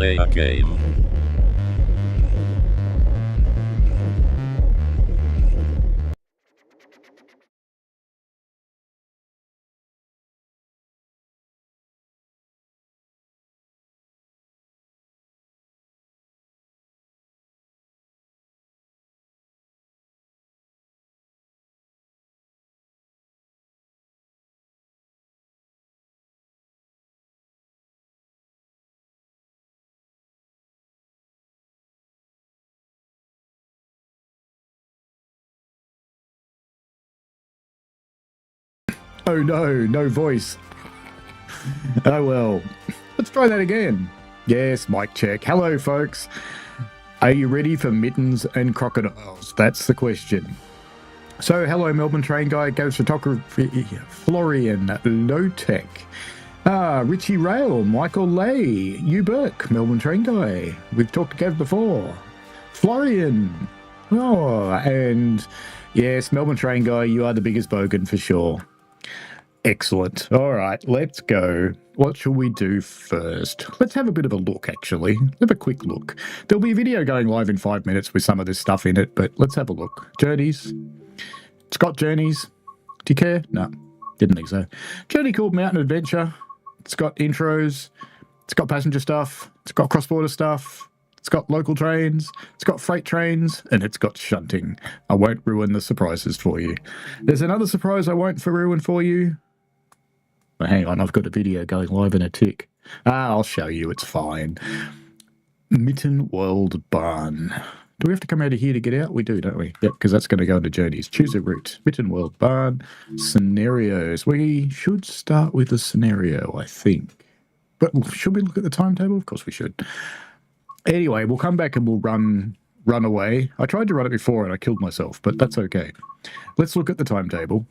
play a game. Oh no, no voice. Oh well. Let's try that again. Yes, mic check. Hello, folks. Are you ready for mittens and crocodiles? That's the question. So, hello, Melbourne Train Guy, Ghost Photography, Florian, Low Tech, Richie Rail, Michael Lay, Hugh Burke, Melbourne Train Guy. We've talked to Gav before. Florian. Oh, and yes, Melbourne Train Guy, you are the biggest bogan for sure. Excellent. All right, let's go. What shall we do first? Let's have a bit of a look, actually. Have a quick look. There'll be a video going live in 5 minutes with some of this stuff in it, but let's have a look. Journeys. It's got journeys. Do you care? No, didn't think so. Journey called Mountain Adventure. It's got intros. It's got passenger stuff. It's got cross-border stuff. It's got local trains. It's got freight trains. And it's got shunting. I won't ruin the surprises for you. There's another surprise I won't ruin for you. But hang on, I've got a video going live in a tick. I'll show you, it's fine. Mittenwaldbahn. Do we have to come out of here to get out? We do, don't we? Yep, because that's going to go into journeys. Choose a route. Mittenwaldbahn. Scenarios. We should start with a scenario, I think. But should we look at the timetable? Of course we should. Anyway, we'll come back and we'll run away. I tried to run it before and I killed myself, but that's okay. Let's look at the timetable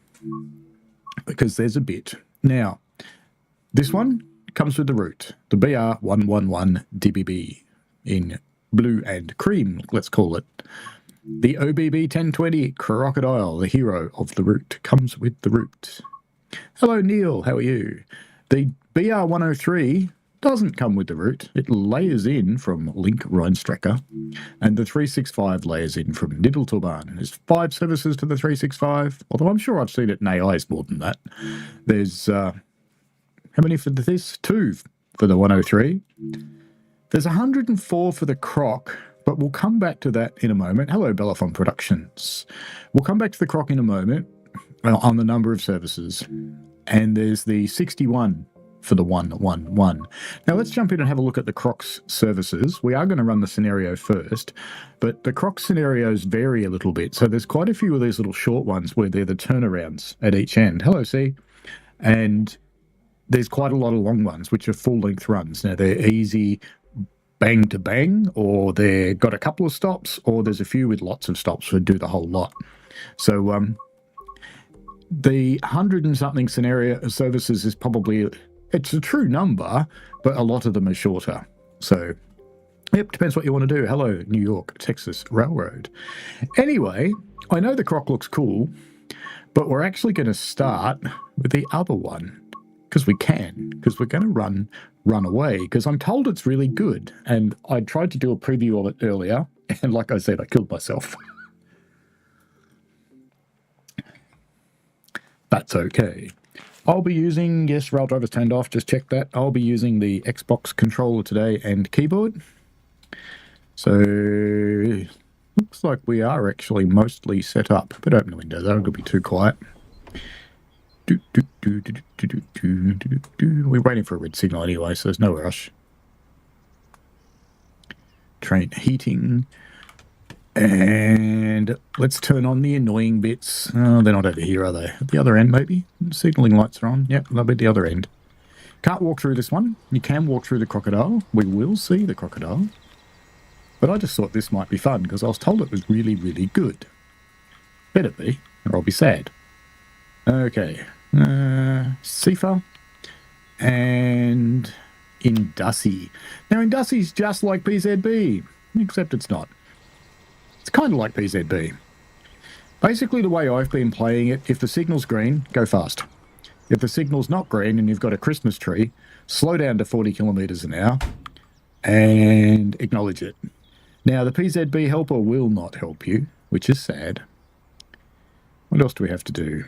because there's a bit. Now, this one comes with the route, the BR111 DBB in blue and cream, let's call it. The OBB 1020 Crocodile, the hero of the route, comes with the route. Hello, Neil. How are you? The BR103 doesn't come with the route. It layers in from Link Rheinstrecke, and the 365 layers in from Mittenwaldbahn. There's 5 services to the 365, although I'm sure I've seen it in AIs more than that. There's, how many for this? 2 for the 103. There's 104 for the Croc, but we'll come back to that in a moment. Hello, Belafonte Productions. We'll come back to the Croc in a moment on the number of services. And there's the 61 for the 111. Now let's jump in and have a look at the Croc's services. We are going to run the scenario first, but the Croc scenarios vary a little bit. So there's quite a few of these little short ones where they're the turnarounds at each end. Hello, C. And there's quite a lot of long ones, which are full-length runs. Now they're easy bang to bang, or they've got a couple of stops, or there's a few with lots of stops that do the whole lot. So the 100 and something scenario services is probably, it's a true number, but a lot of them are shorter. So, yep, depends what you want to do. Hello, New York, Texas Railroad. Anyway, I know the Croc looks cool, but we're actually going to start with the other one because we can, because we're going to run away because I'm told it's really good. And I tried to do a preview of it earlier, and like I said, I killed myself. That's okay. I'll be using, yes, rail driver's turned off, just check that. I'll be using the Xbox controller today and keyboard. So, looks like we are actually mostly set up. But open the window though, it'll be too quiet. We're waiting for a red signal anyway, so there's no rush. Train heating. And let's turn on the annoying bits. Oh, they're not over here, are they? At the other end, maybe? Signalling lights are on. Yep, they'll be at the other end. Can't walk through this one. You can walk through the crocodile. We will see the crocodile. But I just thought this might be fun because I was told it was really, really good. Better be, or I'll be sad. Okay. Sifa and Indussi. Now, Indussi's just like PZB, except it's not. It's kind of like PZB. Basically, the way I've been playing it, if the signal's green, go fast. If the signal's not green and you've got a Christmas tree, slow down to 40 kilometres an hour and acknowledge it. Now, the PZB helper will not help you, which is sad. What else do we have to do?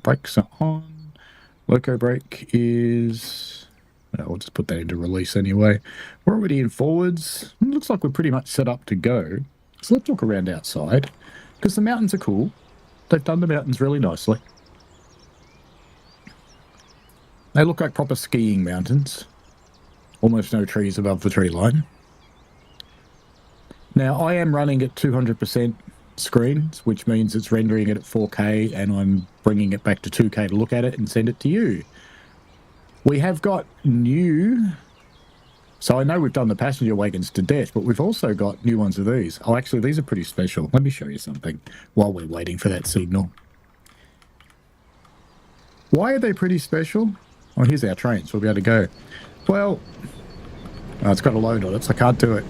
Brakes are on. Loco brake is... Well, we'll just put that into release anyway. We're already in forwards. It looks like we're pretty much set up to go. So let's look around outside, because the mountains are cool. They've done the mountains really nicely. They look like proper skiing mountains. Almost no trees above the tree line. Now, I am running at 200% screens, which means it's rendering it at 4K, and I'm bringing it back to 2K to look at it and send it to you. We have got new... So I know we've done the passenger wagons to death, but we've also got new ones of these. Oh, actually, these are pretty special. Let me show you something while we're waiting for that signal. Why are they pretty special? Oh, here's our trains. We'll be able to go. Well, oh, it's got a load on it, so I can't do it.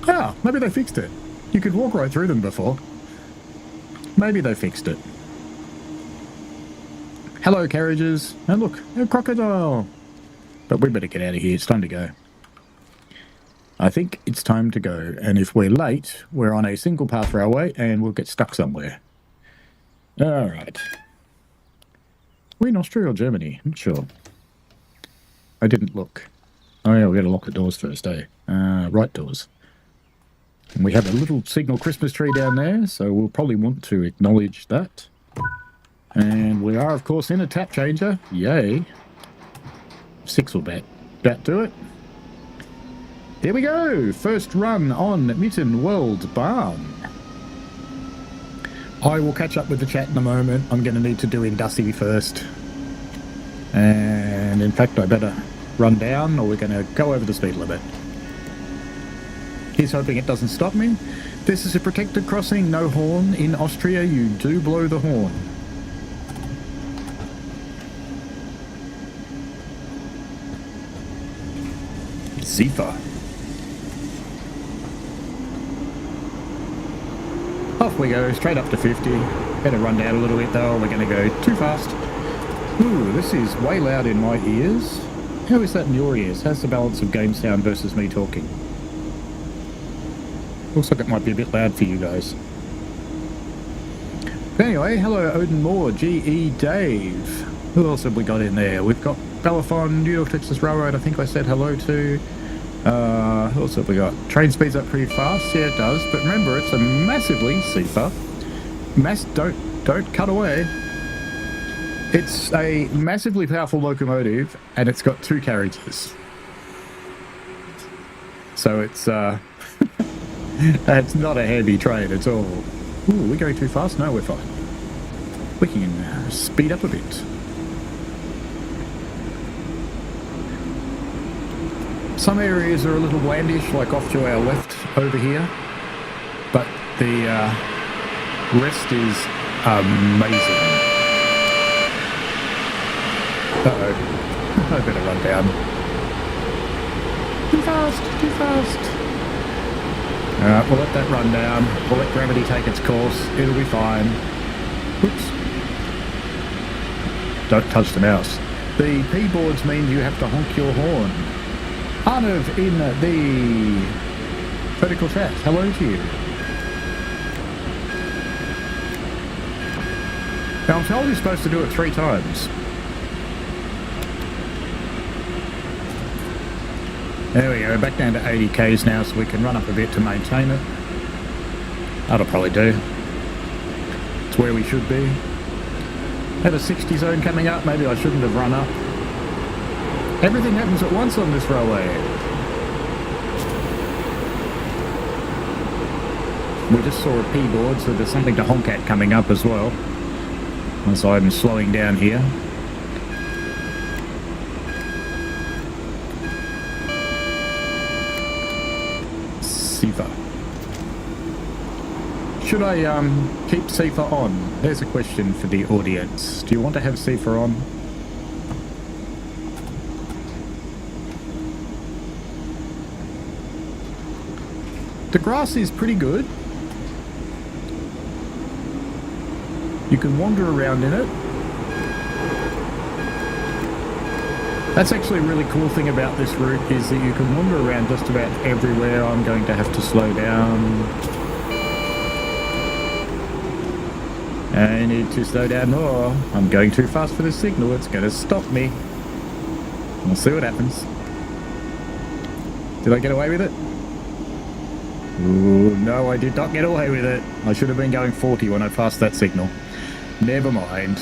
Ah, maybe they fixed it. You could walk right through them before. Maybe they fixed it. Hello, carriages. And look, a crocodile. But we better get out of here. It's time to go. I think it's time to go. And if we're late, we're on a single path railway and we'll get stuck somewhere. All right. We're in Austria or Germany? I'm not sure. I didn't look. Oh, yeah, we got to lock the doors first, eh? Right doors. And we have a little signal Christmas tree down there, so we'll probably want to acknowledge that. And we are, of course, in a tap changer. Yay. 6 will bat to it. Here we go. First run on Mittenwaldbahn. I will catch up with the chat in a moment. I'm going to need to do Indussy first. And in fact, I better run down or we're going to go over the speed limit. Here's hoping it doesn't stop me. This is a protected crossing, no horn. In Austria, you do blow the horn. Zifa. Off we go, straight up to 50. Better run down a little bit though, we're going to go too fast. Ooh, this is way loud in my ears. How is that in your ears? How's the balance of game sound versus me talking? Looks like it might be a bit loud for you guys. But anyway, hello Odin Moore, G.E. Dave. Who else have we got in there? We've got Belafon, New York Texas Railroad, I think I said hello to. Who else have we got? Train speeds up pretty fast. Yeah, it does. But remember, it's a massively SIFA. Don't cut away. It's a massively powerful locomotive, and it's got 2 carriages. So it's it's not a heavy train at all. Ooh, are we going too fast? No, we're fine. We can speed up a bit. Some areas are a little blandish, like off to our left over here, but the rest is amazing. Uh-oh. I better run down. Too fast, too fast. Alright, we'll let that run down. We'll let gravity take its course. It'll be fine. Oops. Don't touch the mouse. The P-boards mean you have to honk your horn. Arnav in the vertical chat. Hello to you. Now I'm told you're supposed to do it 3 times. There we go, back down to 80 k's now so we can run up a bit to maintain it. That'll probably do. It's where we should be. Have a 60 zone coming up, maybe I shouldn't have run up. Everything happens at once on this railway. We just saw a P-board, so there's something to honk at coming up as well. Once I'm slowing down here. SIFA. Should I keep SIFA on? There's a question for the audience. Do you want to have SIFA on? The grass is pretty good. You can wander around in it. That's actually a really cool thing about this route is that you can wander around just about everywhere. I'm going to have to slow down. I need to slow down more. I'm going too fast for this signal. It's going to stop me. We'll see what happens. Did I get away with it? Ooh, no, I did not get away with it. I should have been going 40 when I passed that signal. Never mind.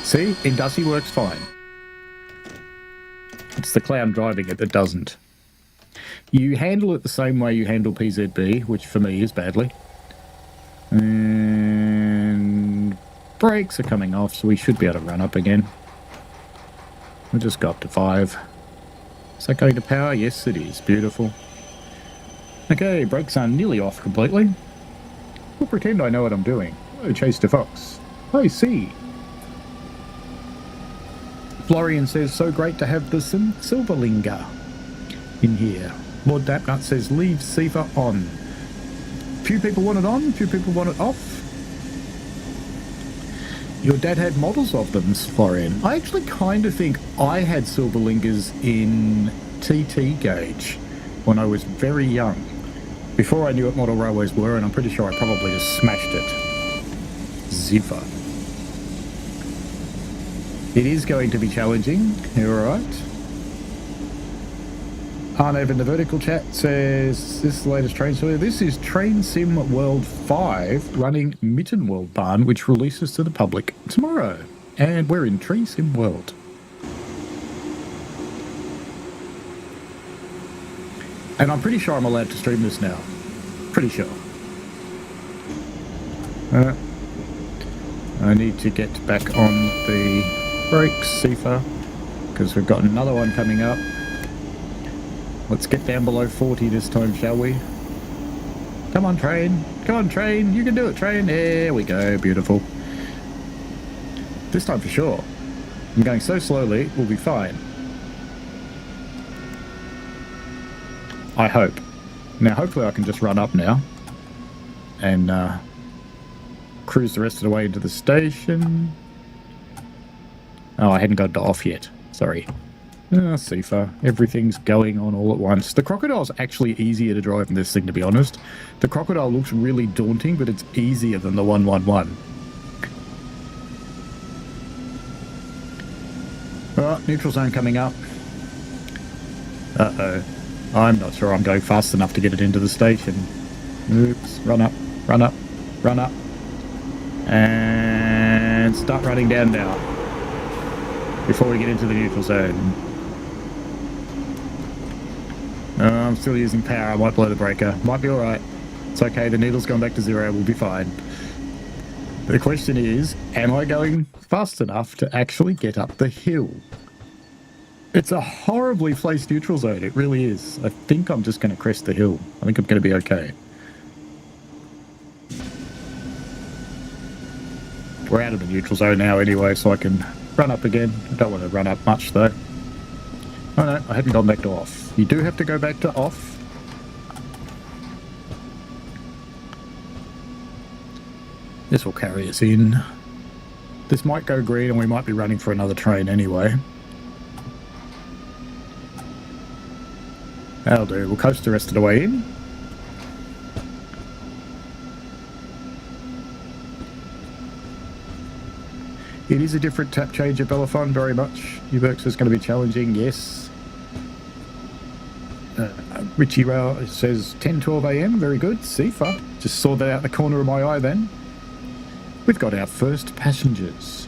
See, Indusy works fine. It's the clown driving it that doesn't. You handle it the same way you handle PZB, which for me is badly. And brakes are coming off, so we should be able to run up again. We'll just go up to 5. Is that going to power? Yes, it is. Beautiful. Okay, brakes are nearly off completely. We'll pretend I know what I'm doing. Oh, chase the fox. I see. Florian says, so great to have the Silverlinger in here. Lord Dapnut says, leave Sifa on. Few people want it on, few people want it off. Your dad had models of them, Florian. I actually kind of think I had Silverlingers in TT gauge when I was very young. Before I knew what model railways were, and I'm pretty sure I probably just smashed it. Ziffer. It is going to be challenging. You're alright. Arnav in the vertical chat says, this is the latest train story. This is Train Sim World 5 running Mittenwaldbahn, which releases to the public tomorrow. And we're in Train Sim World. And I'm pretty sure I'm allowed to stream this now. Pretty sure. I need to get back on the brakes, Sifa, because we've got another one coming up. Let's get down below 40 this time, shall we? Come on, train. Come on, train. You can do it, train. There we go. Beautiful. This time for sure. I'm going so slowly, we'll be fine. I hope. Now, hopefully I can just run up now and cruise the rest of the way into the station. Oh, I hadn't got it off yet. Sorry. Sifa. Everything's going on all at once. The Crocodile's actually easier to drive than this thing, to be honest. The Crocodile looks really daunting, but it's easier than the 111. Oh, neutral zone coming up. Uh-oh. I'm not sure I'm going fast enough to get it into the station. Oops. Run up, run up, run up. And start running down now. Before we get into the neutral zone. I'm still using power. I might blow the breaker. Might be alright. It's okay. The needle's gone back to 0. We'll be fine. The question is, am I going fast enough to actually get up the hill? It's a horribly placed neutral zone. It really is. I think I'm just going to crest the hill. I think I'm going to be okay. We're out of the neutral zone now anyway, so I can run up again. I don't want to run up much though. Oh no, I hadn't gone back to off. You do have to go back to off. This will carry us in. This might go green and we might be running for another train anyway. That'll do. We'll coast the rest of the way in. It is a different tap change at Bellefonte, very much. Uberx is going to be challenging, yes. Richie Rail says 10:12 AM, very good. Sifa, just saw that out the corner of my eye then. We've got our first passengers.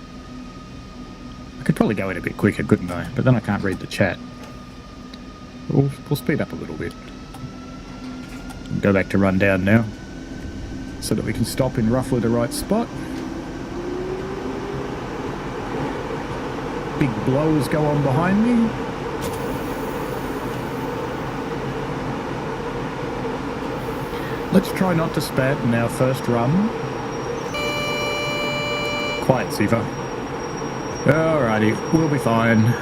I could probably go in a bit quicker, couldn't I? But then I can't read the chat. We'll speed up a little bit. Go back to run down now, so that we can stop in roughly the right spot. Big blowers go on behind me. Let's try not to spat in our first run. Quiet, Sifa. Alrighty, we'll be fine.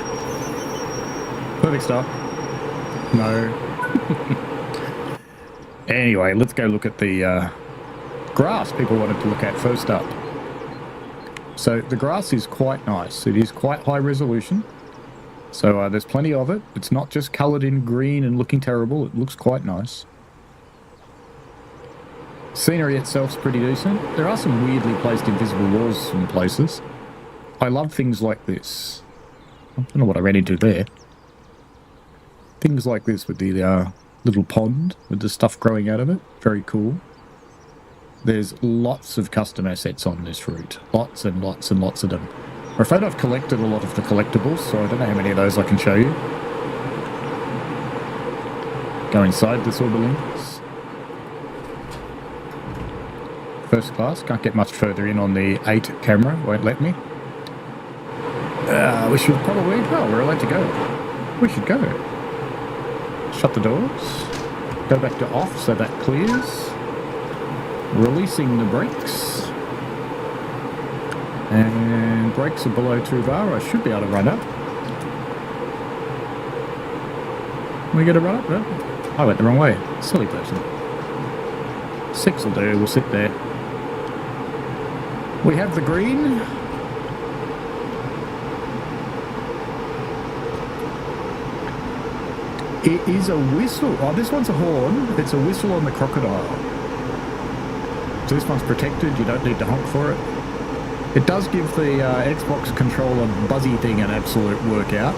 Perfect stop. No. Anyway, let's go look at the grass people wanted to look at first up. So the grass is quite nice. It is quite high resolution. So there's plenty of it. It's not just coloured in green and looking terrible. It looks quite nice. Scenery itself's pretty decent. There are some weirdly placed invisible walls in places. I love things like this. I don't know what I ran into there. Things like this with the little pond with the stuff growing out of it. Very cool. There's lots of custom assets on this route. Lots and lots and lots of them. I'm afraid I've collected a lot of the collectibles, so I don't know how many of those I can show you. Go inside the silver links. First class, can't get much further in on the 8 camera, won't let me. We should probably, oh, we're allowed to go. We should go. Shut the doors. Go back to off so that clears. Releasing the brakes. And brakes are below 2 bar. I should be able to run up. We get to run up? No? I went the wrong way. Silly person. 6 will do. We'll sit there. We have the green. It is a whistle. Oh, this one's a horn. It's a whistle on the Crocodile. So this one's protected. You don't need to honk for it. It does give the Xbox controller buzzy thing an absolute workout.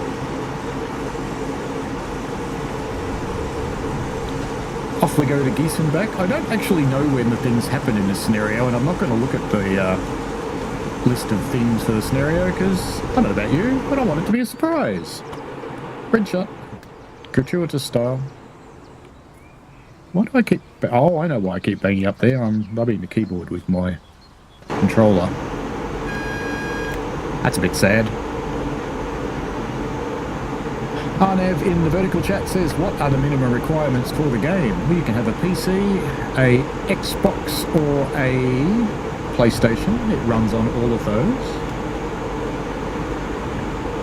Off we go to Gießen back. I don't actually know when the things happen in this scenario, and I'm not going to look at the list of things for the scenario because I don't know about you, but I want it to be a surprise. Red shot. Gratuitous style. Why do I keep... Oh, I know why I keep banging up there. I'm rubbing the keyboard with my controller. That's a bit sad. Arnav in the vertical chat says, what are the minimum requirements for the game? Well, you can have a PC, a Xbox or a PlayStation. It runs on all of those.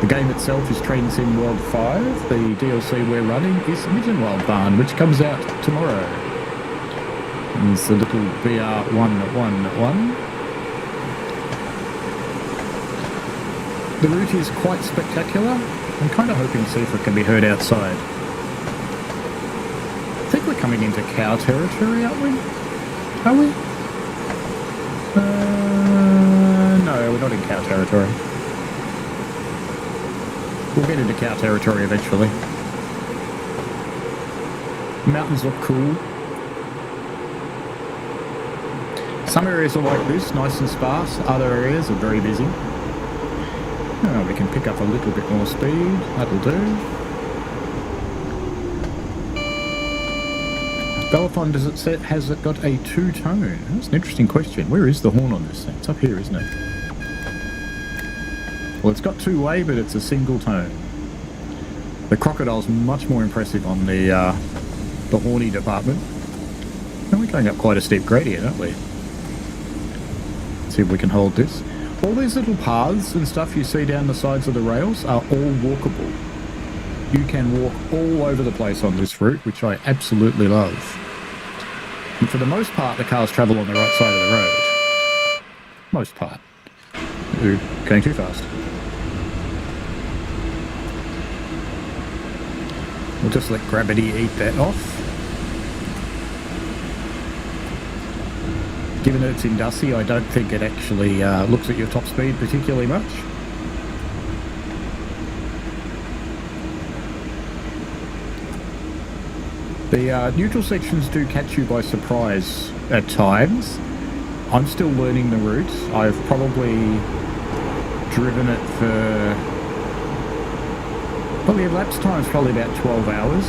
The game itself is Train Sim World 5. The DLC we're running is Mittenwaldbahn, which comes out tomorrow. And it's a little VR111. The route is quite spectacular. I'm kind of hoping to see if it can be heard outside. I think we're coming into cow territory, aren't we? Are we? No, we're not in cow territory. We'll get into cow territory eventually. Mountains look cool. Some areas are like this, nice and sparse. Other areas are very busy. Oh, we can pick up a little bit more speed. That'll do. Bellefonte, does it say, has it got a 2-tone? That's an interesting question. Where is the horn on this thing? It's up here, isn't it? Well, it's got 2-way, but it's a single tone. The Crocodile's much more impressive on the horny department. And we're going up quite a steep gradient, aren't we? Let's see if we can hold this. All these little paths and stuff you see down the sides of the rails are all walkable. You can walk all over the place on this route, which I absolutely love. And for the most part, the cars travel on the right side of the road. Most part. Ooh, going too fast. We'll just let gravity eat that off. Given that it's in Dusty, I don't think it actually looks at your top speed particularly much. The neutral sections do catch you by surprise at times. I'm still learning the route. I've probably driven it for... Probably elapsed time's probably about 12 hours.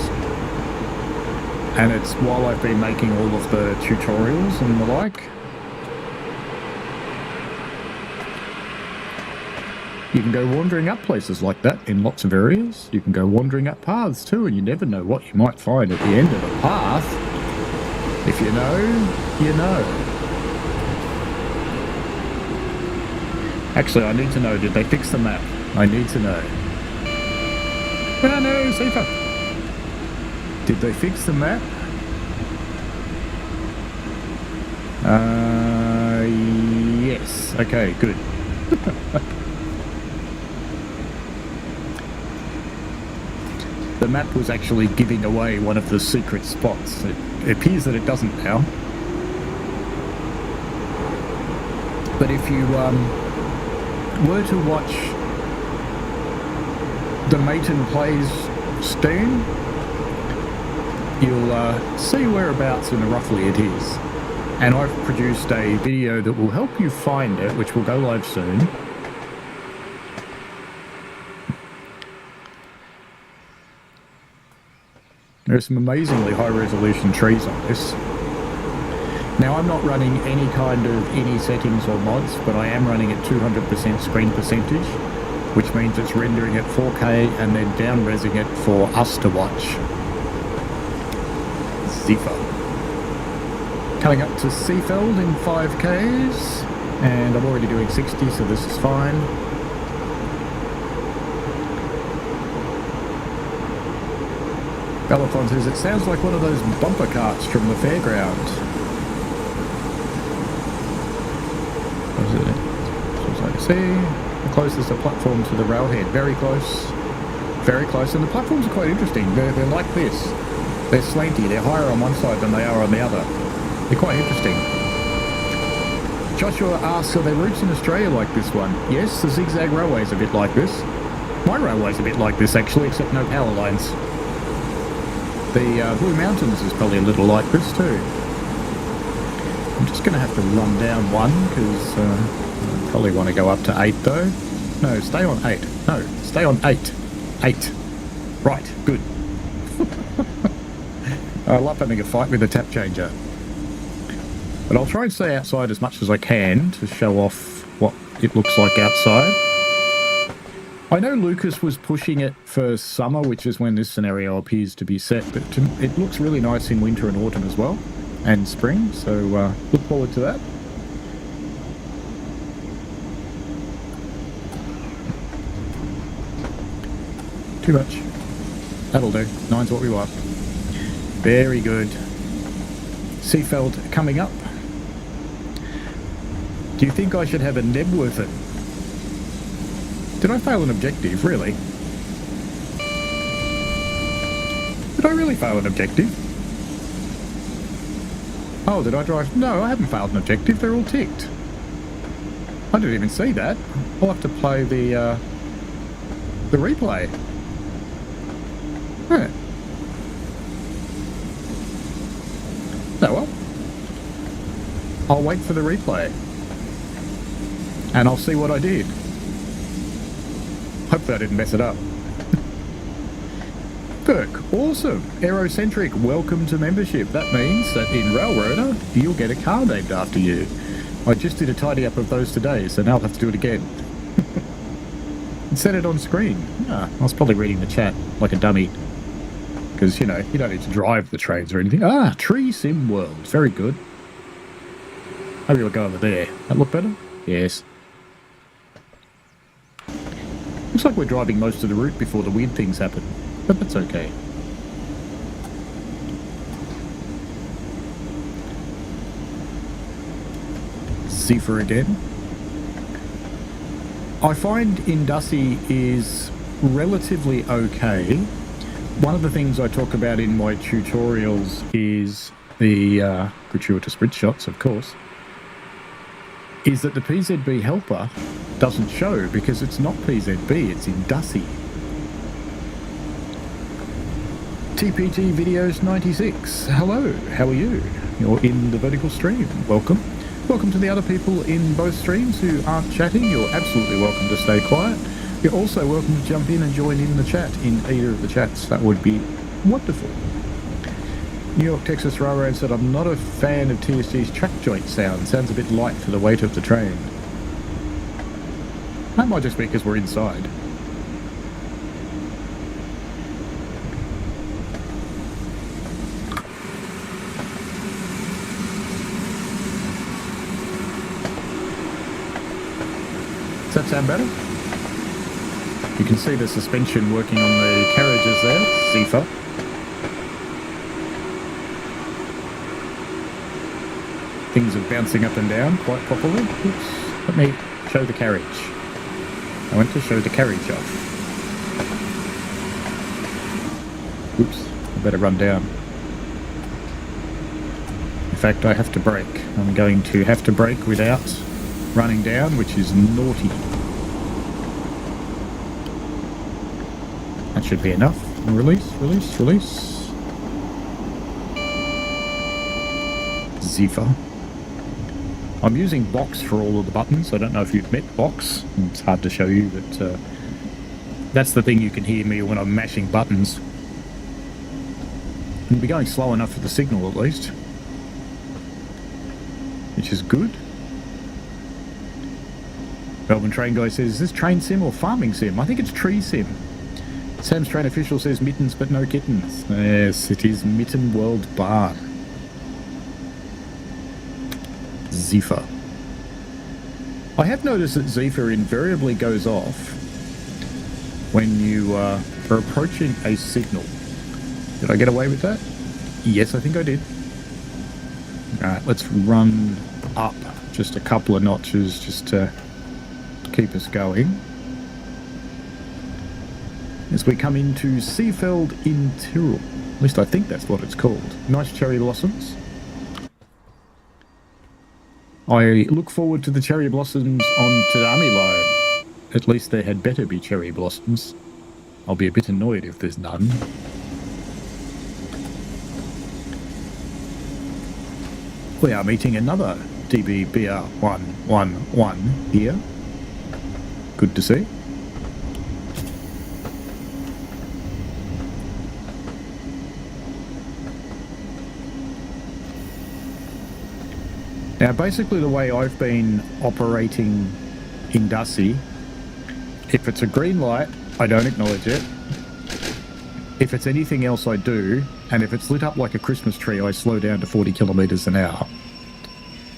And it's while I've been making all of the tutorials and the like. You can go wandering up places like that in lots of areas. You can go wandering up paths too, and you never know what you might find at the end of a path. If you know, you know. Actually, I need to know, did they fix the map? I need to know. Oh no, safer! Did they fix the map? Yes. Okay, good. the map was actually giving away one of the secret spots. It appears that it doesn't now. But if you were to watch the Mitten Plays stream, you'll see whereabouts and roughly it is. And I've produced a video that will help you find it, which will go live soon. There are some amazingly high-resolution trees on this. Now, I'm not running any settings or mods, but I am running at 200% screen percentage, which means it's rendering at 4K and then down-resing it for us to watch. Ziffer. Coming up to Seafeld in 5Ks, and I'm already doing 60, so this is fine. Belathon says, it sounds like one of those bumper carts from the fairground. What is it? So see, the closest a platform to the railhead. Very close. Very close. And the platforms are quite interesting. They're like this. They're slanty. They're higher on one side than they are on the other. They're quite interesting. Joshua asks, are there routes in Australia like this one? Yes, the zigzag railway's a bit like this. My railway's a bit like this, actually, except no power lines. The Blue Mountains is probably a little like this too. I'm just going to have to run down one because I probably want to go up to 8 though. No, stay on 8. No, stay on 8. 8. Right, good. I love having a fight with the tap changer. But I'll try and stay outside as much as I can to show off what it looks like outside. I know Lucas was pushing it for summer, which is when this scenario appears to be set, but it looks really nice in winter and autumn as well, and spring, so look forward to that. Too much. That'll do. 9's what we want. Very good. Seafeld coming up. Do you think I should have a Nebworth it? Did I fail an objective? Really? Did I really fail an objective? Oh, did I drive? No, I haven't failed an objective. They're all ticked. I didn't even see that. I'll have to play the replay. Yeah. Oh well. I'll wait for the replay. And I'll see what I did. Hopefully I didn't mess it up. Burke, awesome. Aerocentric, welcome to membership. That means that in Railroader, you'll get a car named after you. I just did a tidy up of those today, so now I'll have to do it again. And set it on screen. Ah, I was probably reading the chat like a dummy. Because, you know, you don't need to drive the trains or anything. Ah, Tree Sim World. Very good. Maybe we'll go over there. That look better? Yes. Looks like we're driving most of the route before the weird things happen, but that's okay. Zephyr again. I find Indusy is relatively okay. One of the things I talk about in my tutorials is the gratuitous bridge shots, of course, is that the PZB helper doesn't show because it's not PZB, it's Indusy. TPT Videos 96. Hello, how are you? You're in the vertical stream. Welcome. Welcome to the other people in both streams who aren't chatting. You're absolutely welcome to stay quiet. You're also welcome to jump in and join in the chat in either of the chats. That would be wonderful. New York Texas Railroad said, I'm not a fan of TSG's track joint sound. Sounds a bit light for the weight of the train. That might just be because we're inside. Does that sound better? You can see the suspension working on the carriages there, Zephyr. Things are bouncing up and down quite properly. Oops. Let me show the carriage. I went to show the carriage off. Oops, I better run down. In fact, I have to brake. I'm going to have to brake without running down, which is naughty. That should be enough. Release, release, release. Zephyr. I'm using box for all of the buttons. I don't know if you've met box. It's hard to show you, but that's the thing you can hear me when I'm mashing buttons. You'll be going slow enough for the signal at least, which is good. Melbourne Train Guy says, is this train sim or farming sim? I think it's tree sim. Sam's Train Official says mittens but no kittens. Yes, it is Mittenwaldbahn. Zephyr. I have noticed that Zephyr invariably goes off when you are approaching a signal. Did I get away with that? Yes, I think I did. Alright, let's run up just a couple of notches just to keep us going. As we come into Seefeld in Tyrol. At least I think that's what it's called. Nice cherry blossoms. I look forward to the cherry blossoms on Tadami Line. At least there had better be cherry blossoms. I'll be a bit annoyed if there's none. We are meeting another DBBR111 here. Good to see. Now, basically the way I've been operating in Dusty, if it's a green light, I don't acknowledge it. If it's anything else, I do. And if it's lit up like a Christmas tree, I slow down to 40 kilometers an hour.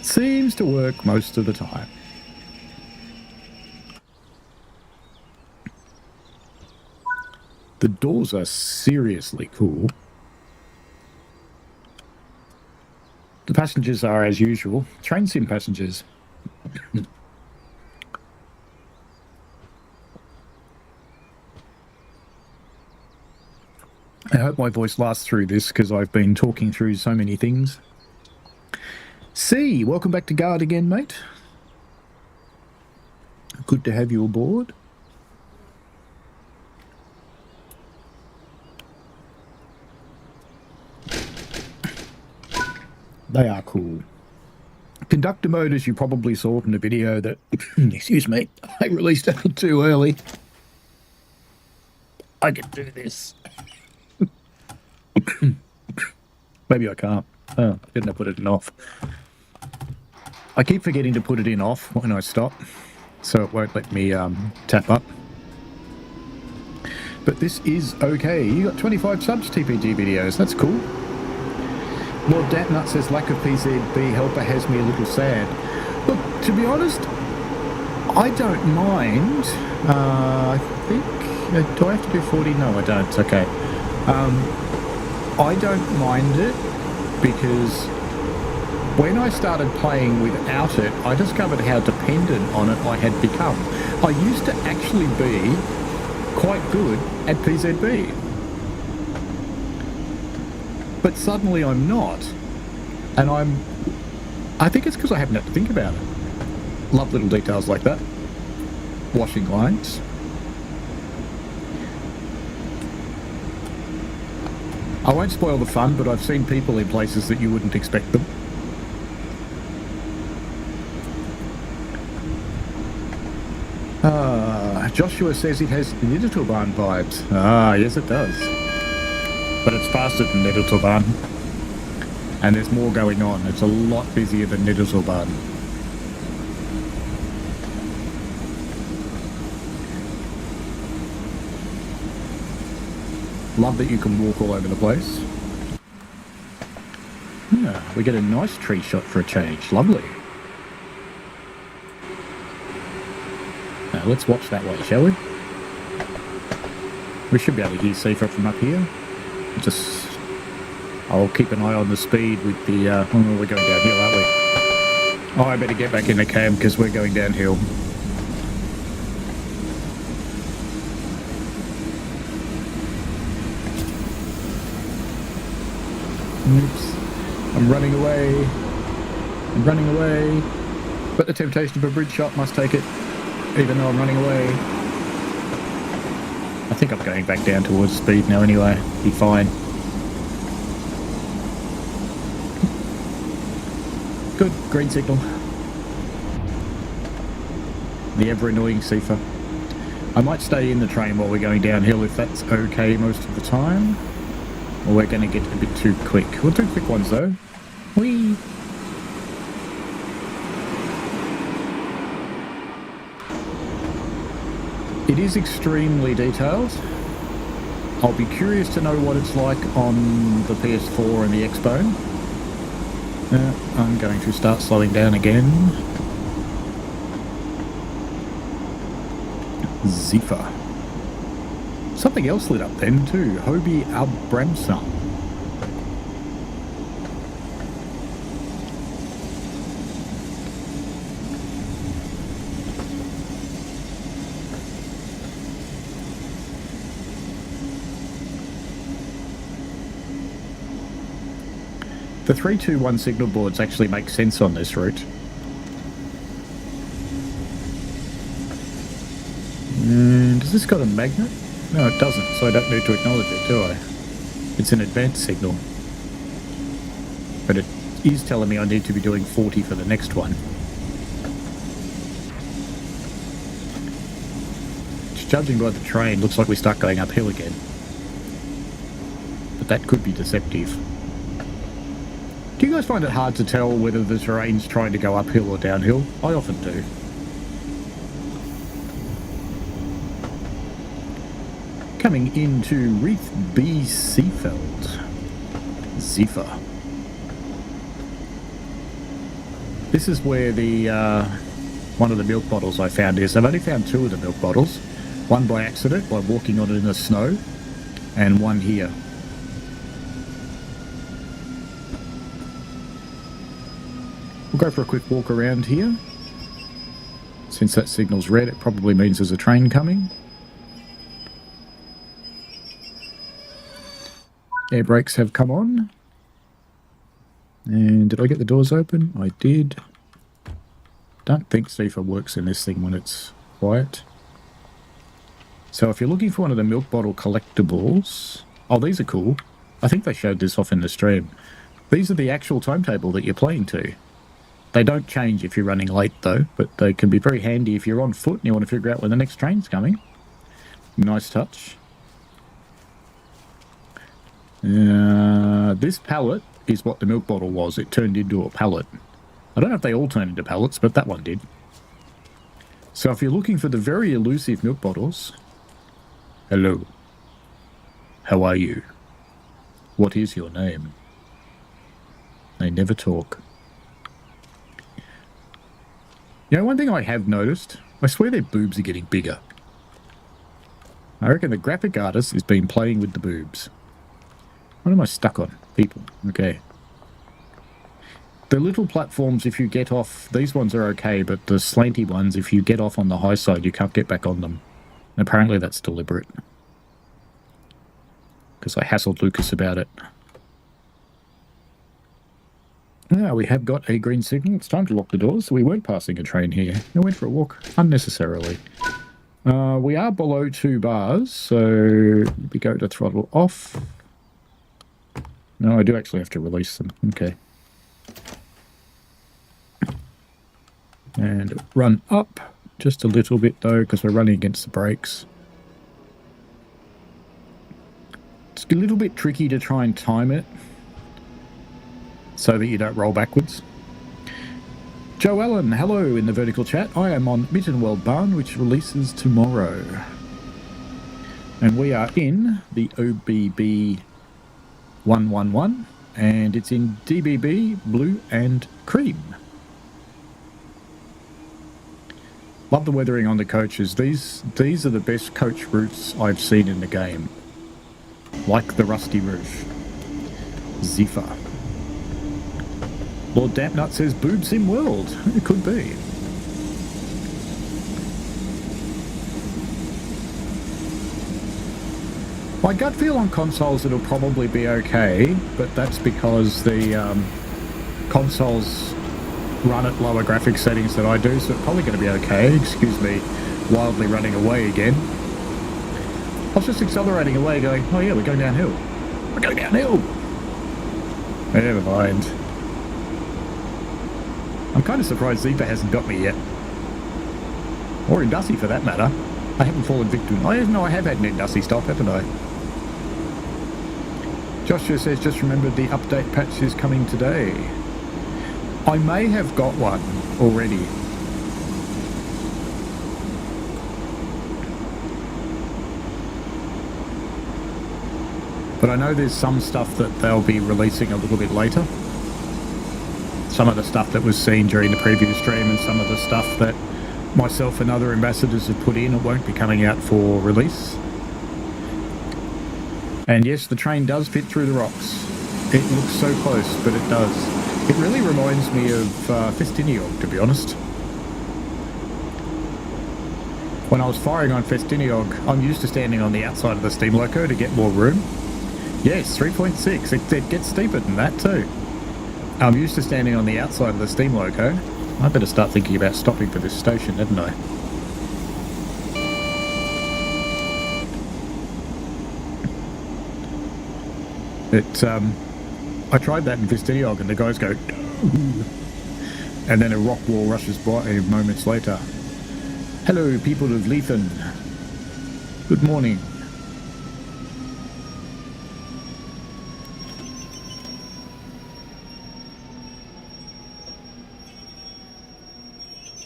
Seems to work most of the time. The doors are seriously cool. The passengers are, as usual, train sim passengers. I hope my voice lasts through this because I've been talking through so many things. C, welcome back to Guard again, mate. Good to have you aboard. They are cool. Conductor mode, as you probably saw from the video that, excuse me, I released a little too early. I can do this. Maybe I can't. Oh, didn't I put it in off? I keep forgetting to put it in off when I stop, so it won't let me tap up. But this is okay. You got 25 subs TPG videos. That's cool. Lord Datnut says lack of PCB helper has me a little sad. Look, to be honest, I don't mind. I think... do I have to do 40? No, I don't. Okay. I don't mind it because when I started playing without it, I discovered how dependent on it I had become. I used to actually be quite good at PZB. But suddenly I'm not. And I think it's because I haven't had to think about it. Love little details like that. Washing lines. I won't spoil the fun, but I've seen people in places that you wouldn't expect them. Joshua says it has Mittenwaldbahn vibes. Ah, yes it does. But it's faster than Mittenwaldbahn. And there's more going on. It's a lot busier than Mittenwaldbahn. Love that you can walk all over the place. Yeah, we get a nice tree shot for a change. Lovely. Now let's watch that way, shall we? We should be able to hear safer from up here. I'll keep an eye on the speed with the, we're going downhill, aren't we? Oh, I better get back in the cab because we're going downhill. Oops. I'm running away. I'm running away. But the temptation of a bridge shot must take it, even though I'm running away. I think I'm going back down towards speed now anyway. Be fine. Good. Green signal. The ever-annoying Sifa. I might stay in the train while we're going downhill if that's okay most of the time. Or we're going to get a bit too quick. We'll do quick ones though. Whee! It is extremely detailed. I'll be curious to know what it's like on the PS4 and the Xbone. I'm going to start slowing down again. Zephyr. Something else lit up then too. Hobie Abramson. The 321 signal boards actually make sense on this route. And has this got a magnet? No, it doesn't, so I don't need to acknowledge it, do I? It's an advanced signal. But it is telling me I need to be doing 40 for the next one. Just judging by the train, looks like we start going uphill again. But that could be deceptive. Do you guys find it hard to tell whether the terrain's trying to go uphill or downhill? I often do. Coming into Reef B. Seafeld. Zephyr. This is where the one of the milk bottles I found is. I've only found 2 of the milk bottles. One by accident by walking on it in the snow, and one here. We'll go for a quick walk around here. Since that signal's red, it probably means there's a train coming. Air brakes have come on. And did I get the doors open? I did. Don't think Zephyr works in this thing when it's quiet. So if you're looking for one of the milk bottle collectibles... Oh, these are cool. I think they showed this off in the stream. These are the actual timetable that you're playing to. They don't change if you're running late though, but they can be very handy if you're on foot and you want to figure out when the next train's coming. Nice touch. This pallet is what the milk bottle was. It turned into a pallet. I don't know if they all turn into pallets, but that one did. So if you're looking for the very elusive milk bottles... Hello. How are you? What is your name? They never talk. You know, one thing I have noticed, I swear their boobs are getting bigger. I reckon the graphic artist has been playing with the boobs. What am I stuck on? People. Okay. The little platforms, if you get off, these ones are okay, but the slanty ones, if you get off on the high side, you can't get back on them. And apparently that's deliberate. Because I hassled Lucas about it. Now we have got a green signal. It's time to lock the doors. We weren't passing a train here. I went for a walk unnecessarily. We are below 2 bars, so we go to throttle off. No, I do actually have to release them. Okay. And run up just a little bit though, because we're running against the brakes. It's a little bit tricky to try and time it so that you don't roll backwards. Joe Allen, hello in the vertical chat. I am on Mittenwaldbahn, which releases tomorrow. And we are in the OBB 111, and it's in DBB, blue and cream. Love the weathering on the coaches. These are the best coach routes I've seen in the game. Like the rusty roof. Zephyr. Lord Dampnut says Boob Sim World. It could be. My gut feel on consoles it'll probably be okay, but that's because the consoles run at lower graphics settings than I do, so it's probably going to be okay. Excuse me, wildly running away again. I was just accelerating away going, oh yeah, we're going downhill. We're going downhill! Never mind. I'm kind of surprised Zipa hasn't got me yet. Or Indussy for that matter. I haven't fallen victim. Oh no, I have had an Indussy stop, haven't I? Joshua says, just remembered the update patch is coming today. I may have got one already. But I know there's some stuff that they'll be releasing a little bit later. Some of the stuff that was seen during the preview stream and some of the stuff that myself and other ambassadors have put in, it won't be coming out for release. And yes, the train does fit through the rocks. It looks so close, but it does. It really reminds me of Festiniog, to be honest. When I was firing on Festiniog, I'm used to standing on the outside of the steam loco to get more room. Yes, 3.6. It gets steeper than that too. I'm used to standing on the outside of the steam loco. I better start thinking about stopping for this station, hadn't I? I tried that in Festiniog and the guys go, and then a rock wall rushes by moments later. Hello, people of Lethen. Good morning.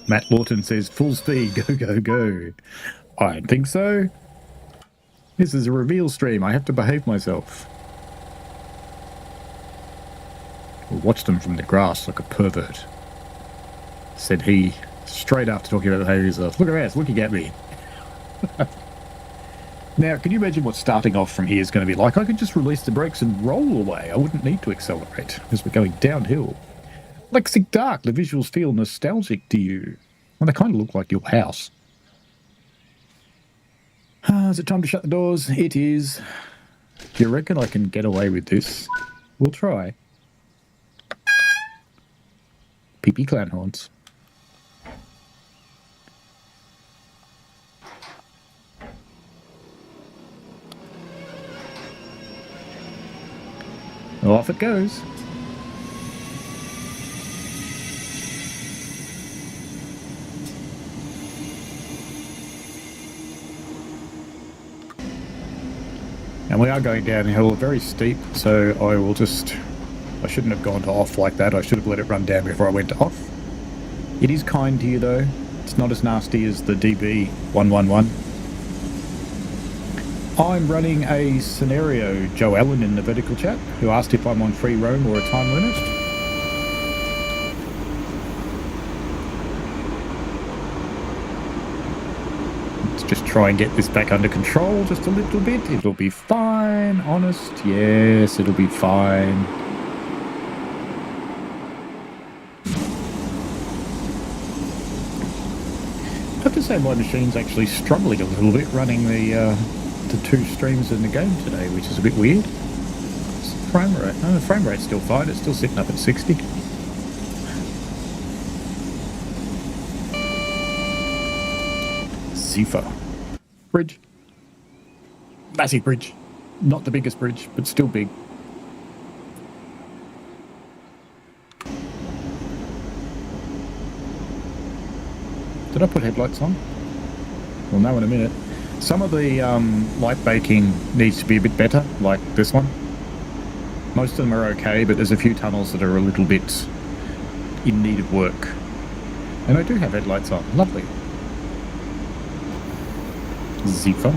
Matt Lawton says, full speed, go, go, go. I don't think so. This is a reveal stream. I have to behave myself. We'll watch them from the grass like a pervert, said he, straight after talking about behaviours. Look at us, looking at me. Now, can you imagine what starting off from here is going to be like? I could just release the brakes and roll away. I wouldn't need to accelerate because we're going downhill. Lexic Dark, the visuals feel nostalgic to you. Well, they kind of look like your house. Is it time to shut the doors? It is. Do you reckon I can get away with this? We'll try. Pee-pee clown horns. Off it goes. And we are going downhill, very steep, so I shouldn't have gone to off like that. I should have let it run down before I went to off. It is kind to you though. It's not as nasty as the DB111. I'm running a scenario, Joe Allen in the vertical chat, who asked if I'm on free roam or a time limit. Let's just try and get this back under control just a little bit. It'll be fine, honest. Yes, it'll be fine. I have to say my machine's actually struggling a little bit running the two streams in the game today, which is a bit weird. Frame rate. No, the frame rate's still fine. It's still sitting up at 60. Zifa. Bridge. Massive bridge. Not the biggest bridge, but still big. Did I put headlights on? We'll know in a minute. Some of the light baking needs to be a bit better, like this one. Most of them are okay, but there's a few tunnels that are a little bit in need of work. And I do have headlights on. Lovely. Zifa.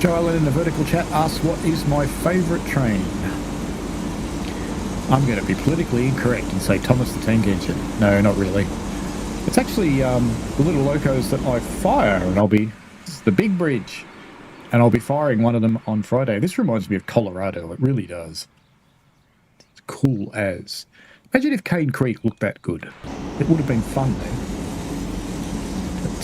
Joe Allen in the vertical chat asks, what is my favourite train? I'm going to be politically incorrect and say Thomas the Tank Engine. No, not really. It's actually the little locos that I fire, and this is the big bridge, and I'll be firing one of them on Friday. This reminds me of Colorado, it really does. It's cool as. Imagine if Cane Creek looked that good. It would have been fun, though.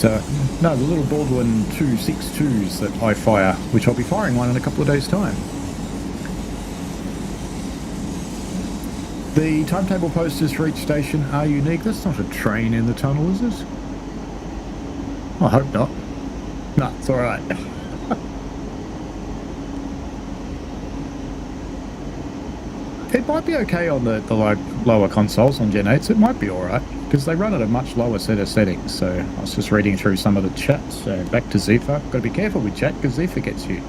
No, the little Baldwin 262s that I fire, which I'll be firing one in a couple of days' time. The timetable posters for each station are unique. That's not a train in the tunnel, is it? I hope not. No, it's alright. It might be okay on the lower consoles on Gen 8s. It might be alright, because they run at a much lower set of settings. So I was just reading through some of the chat. So back to Zephyr. Got to be careful with chat, because Zephyr gets you.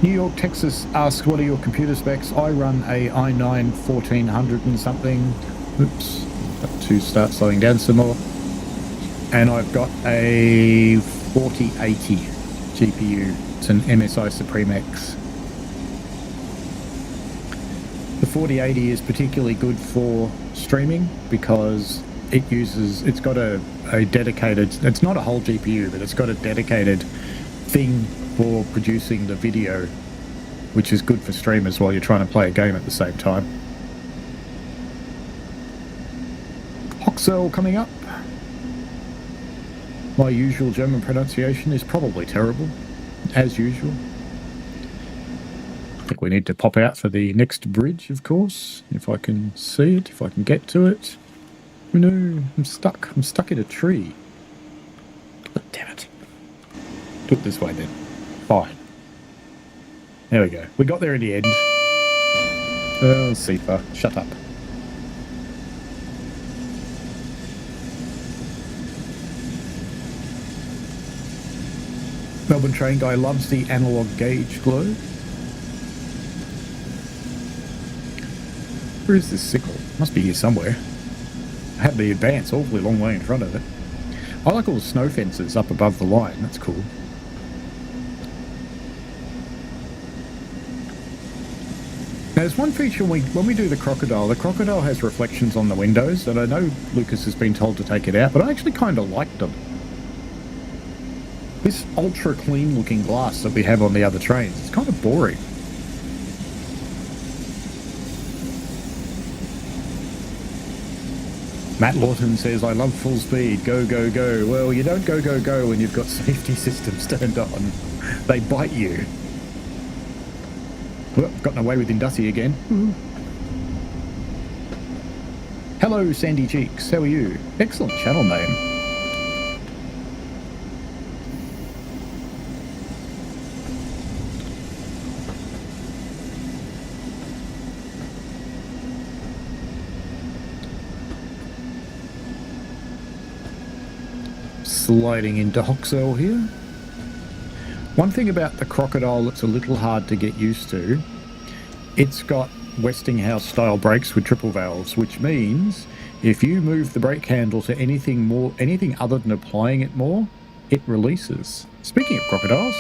New York, Texas asks, what are your computer specs? I run a i9 1400 and something. Oops. Got to start slowing down some more. And I've got a 4080 GPU. It's an MSI Supreme X. The 4080 is particularly good for streaming because it's got a dedicated, it's not a whole GPU, but it's got a dedicated thing for producing the video, which is good for streamers while you're trying to play a game at the same time. Hoxel coming up. My usual German pronunciation is probably terrible, as usual. I think we need to pop out for the next bridge, of course, if I can see it, if I can get to it. Oh no, I'm stuck. I'm stuck in a tree. Oh, damn it. Do it this way then. Fine. There we go. We got there in the end. Oh, Sifa, shut up. Melbourne train guy loves the analog gauge glow. Where is this signal? Must be here somewhere. I have the advance awfully long way in front of it. I like all the snow fences up above the line. That's cool. Now, there's one feature when we do the Crocodile has reflections on the windows, and I know Lucas has been told to take it out, but I actually kind of liked them. This ultra clean looking glass that we have on the other trains, it's kind of boring. Matt Lawton says, I love full speed, go, go, go. Well, you don't go, go, go when you've got safety systems turned on. They bite you. Well, gotten away with Industy again. Hello, Sandy Cheeks. How are you? Excellent channel name. Sliding into Hoxel here. One thing about the Crocodile that's a little hard to get used to, it's got Westinghouse style brakes with triple valves, which means if you move the brake handle to anything other than applying it more, it releases. Speaking of crocodiles,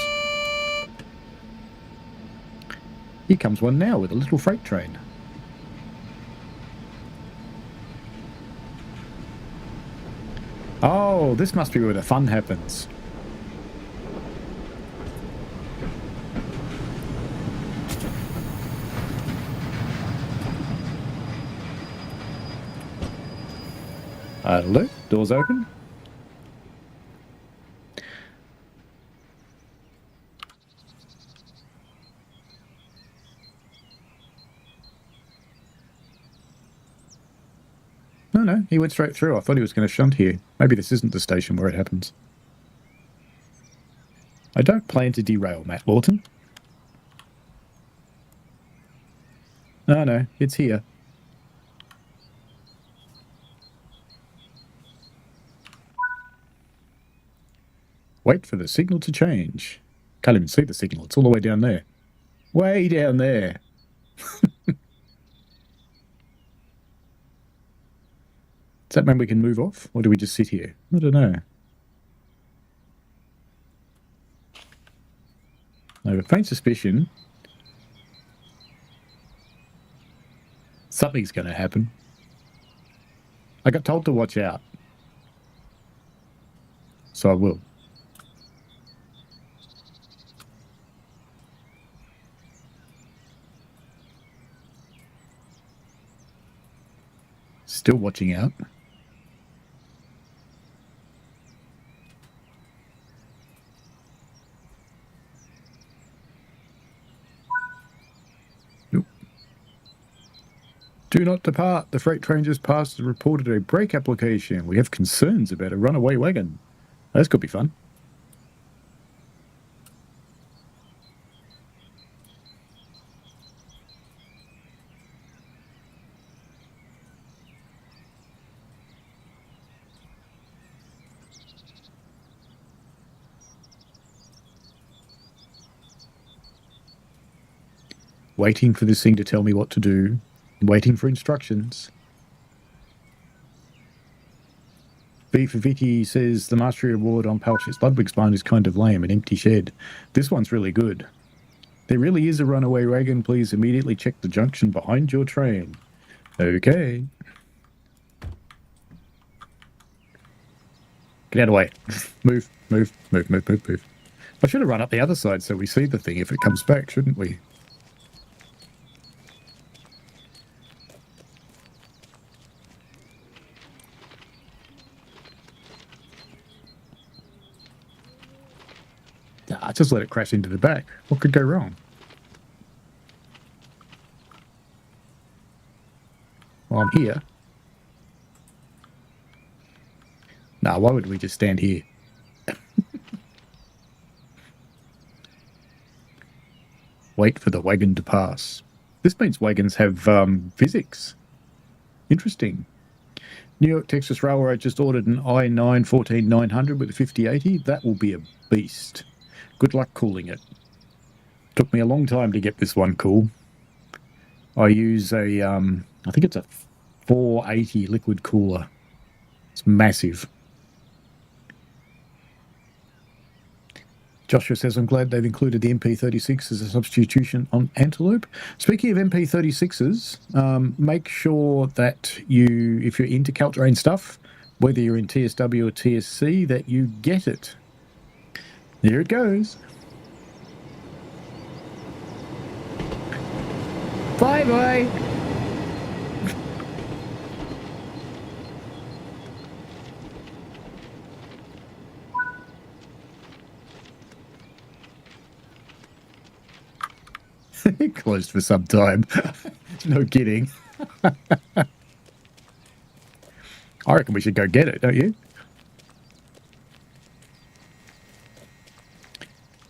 here comes one now with a little freight train. Oh, this must be where the fun happens. Hello, doors open. No, he went straight through. I thought he was going to shunt here. Maybe this isn't the station where it happens. I don't plan to derail, Matt Lawton. No, it's here. Wait for the signal to change. Can't even see the signal. It's all the way down there. Way down there. Does that mean we can move off? Or do we just sit here? I don't know. I have a faint suspicion something's going to happen. I got told to watch out. So I will. Still watching out. Do not depart. The freight train just passed and reported a brake application. We have concerns about a runaway wagon. This could be fun. Waiting for this thing to tell me what to do. Waiting for instructions. V for Vicky says the Mastery Award on Palch's Ludwig's Barn is kind of lame, an empty shed. This one's really good. There really is a runaway wagon. Please immediately check the junction behind your train. Okay. Get out of the way. Move, move, move, move, move, move. I should have run up the other side so we see the thing if it comes back, shouldn't we? Just let it crash into the back. What could go wrong? Well, I'm here. Nah, why would we just stand here? Wait for the wagon to pass. This means wagons have physics. Interesting. New York Texas Railroad just ordered an I-9 14900 with a 5080. That will be a beast. Good luck cooling it. Took me a long time to get this one cool. I use a, I think it's a 480 liquid cooler. It's massive. Joshua says, I'm glad they've included the MP36 as a substitution on Antelope. Speaking of MP36s, make sure that you, if you're into Caltrain stuff, whether you're in TSW or TSC, that you get it. Here it goes. Bye-bye. It closed for some time. No kidding. I reckon we should go get it, don't you?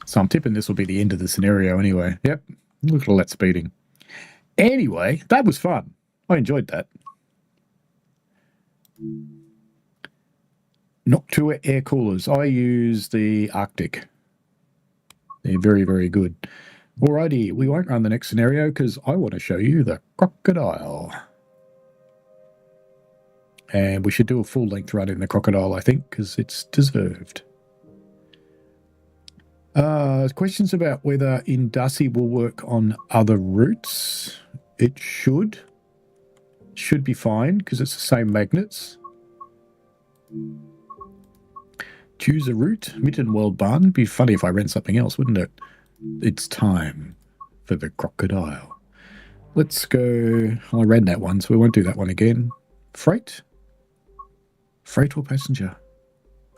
So I'm tipping this will be the end of the scenario anyway. Yep. Look at all that speeding. Anyway, that was fun. I enjoyed that. Noctua air coolers. I use the Arctic. They're very, very good. Alrighty, we won't run the next scenario because I want to show you the Crocodile. And we should do a full-length run in the Crocodile, I think, because it's deserved. Questions about whether Indasi will work on other routes. It should. Should be fine because it's the same magnets. Choose a route. Mittenwaldbahn. Be funny if I ran something else, wouldn't it? It's time for the Crocodile. Let's go. I ran that one, so we won't do that one again. Freight? Freight or passenger?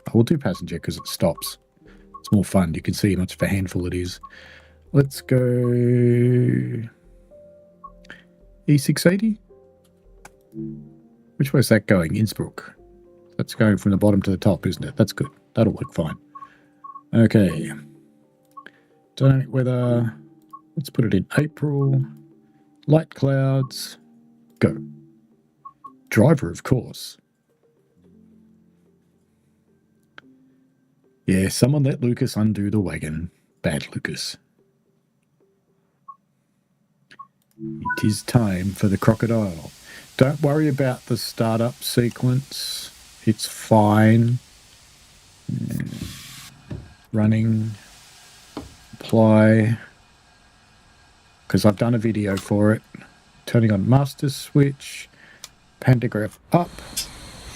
I will do passenger because it stops. It's more fun. You can see how much of a handful it is. Let's go E680. Which way is that going? Innsbruck. That's going from the bottom to the top, isn't it? That's good. That'll work fine. Okay. Dynamic weather. Let's put it in April. Light clouds. Go. Driver, of course. Yeah, someone let Lucas undo the wagon. Bad Lucas. It is time for the Crocodile. Don't worry about the startup sequence. It's fine. Running. Apply. Because I've done a video for it. Turning on master switch. Pantograph up.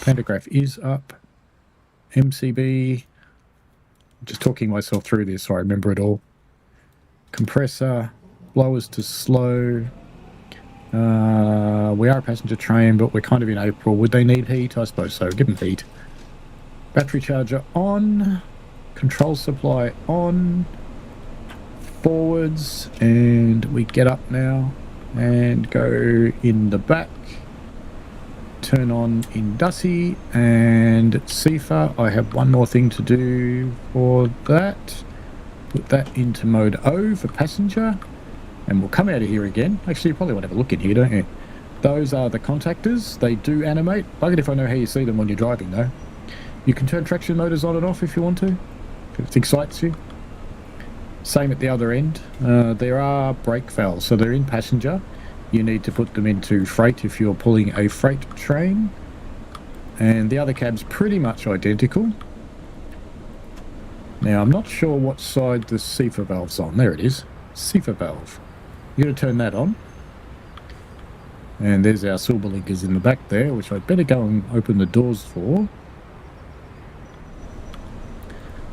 Pantograph is up. MCB. Just talking myself through this so I remember it all. Compressor. Blowers to slow. We are a passenger train, but we're kind of in April. Would they need heat? I suppose so. Give them heat. Battery charger on. Control supply on. Forwards. And we get up now. and go in the back. Turn on Indussi and Sifa. I have one more thing to do for that. Put that into mode O for passenger, and we'll come out of here again. Actually, you probably want to have a look in here, don't you? Those are the contactors. They do animate. Bugger if I know how you see them when you're driving, though. You can turn traction motors on and off if you want to, if it excites you. Same at the other end. There are brake valves, so they're in passenger. You need to put them into freight if you're pulling a freight train. And the other cab's pretty much identical. Now, I'm not sure what side the CFA valve's on. There it is. CFA valve. You're going to turn that on. And there's our silver linkers in the back there, which I'd better go and open the doors for.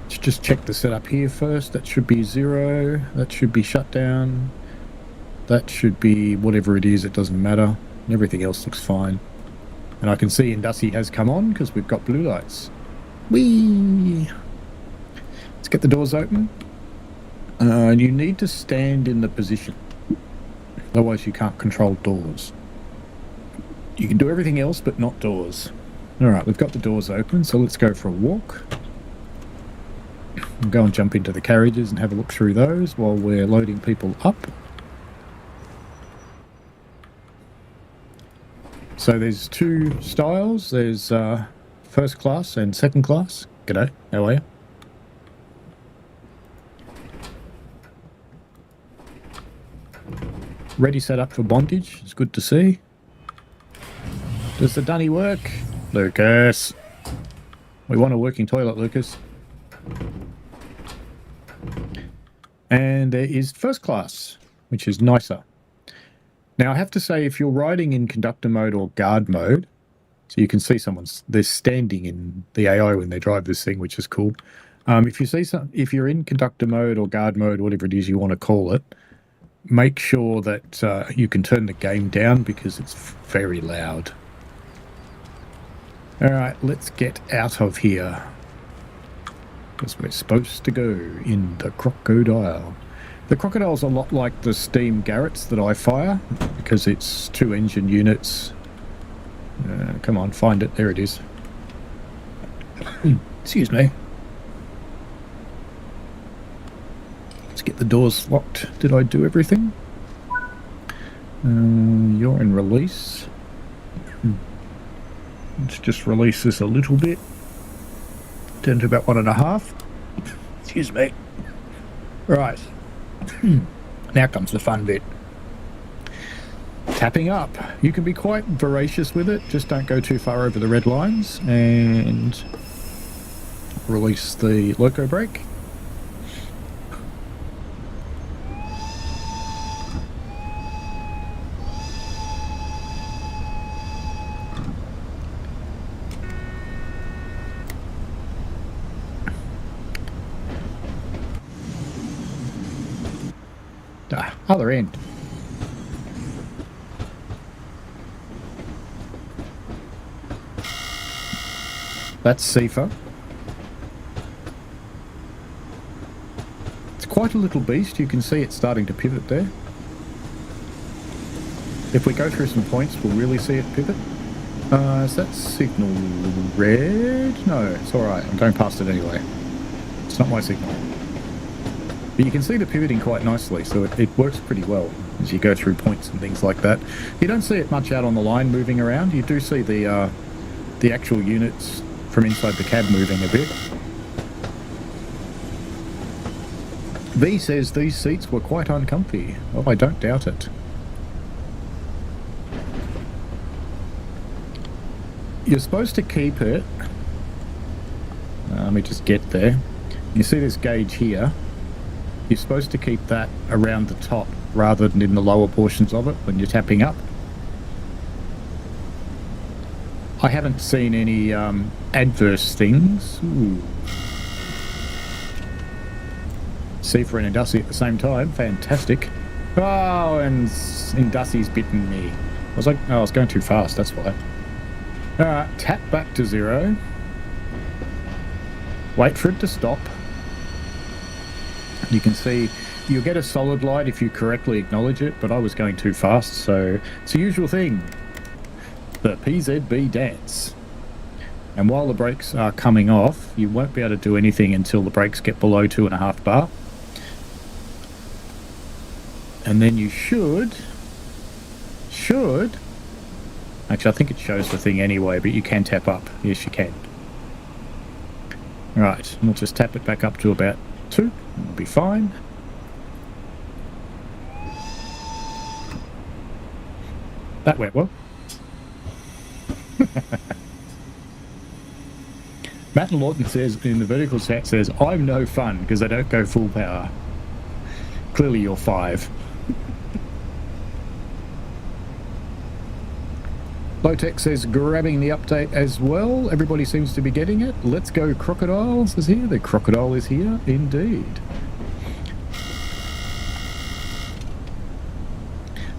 Let's just check the setup here first. That should be 0. That should be shut down. That should be whatever it is, it doesn't matter. Everything else looks fine. And I can see Indussi has come on because we've got blue lights. Whee! Let's get the doors open. You need to stand in the position. Otherwise you can't control doors. You can do everything else but not doors. Alright, we've got the doors open, so let's go for a walk. We'll go and jump into the carriages and have a look through those while we're loading people up. So there's two styles. There's first class and second class. G'day, how are you? Ready set up for bondage. It's good to see. Does the dunny work? Lucas. We want a working toilet, Lucas. And there is first class, which is nicer. Now, I have to say, if you're riding in conductor mode or guard mode, so you can see they're standing in the AI when they drive this thing, which is cool. If you're in conductor mode or guard mode, whatever it is you want to call it, make sure that you can turn the game down because it's very loud. All right, let's get out of here. Because we're supposed to go in the Crocodile. The Crocodile's a lot like the Steam Garretts that I fire, because it's 2 engine units. Come on, find it. There it is. Excuse me. Let's get the doors locked. Did I do everything? You're in release. Let's just release this a little bit. Turn to about 1.5. Excuse me. Right. Now comes the fun bit. Tapping up. You can be quite voracious with it, just don't go too far over the red lines, and release the loco brake. Other end. That's Sifa. It's quite a little beast. You can see it starting to pivot there. If we go through some points, we'll really see it pivot. Is that signal red? No, it's alright. I'm going past it anyway. It's not my signal. But you can see the pivoting quite nicely, so it works pretty well as you go through points and things like that. You don't see it much out on the line moving around. You do see the actual units from inside the cab moving a bit. V says these seats were quite uncomfy. Oh, I don't doubt it. You're supposed to keep it... let me just get there. You see this gauge here? You're supposed to keep that around the top rather than in the lower portions of it when you're tapping up. I haven't seen any adverse things. Ooh. Sifa and Indussi at the same time. Fantastic. Oh, and Indussi's bitten me. I was going too fast, that's why. Alright, tap back to 0. Wait for it to stop. You can see You'll get a solid light if you correctly acknowledge it, but I was going too fast, so it's the usual thing. The PZB dance. And while the brakes are coming off, you won't be able to do anything until the brakes get below 2.5 bar. And then you should... Actually, I think it shows the thing anyway, but you can tap up. Yes, you can. Right, we'll just tap it back up to about 2. It'll be fine. That went well. Matt Lawton says in the vertical chat says, I'm no fun because I don't go full power. Clearly you're 5. Lowtech says grabbing the update as well. Everybody seems to be getting it. Let's go Crocodiles is here. The Crocodile is here indeed.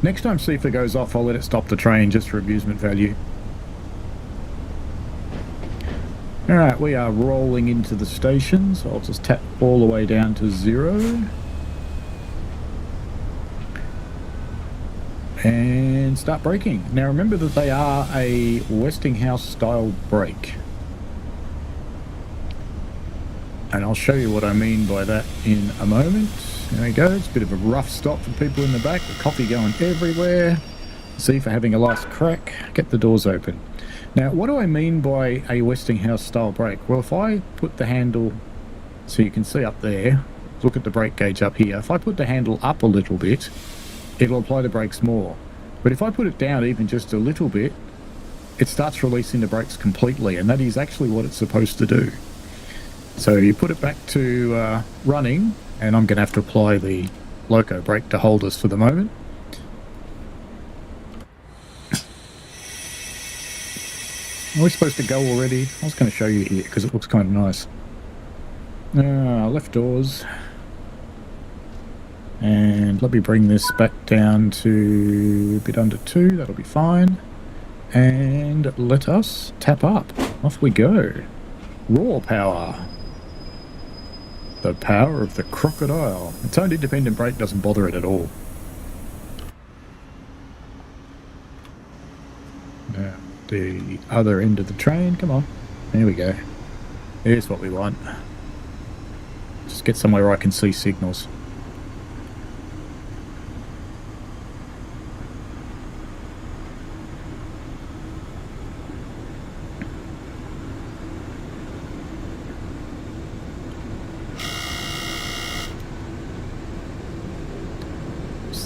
Next time CIFA goes off, I'll let it stop the train just for amusement value. Alright, we are rolling into the station, so I'll just tap all the way down to 0. And start braking. Now remember that they are a Westinghouse style brake. And I'll show you what I mean by that in a moment. There we go, it's a bit of a rough stop for people in the back. The coffee going everywhere. See for having a last crack. Get the doors open. Now what do I mean by a Westinghouse style brake? Well, if I put the handle, so you can see up there, look at the brake gauge up here. If I put the handle up a little bit, it'll apply the brakes more. But if I put it down even just a little bit, it starts releasing the brakes completely, and that is actually what it's supposed to do. So you put it back to running, and I'm going to have to apply the loco brake to hold us for the moment. Are we supposed to go already? I was going to show you here because it looks kind of nice. Left doors. And let me bring this back down to a bit under 2. That'll be fine. And let us tap up. Off we go. Raw power. The power of the Crocodile. Its own independent brake doesn't bother it at all. Now, the other end of the train. Come on. There we go. Here's what we want. Just get somewhere where I can see signals.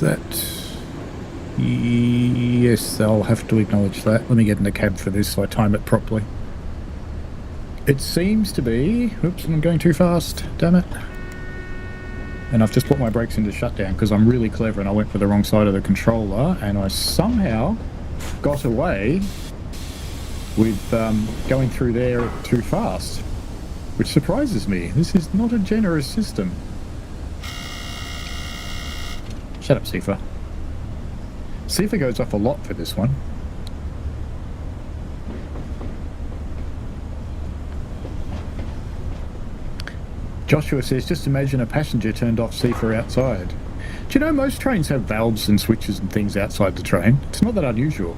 That, yes, I'll have to acknowledge that. Let me get in the cab for this so I time it properly. It seems to be, oops, I'm going too fast, damn it. And I've just put my brakes into shutdown because I'm really clever and I went for the wrong side of the controller and I somehow got away with going through there too fast, which surprises me. This is not a generous system. Shut up, CIFA. CIFA goes off a lot for this one. Joshua says, just imagine a passenger turned off CIFA outside. Do you know most trains have valves and switches and things outside the train? It's not that unusual.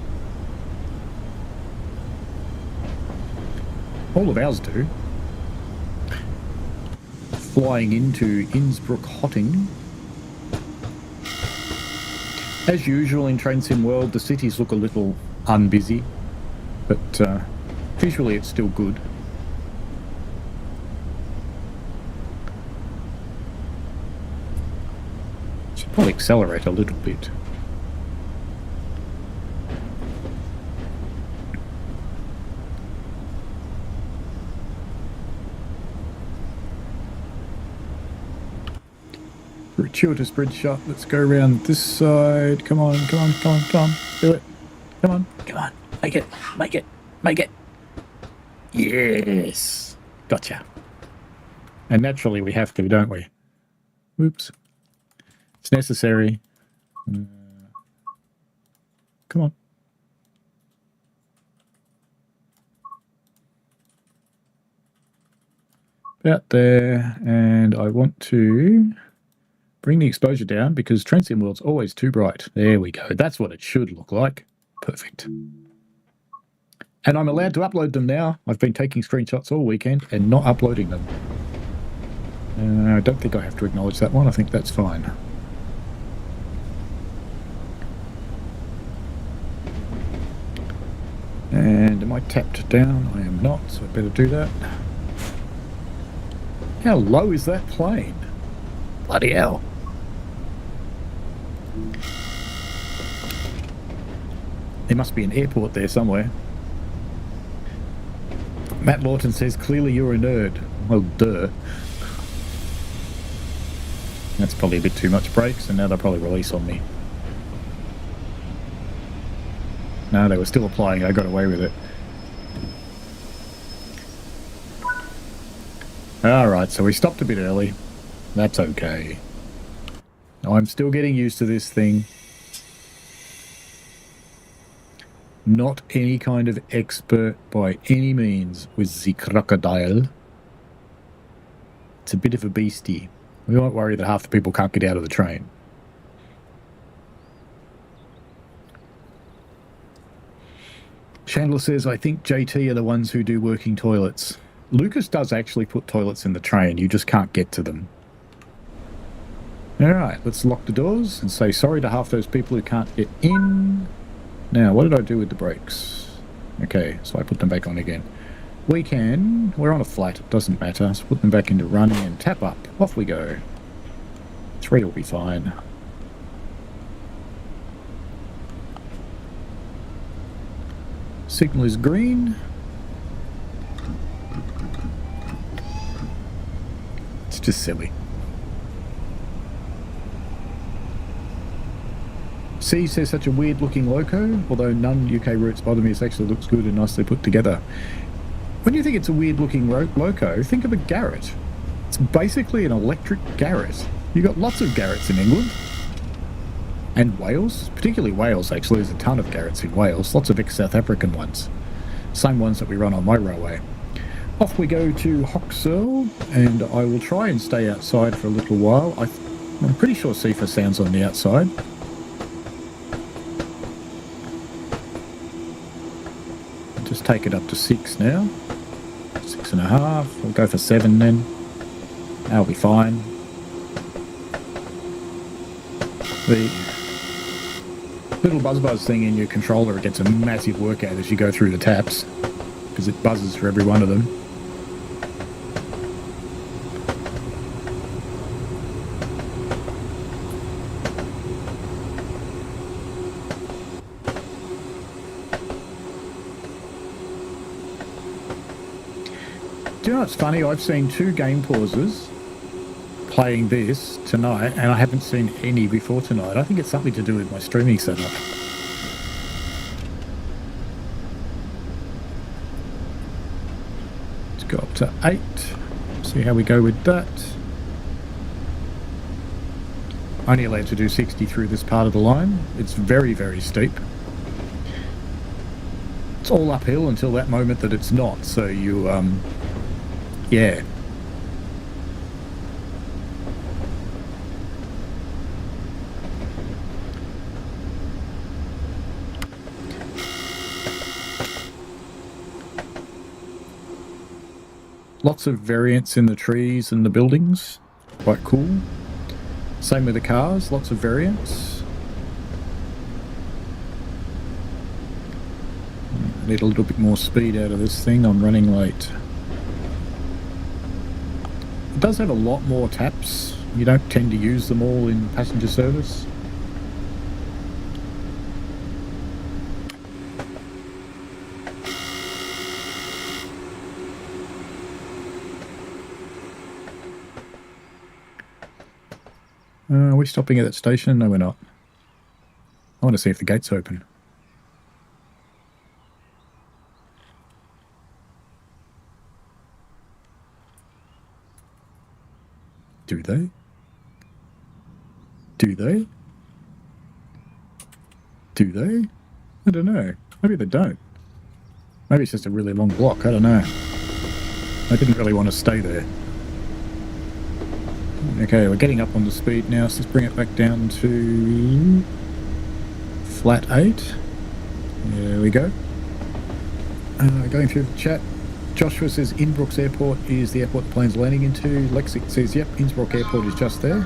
All of ours do. Flying into Innsbruck-Hotting. As usual in Train Sim World, the cities look a little unbusy, but visually it's still good. Should probably accelerate a little bit. Gratuitous bridge shot. Let's go around this side. Come on, come on, come on, come on. Do it. Come on, come on. Make it, make it, make it. Yes. Gotcha. And naturally we have to, don't we? Whoops. It's necessary. Come on. About there. And I want to bring the exposure down because transient world's always too bright. There we go. That's what it should look like. Perfect. And I'm allowed to upload them now. I've been taking screenshots all weekend and not uploading them. I don't think I have to acknowledge that one. I think that's fine. And am I tapped down? I am not, so I better do that. How low is that plane? Bloody hell. There must be an airport there somewhere. Matt Lawton says, clearly you're a nerd. Well, duh. That's probably a bit too much brakes, and now they'll probably release on me. No, they were still applying. I got away with it. Alright, so we stopped a bit early. That's okay. I'm still getting used to this thing. Not any kind of expert by any means with the Krocodil. It's a bit of a beastie. We won't worry that half the people can't get out of the train. Chandler says, I think JT are the ones who do working toilets. Lucas does actually put toilets in the train. You just can't get to them. Alright, let's lock the doors and say sorry to half those people who can't get in. Now, what did I do with the brakes? Okay, so I put them back on again. We're on a flat, it doesn't matter. So put them back into running and tap up. Off we go. 3 will be fine. Signal is green. It's just silly. C says such a weird looking loco, although none UK routes bother me, it actually looks good and nicely put together. When you think it's a weird looking loco, think of a Garrett. It's basically an electric Garrett. You've got lots of Garretts in England. And Wales, particularly Wales actually, there's a ton of Garretts in Wales, lots of ex-South African ones. Same ones that we run on my railway. Off we go to Hoxsell, and I will try and stay outside for a little while. I'm pretty sure Sifa sounds on the outside. Just take it up to 6 now. 6.5. We'll go for 7 then. That'll be fine. The little buzz thing in your controller, it gets a massive workout as you go through the taps because it buzzes for every one of them. Do you know what's funny? I've seen 2 game pauses playing this tonight, and I haven't seen any before tonight. I think it's something to do with my streaming setup. Let's go up to 8. See how we go with that. Only allowed to do 60 through this part of the line. It's very, very steep. It's all uphill until that moment that it's not, so you, yeah. Lots of variance in the trees and the buildings. Quite cool. Same with the cars, lots of variance. Need a little bit more speed out of this thing. I'm running late. It does have a lot more taps. You don't tend to use them all in passenger service. Are we stopping at that station? No, we're not. I want to see if the gate's open. Do they? Do they? Do they? I don't know. Maybe they don't. Maybe it's just a really long block. I don't know. I didn't really want to stay there. Okay, we're getting up on the speed now, so let's bring it back down to flat 8. There we go. Going through the chat. Joshua says Innsbruck's airport is the airport the plane's landing into. Lexi says, yep, Innsbruck airport is just there.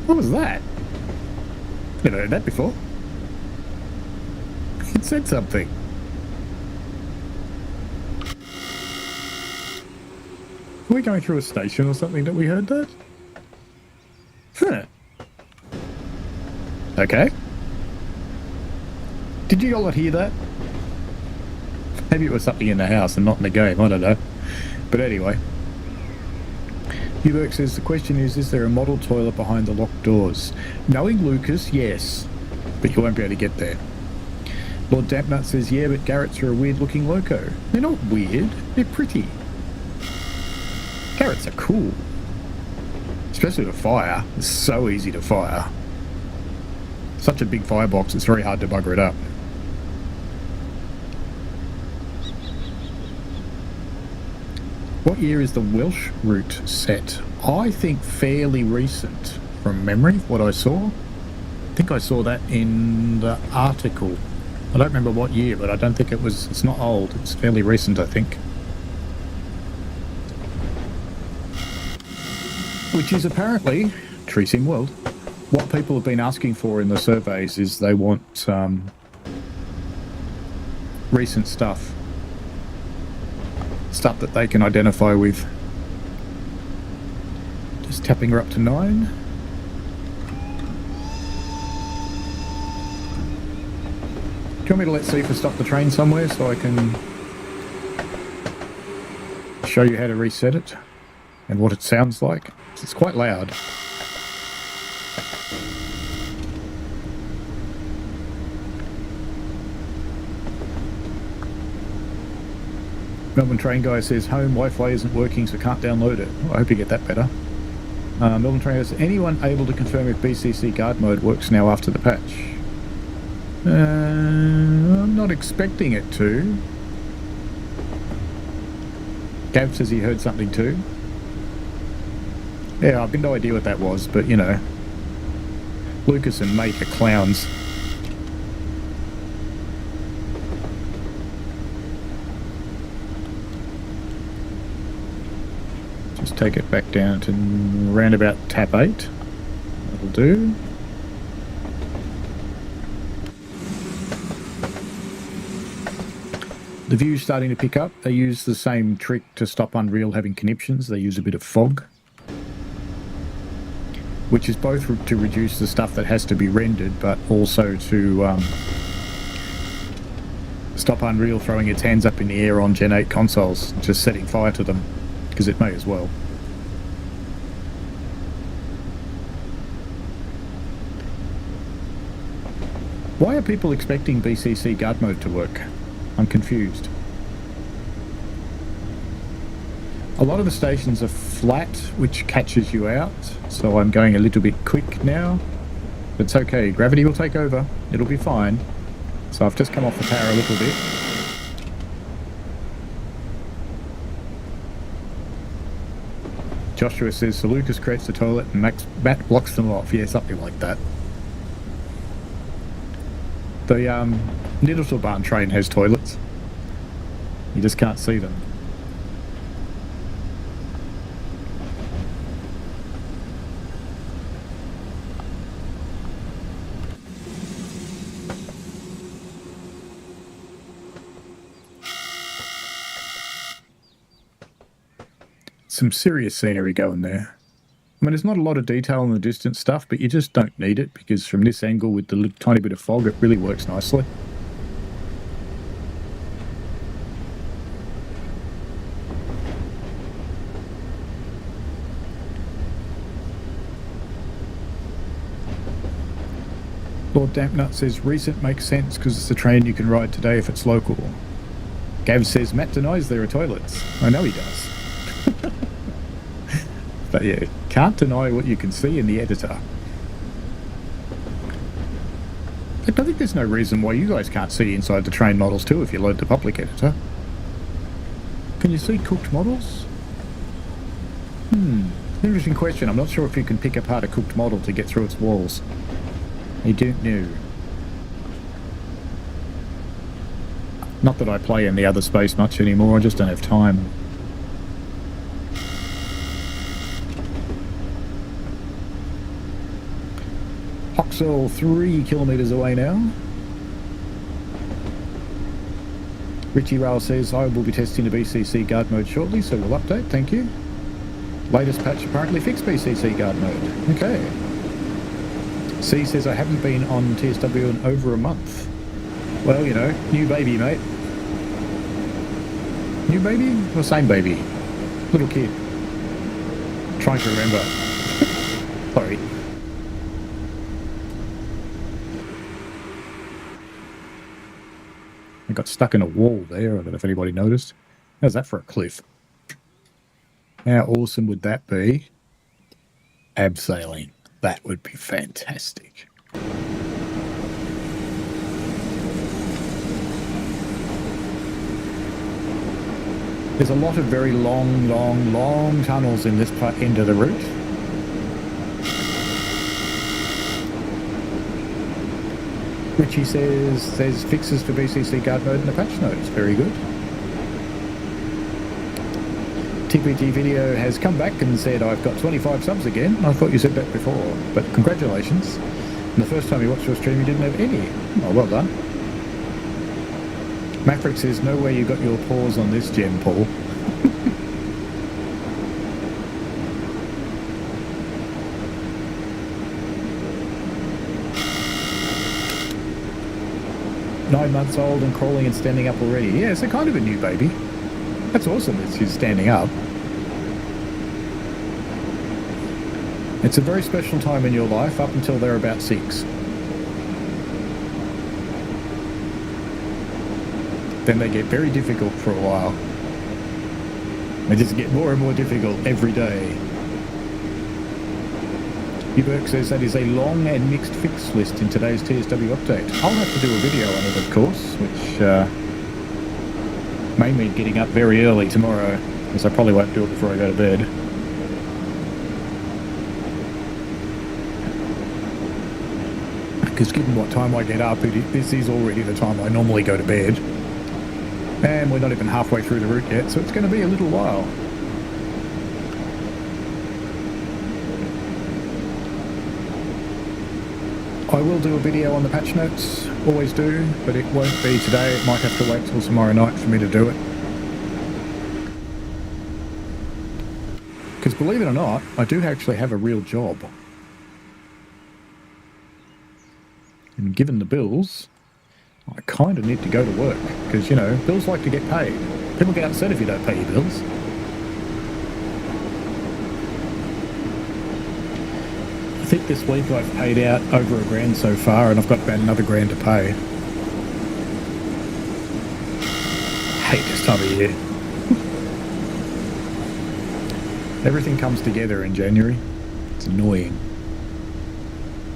What was that? Never heard that before. It said something. Were we going through a station or something that we heard that? Huh. Okay. Did you all not hear that? Maybe it was something in the house and not in the game, I don't know. But anyway. Hubert says, the question is there a model toilet behind the locked doors? Knowing Lucas, yes. But you won't be able to get there. Lord Dampnut says, yeah, but Garrett's are a weird-looking loco. They're not weird, they're pretty. Garrett's are cool. Especially to fire. It's so easy to fire. Such a big firebox, it's very hard to bugger it up. What year is the Welsh route set? I think fairly recent from memory, what I saw. I think I saw that in the article. I don't remember what year, but I don't think it's not old. It's fairly recent, I think. Which is apparently, Tree Sim World, what people have been asking for in the surveys is they want recent stuff. Stuff that they can identify with. Just tapping her up to 9. Do you want me to let Sifa stop the train somewhere so I can show you how to reset it and what it sounds like? It's quite loud. Melbourne Train Guy says, home Wi-Fi isn't working, so can't download it. Well, I hope you get that better. Melbourne Train Guy says, anyone able to confirm if BCC guard mode works now after the patch? I'm not expecting it to. Gav says he heard something too. Yeah, I've no idea what that was, but you know. Lucas and Mate are clowns. Just take it back down to round about tap 8. That'll do. The view's starting to pick up. They use the same trick to stop Unreal having conniptions. They use a bit of fog, which is both to reduce the stuff that has to be rendered, but also to stop Unreal throwing its hands up in the air on Gen 8 consoles, just setting fire to them, because it may as well. Why are people expecting BCC guard mode to work? I'm confused. A lot of the stations are flat, which catches you out, so I'm going a little bit quick now. It's okay, gravity will take over, it'll be fine. So I've just come off the tower a little bit. Joshua says, so Lucas creates the toilet and Matt blocks them off. Yeah, something like that. The Mittenwaldbahn train has toilets. You just can't see them. Some serious scenery going there. I mean, there's not a lot of detail on the distant stuff, but you just don't need it, because from this angle with the little tiny bit of fog, it really works nicely. Lord Dampnut says, recent makes sense because it's a train you can ride today if it's local. Gav says, Matt denies there are toilets. I know he does. But yeah, can't deny what you can see in the editor. I don't think there's no reason why you guys can't see inside the train models too if you load the public editor. Can you see cooked models? Interesting question. I'm not sure if you can pick apart a cooked model to get through its walls. I don't know. Not that I play in the other space much anymore, I just don't have time. Hoxel 3 kilometres away now. Richie Rail says, I will be testing the BCC guard mode shortly, so we'll update, thank you. Latest patch apparently fixed BCC guard mode. Okay. C says, I haven't been on TSW in over a month. Well, you know, new baby, mate. New baby or same baby? Little kid. Trying to remember. Sorry. I got stuck in a wall there. I don't know if anybody noticed. How's that for a cliff? How awesome would that be? Abseiling. That would be fantastic. There's a lot of very long tunnels in this end of the route. Richie says there's fixes for BCC guard mode in the patch notes. Very good. TPT Video has come back and said, I've got 25 subs again. I thought you said that before, but congratulations. And the first time you watched your stream, you didn't have any. Oh, well done. Maverick says, no way you got your paws on this gem, Paul. Nine months old and crawling and standing up already. Yeah, it's a kind of a new baby. That's awesome that she's standing up. It's a very special time in your life up until they're about 6. Then they get very difficult for a while. They just get more and more difficult every day. Uberk says that is a long and mixed fix list in today's TSW update. I'll have to do a video on it, of course, which may mean getting up very early tomorrow, because I probably won't do it before I go to bed. Because given what time I get up, this is already the time I normally go to bed. And we're not even halfway through the route yet, so it's going to be a little while. I will do a video on the patch notes, always do, but it won't be today. It might have to wait till tomorrow night for me to do it. Because believe it or not, I do actually have a real job. And given the bills, I kind of need to go to work, because, you know, bills like to get paid. People get upset if you don't pay your bills. I think this week I've paid out over $1,000 so far, and I've got about another $1,000 to pay. I hate this time of year. Everything comes together in January. It's annoying.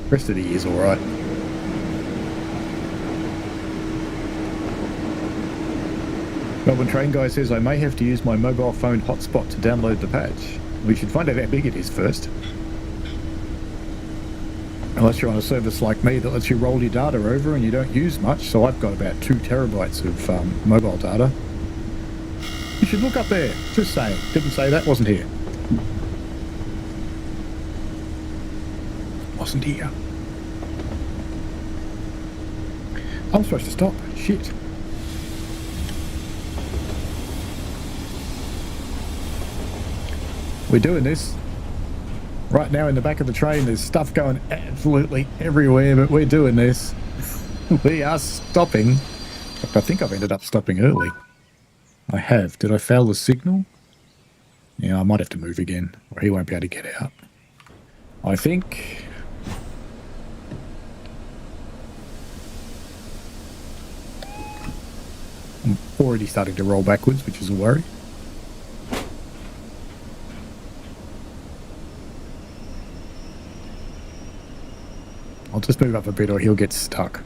The rest of the year's alright. Melbourne Train Guy says, I may have to use my mobile phone hotspot to download the patch. We should find out how big it is first. Unless you're on a service like me that lets you roll your data over and you don't use much, so I've got about 2 terabytes of mobile data. You should look up there. Just saying. Didn't say that, wasn't here. Wasn't here. I'm supposed to stop. Shit. We're doing this. Right now in the back of the train, there's stuff going absolutely everywhere, but we're doing this. We are stopping. In fact, I think I've ended up stopping early. I have. Did I fail the signal? Yeah, I might have to move again, or he won't be able to get out. I think... I'm already starting to roll backwards, which is a worry. I'll just move up a bit or he'll get stuck.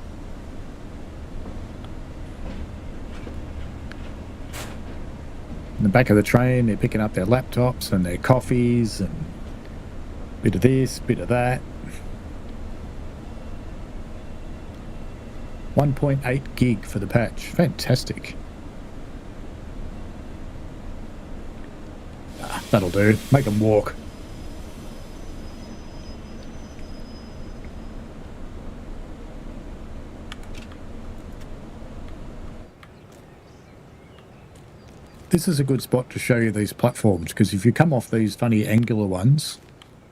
the back of the train, they're picking up their laptops and their coffees and bit of this, bit of that. 1.8 gig for the patch. Fantastic. That'll do. Make them walk. This is a good spot to show you these platforms, because if you come off these funny angular ones,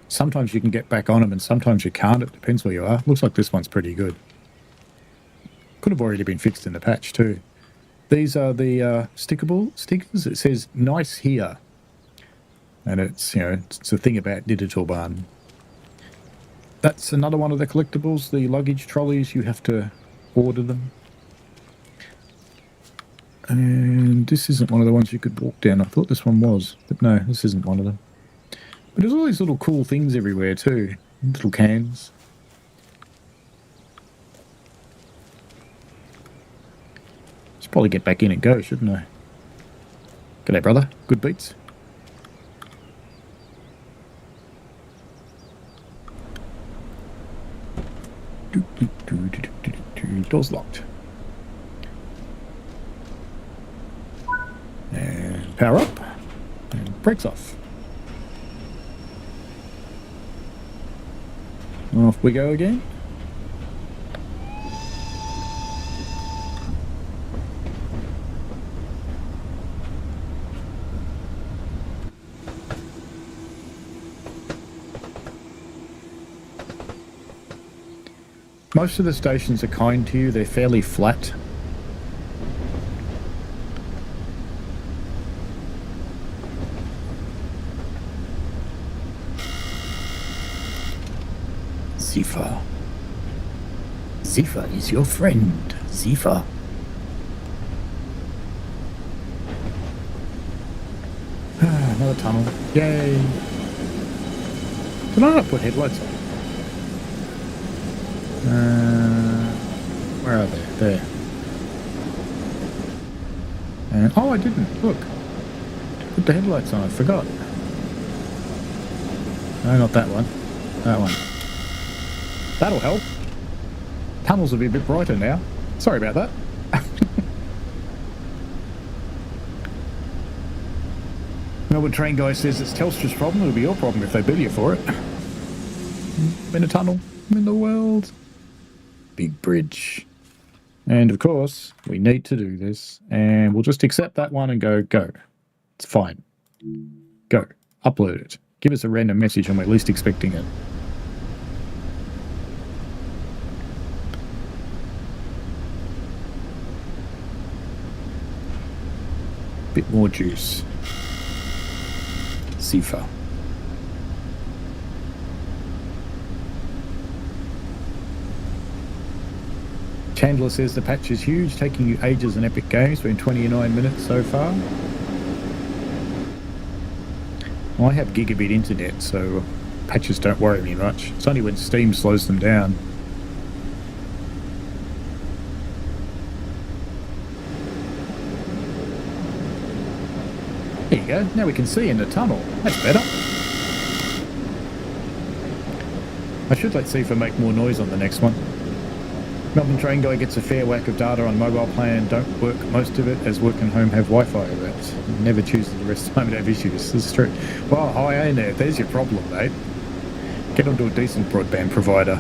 sometimes you can get back on them and sometimes you can't. It depends where you are. Looks like this one's pretty good. Could have already been fixed in the patch too. These are the stickable stickers. It says "nice here," and it's, you know, it's a thing about Mittenwaldbahn. That's another one of the collectibles. The luggage trolleys, you have to order them. And this isn't one of the ones you could walk down. I thought this one was, but no, this isn't one of them. But there's all these little cool things everywhere too. Little cans. Should probably get back in and go, shouldn't I? G'day, brother. Good beats. Door's locked. And power up. And brakes off. Off we go again. Most of the stations are kind to you. They're fairly flat. Zifa. Zifa is your friend. Zifa. Another tunnel. Yay. Did I not put headlights on? Where are they? There. Oh, I didn't. Look. Put the headlights on. I forgot. No, not that one. That one. That'll help. Tunnels will be a bit brighter now. Sorry about that. Melbourne train guy says it's Telstra's problem. It'll be your problem if they bill you for it. I'm in a tunnel. I'm in the world. Big bridge. And of course, we need to do this. And we'll just accept that one and go. It's fine. Go. Upload it. Give us a random message when we're least expecting it. Bit more juice. Zifa. Chandler says the patch is huge, taking you ages in Epic Games. Been 29 minutes so far. Well, I have gigabit internet, so patches don't worry me much. It's only when Steam slows them down. There you go. Now we can see in the tunnel. That's better. I should let Zifa make more noise on the next one. Melbourne train guy gets a fair whack of data on mobile plan, don't work most of it, as work and home have Wi-Fi. That never chooses the rest of the time to have issues. This is true. Well, hi, ain't there? There's your problem, mate. Get onto a decent broadband provider.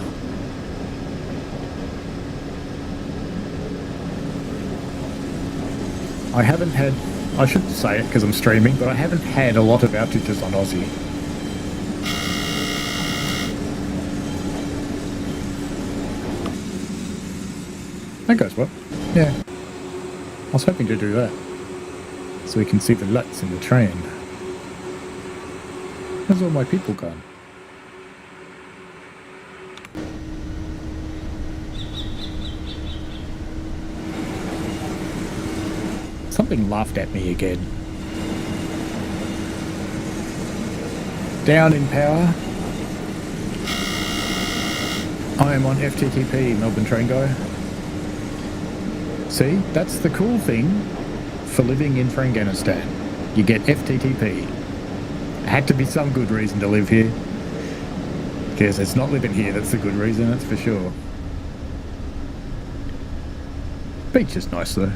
I haven't had, I shouldn't say it because I'm streaming, but I haven't had a lot of outages on Aussie. That goes well. Yeah. I was hoping to do that. So we can see the lights in the train. Where's all my people gone? Something laughed at me again. Down in power. I am on FTTP, Melbourne train guy. See, that's the cool thing for living in Afghanistan. You get FTTP. Had to be some good reason to live here. Because it's not living here that's the good reason, that's for sure. Beach is nice though.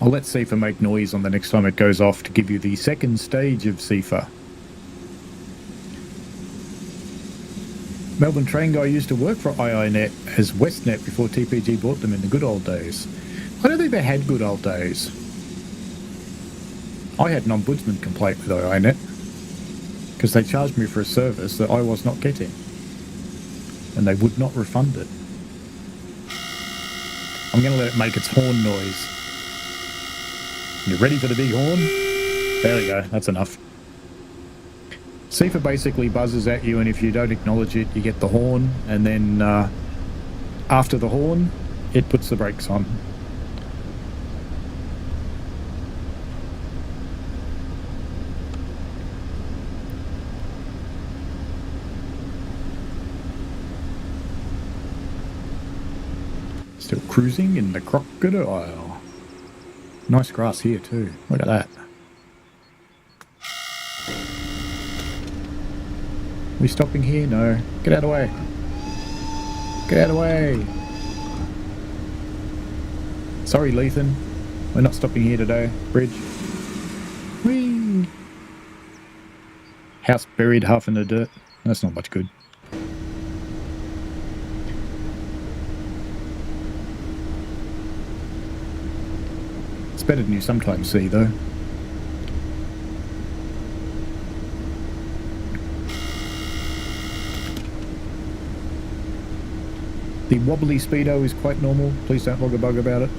I'll let SIFA make noise on the next time it goes off to give you the second stage of SIFA. Melbourne train guy used to work for IINet as Westnet before TPG bought them in the good old days. I don't think they had good old days. I had an ombudsman complaint with IINet because they charged me for a service that I was not getting and they would not refund it. I'm going to let it make its horn noise. You ready for the big horn? There we go, that's enough. SIFA basically buzzes at you, and if you don't acknowledge it, you get the horn, and then after the horn, it puts the brakes on. Still cruising in the Crocodile. Nice grass here too. Look at that. We stopping here? No. Get out of the way. Get out of the way. Sorry, Lethan. We're not stopping here today. Bridge. Whee! House buried half in the dirt. That's not much good. It's better than you sometimes see, though. The wobbly speedo is quite normal. Please don't log a bug about it.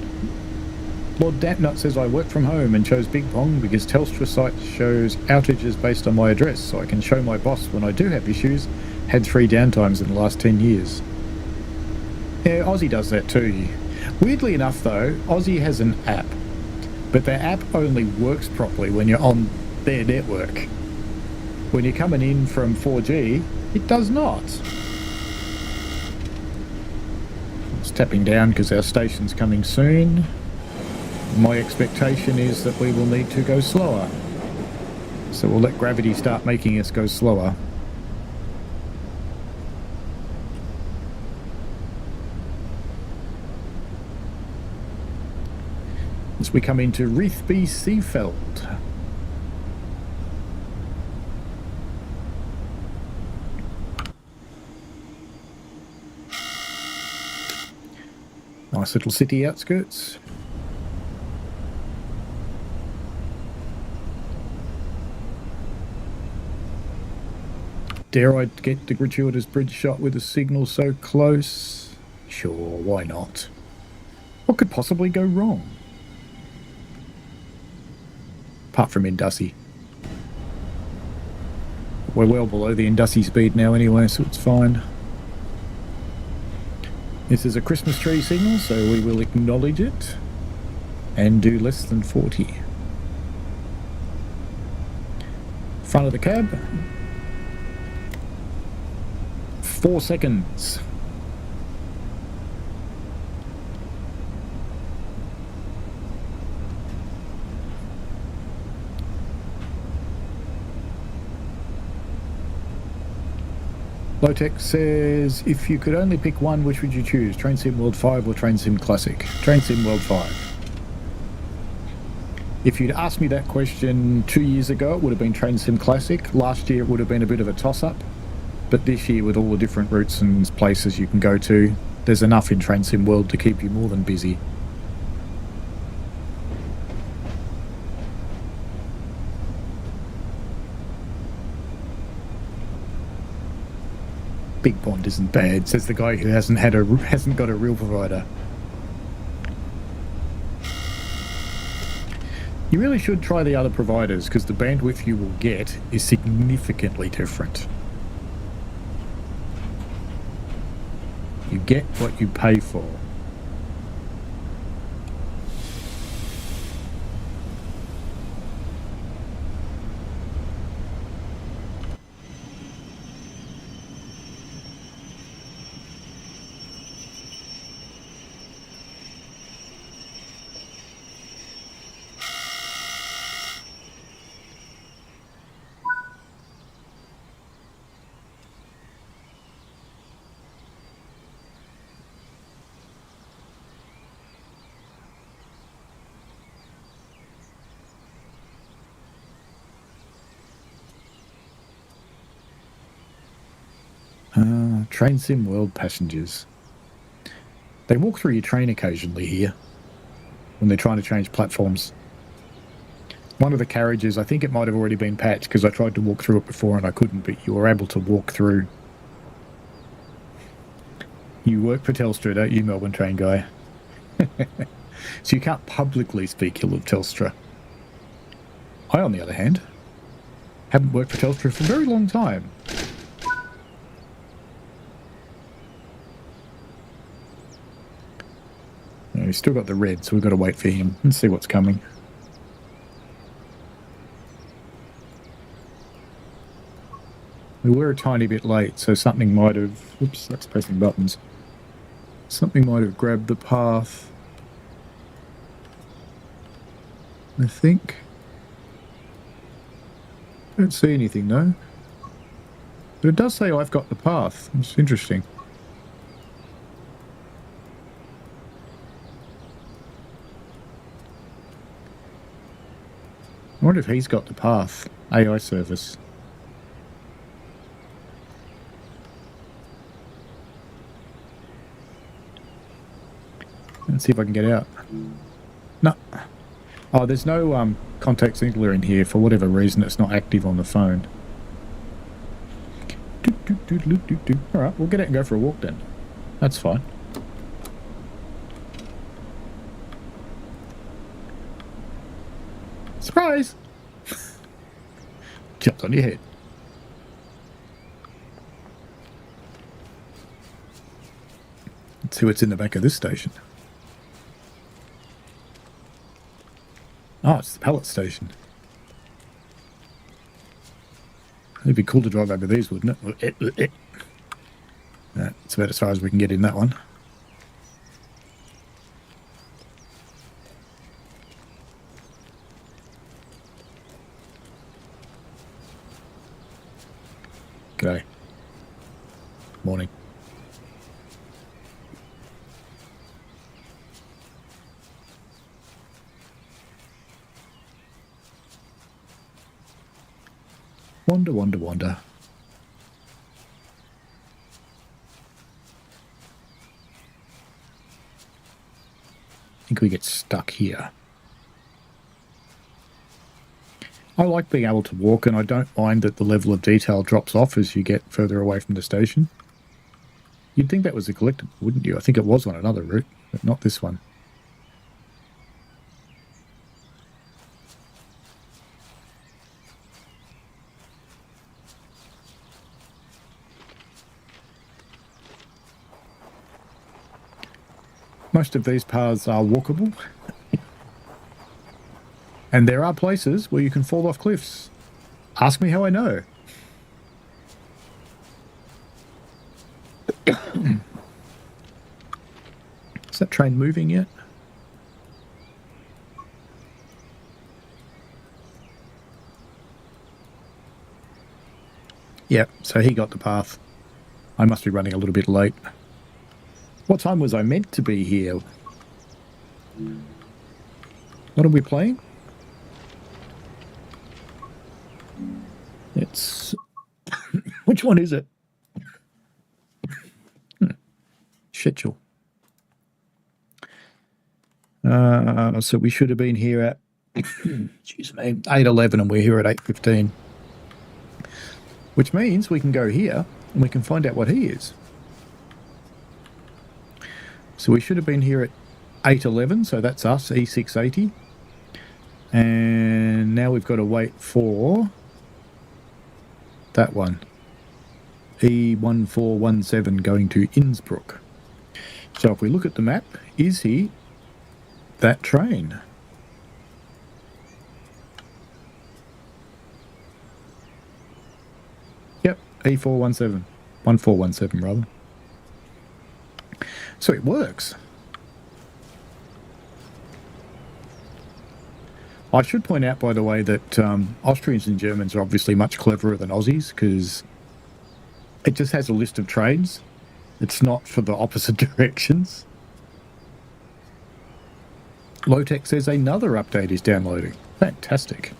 Lord Dapnut says I work from home and chose Big Pong because Telstra site shows outages based on my address, so I can show my boss when I do have issues. Had 3 downtimes in the last 10 years. Yeah, Aussie does that too. Weirdly enough though, Aussie has an app, but their app only works properly when you're on their network. When you're coming in from 4G, it does not. It's tapping down because our station's coming soon. My expectation is that we will need to go slower. So we'll let gravity start making us go slower. As we come into Reithby Seafeld. Nice little city outskirts. Dare I get the gratuitous bridge shot with a signal so close? Sure, why not? What could possibly go wrong? Apart from Indussy. We're well below the Indussy speed now anyway, so it's fine. This is a Christmas tree signal, so we will acknowledge it and do less than 40. Front of the cab. 4 seconds. Lowtech says, if you could only pick one, which would you choose? Train Sim World 5 or Train Sim Classic? Train Sim World 5. If you'd asked me that question 2 years ago, it would have been Train Sim Classic. Last year it would have been a bit of a toss-up. But this year, with all the different routes and places you can go to, there's enough in Train Sim World to keep you more than busy. Big Pond isn't bad, says the guy who hasn't got a real provider. You really should try the other providers because the bandwidth you will get is significantly different. You get what you pay for. Train Sim World passengers. They walk through your train occasionally here when they're trying to change platforms. One of the carriages, I think it might have already been patched because I tried to walk through it before and I couldn't, but you were able to walk through. You work for Telstra, don't you, Melbourne train guy? So you can't publicly speak ill of Telstra. I, on the other hand, haven't worked for Telstra for a very long time. He's still got the red, so we've got to wait for him and see what's coming. We were a tiny bit late, so something might have... Oops, that's pressing buttons. Something might have grabbed the path. I think. Don't see anything, though. But it does say I've got the path. It's interesting. I wonder if he's got the path. AI service. Let's see if I can get out. No. Oh, there's no contact signaler in here. For whatever reason, it's not active on the phone. Alright, we'll get out and go for a walk then. That's fine. Surprise! Jumped on your head. Let's see what's in the back of this station. Oh, it's the pallet station. It'd be cool to drive over these, wouldn't it? That's about as far as we can get in that one. G'day. Morning. Wander, wander, wander. I think we get stuck here. I like being able to walk, and I don't mind that the level of detail drops off as you get further away from the station. You'd think that was a collectible, wouldn't you? I think it was on another route, but not this one. Most of these paths are walkable. And there are places where you can fall off cliffs. Ask me how I know. Is that train moving yet? Yep, so he got the path. I must be running a little bit late. What time was I meant to be here? What are we playing? It's... Which one is it? Schedule. So we should have been here at... excuse me, 8:11 and we're here at 8:15. Which means we can go here and we can find out what he is. So we should have been here at 8:11, so that's us, E680. And now we've got to wait for that one, E1417 going to Innsbruck. So if we look at the map, is he that train? Yep, E417, 1417 rather. So it works. I should point out, by the way, that Austrians and Germans are obviously much cleverer than Aussies because it just has a list of trains. It's not for the opposite directions. Lowtech says another update is downloading. Fantastic.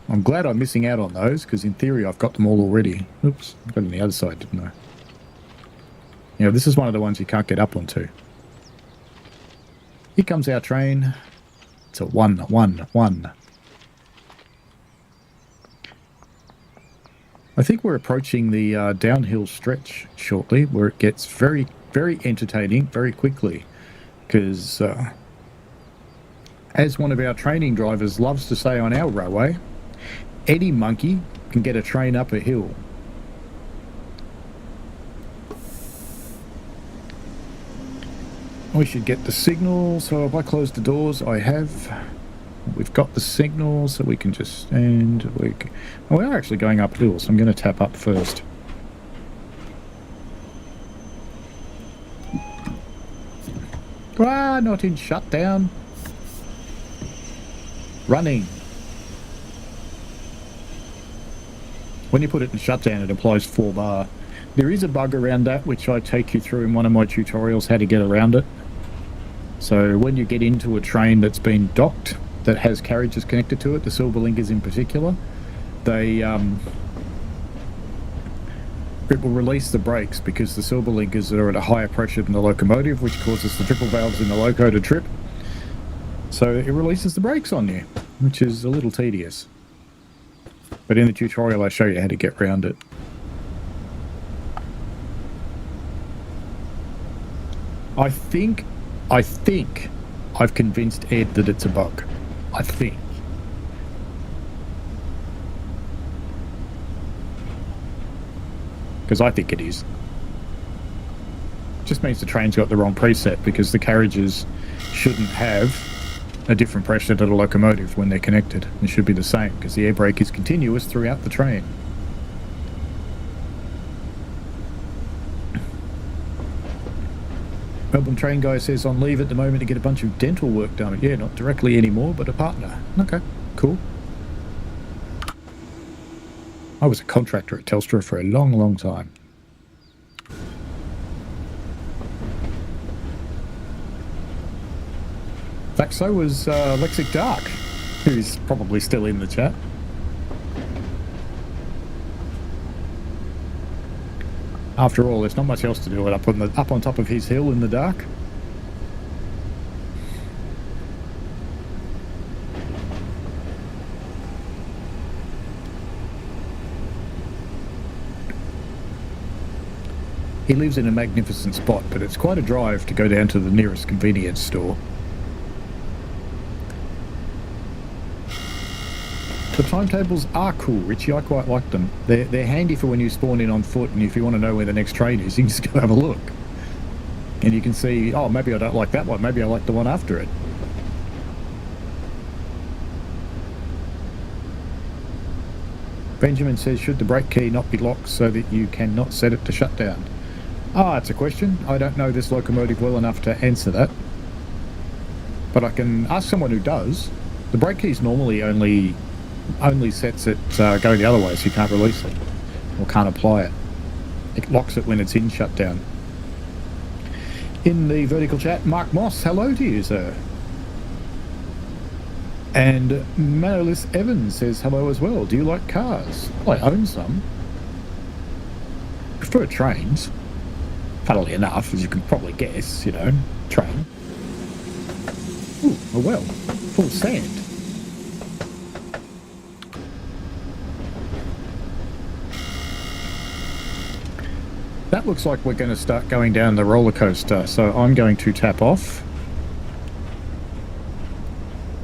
I'm glad I'm missing out on those, because in theory I've got them all already. Oops, I got it on the other side, didn't I? You know, this is one of the ones you can't get up onto. Here comes our train. It's a 111. I think we're approaching the downhill stretch shortly, where it gets very, very entertaining very quickly. Because, as one of our training drivers loves to say on our railway, any monkey can get a train up a hill. We should get the signal, so if I close the doors, I have. We've got the signal, so we can just stand. Oh, we are actually going uphill, so I'm going to tap up first. Ah, not in shutdown. Running. When you put it in shutdown, it applies 4 bar. There is a bug around that, which I take you through in one of my tutorials, how to get around it. So when you get into a train that's been docked, that has carriages connected to it, the silver linkers in particular, they it will release the brakes, because the silver linkers are at a higher pressure than the locomotive, which causes the triple valves in the loco to trip. So it releases the brakes on you, which is a little tedious. But in the tutorial I show you how to get around it. I think I've convinced Ed that it's a bug. I think. Because I think it is. Just means the train's got the wrong preset, because the carriages shouldn't have a different pressure to the locomotive when they're connected. It should be the same, because the air brake is continuous throughout the train. Melbourne train guy says on leave at the moment to get a bunch of dental work done. Yeah, not directly anymore, but a partner. Okay, cool. I was a contractor at Telstra for a long, long time. In fact, so was Lexic Dark, who's probably still in the chat. After all, there's not much else to do up on top of his hill in the dark. He lives in a magnificent spot, but it's quite a drive to go down to the nearest convenience store. The timetables are cool, Richie. I quite like them. They're handy for when you spawn in on foot, and if you want to know where the next train is, you can just go have a look. And you can see, oh, maybe I don't like that one. Maybe I like the one after it. Benjamin says, should the brake key not be locked so that you cannot set it to shut down? Ah, it's a question. I don't know this locomotive well enough to answer that. But I can ask someone who does. The brake key's normally only sets it go the other way, so you can't release it or can't apply it. It locks it when it's in shutdown. In the vertical chat, Mark Moss, hello to you, sir. And Manolis Evans says hello as well. Do you like cars? Well, I own some. Prefer trains. Funnily enough, as you can probably guess, you know, train. Ooh, a well, full of sand. That looks like we're going to start going down the roller coaster, so I'm going to tap off.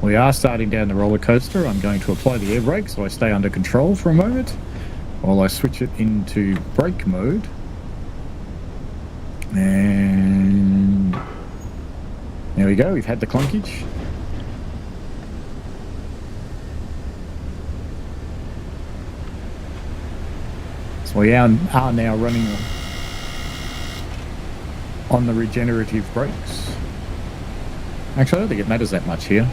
We are starting down the roller coaster. I'm going to apply the air brake so I stay under control for a moment while I switch it into brake mode. And there we go, we've had the clunkage. So we are now running on the regenerative brakes. Actually, I don't think it matters that much here.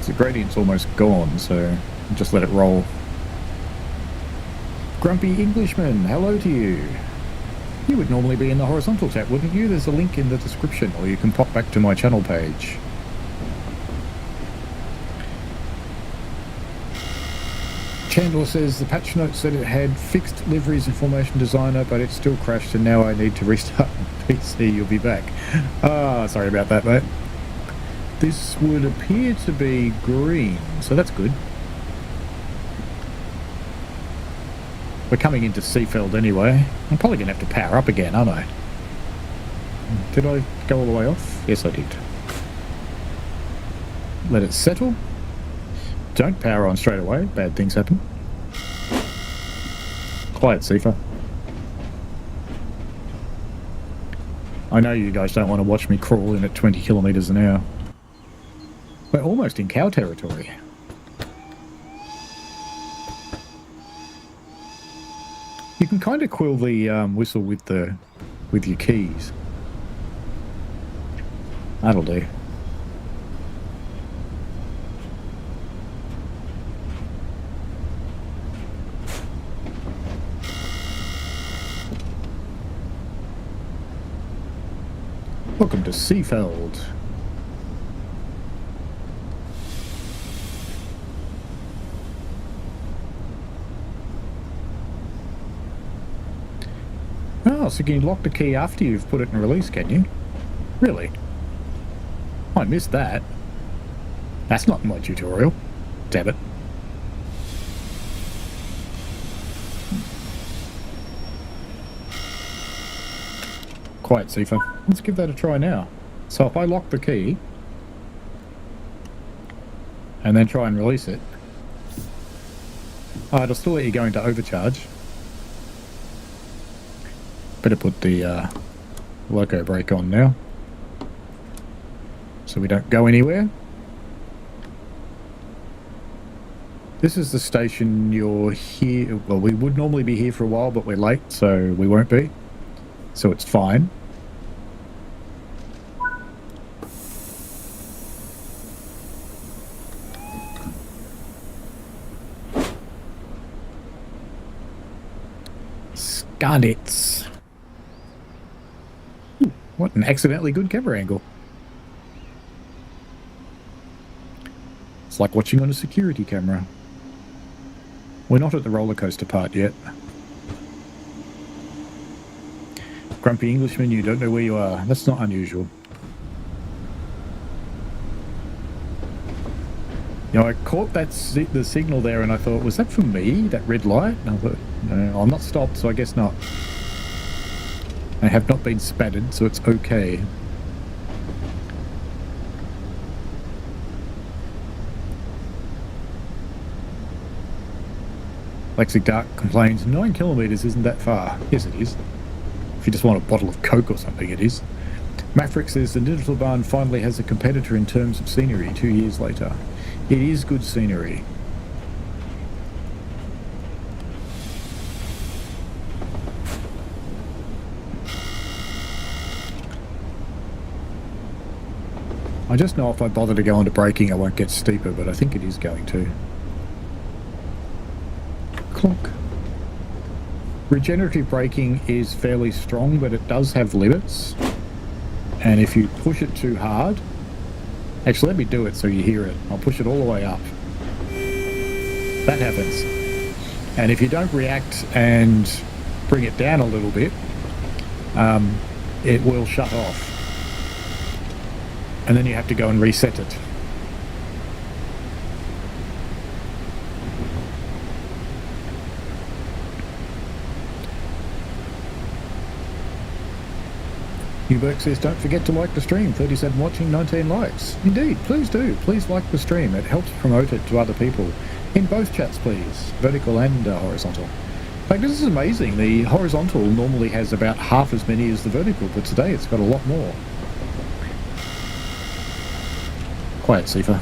The gradient's almost gone, so just let it roll. Grumpy Englishman, hello to you. You would normally be in the horizontal chat, wouldn't you? There's a link in the description, or you can pop back to my channel page. Chandler says the patch note said it had fixed liveries in Formation Designer, but it still crashed, and now I need to restart my PC. You'll be back. Ah, sorry about that, mate. This would appear to be green, so that's good. We're coming into Seafeld anyway. I'm probably going to have to power up again, aren't I? Did I go all the way off? Yes, I did. Let it settle. Don't power on straight away. Bad things happen. Quiet, Seafa. I know you guys don't want to watch me crawl in at 20 kilometres an hour. We're almost in cow territory. You can kind of quill the whistle with your keys. That'll do. Welcome to Seafeld. Oh, so can you lock the key after you've put it in release, can you? Really? I missed that. That's not in my tutorial. Damn it. Quiet, Seafa. Let's give that a try now. So if I lock the key and then try and release it, it'll still let you go into overcharge. Better put the loco brake on now so we don't go anywhere. This is the station you're here. Well, we would normally be here for a while, but we're late, so we won't be. So it's fine. Scarlets. What an accidentally good camera angle. It's like watching on a security camera. We're not at the roller coaster part yet. Grumpy Englishman, you don't know where you are. That's not unusual. You know, I caught that the signal there and I thought, was that for me, that red light? And I thought, no, I'm not stopped, so I guess not. I have not been spattered, so it's okay. Lexic Dark complains, 9 kilometres isn't that far. Yes, it is. If you just want a bottle of Coke or something, it is. Mafrick says the Mittenwaldbahn finally has a competitor in terms of scenery 2 years later. It is good scenery. I just know if I bother to go into braking I won't get steeper, but I think it is going to. Clock. Regenerative braking is fairly strong, but it does have limits. And if you push it too hard... Actually, let me do it so you hear it. I'll push it all the way up. That happens. And if you don't react and bring it down a little bit, it will shut off. And then you have to go and reset it. Newberg says, don't forget to like the stream. 37 watching, 19 likes. Indeed, please do. Please like the stream. It helps promote it to other people. In both chats, please. Vertical and horizontal. In fact, this is amazing. The horizontal normally has about half as many as the vertical, but today it's got a lot more. Quiet, Seafa.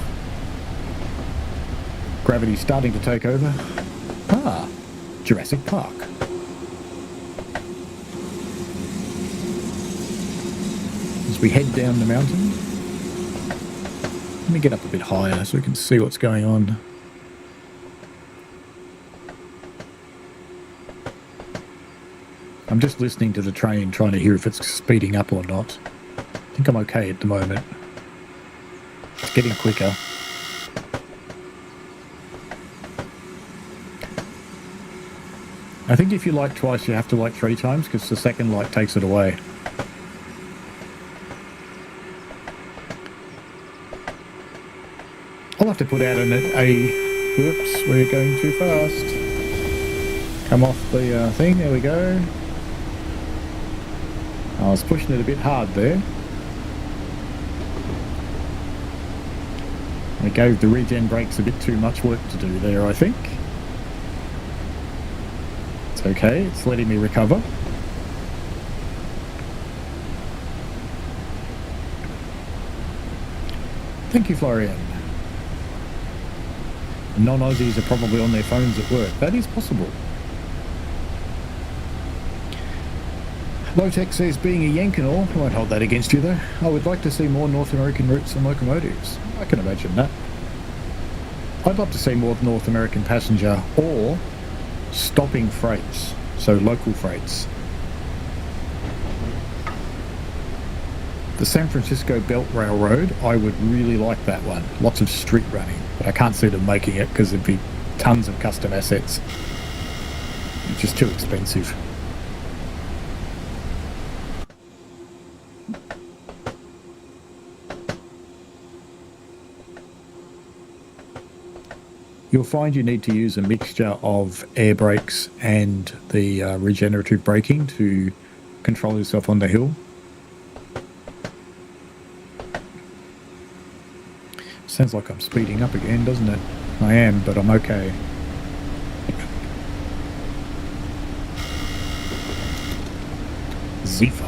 Gravity's starting to take over. Ah, Jurassic Park. As we head down the mountain. Let me get up a bit higher so we can see what's going on. I'm just listening to the train, trying to hear if it's speeding up or not. I think I'm okay at the moment. It's getting quicker. I think if you light twice, you have to light 3 times, because the second light takes it away. I'll have to put out whoops, we're going too fast. Come off the thing, there we go. I was pushing it a bit hard there. I gave the regen brakes a bit too much work to do there, I think. It's okay, it's letting me recover. Thank you, Florian. Non-Aussies are probably on their phones at work. That is possible. Low-Tech says, being a Yank and all, I won't hold that against you though. I would like to see more North American routes and locomotives. I can imagine that. I'd love to see more North American passenger or stopping freights, so local freights. The San Francisco Belt Railroad, I would really like that one. Lots of street running, but I can't see them making it because there'd be tons of custom assets. It's just too expensive. You'll find you need to use a mixture of air brakes and the regenerative braking to control yourself on the hill. Sounds like I'm speeding up again, doesn't it? I am, but I'm okay. Zephyr.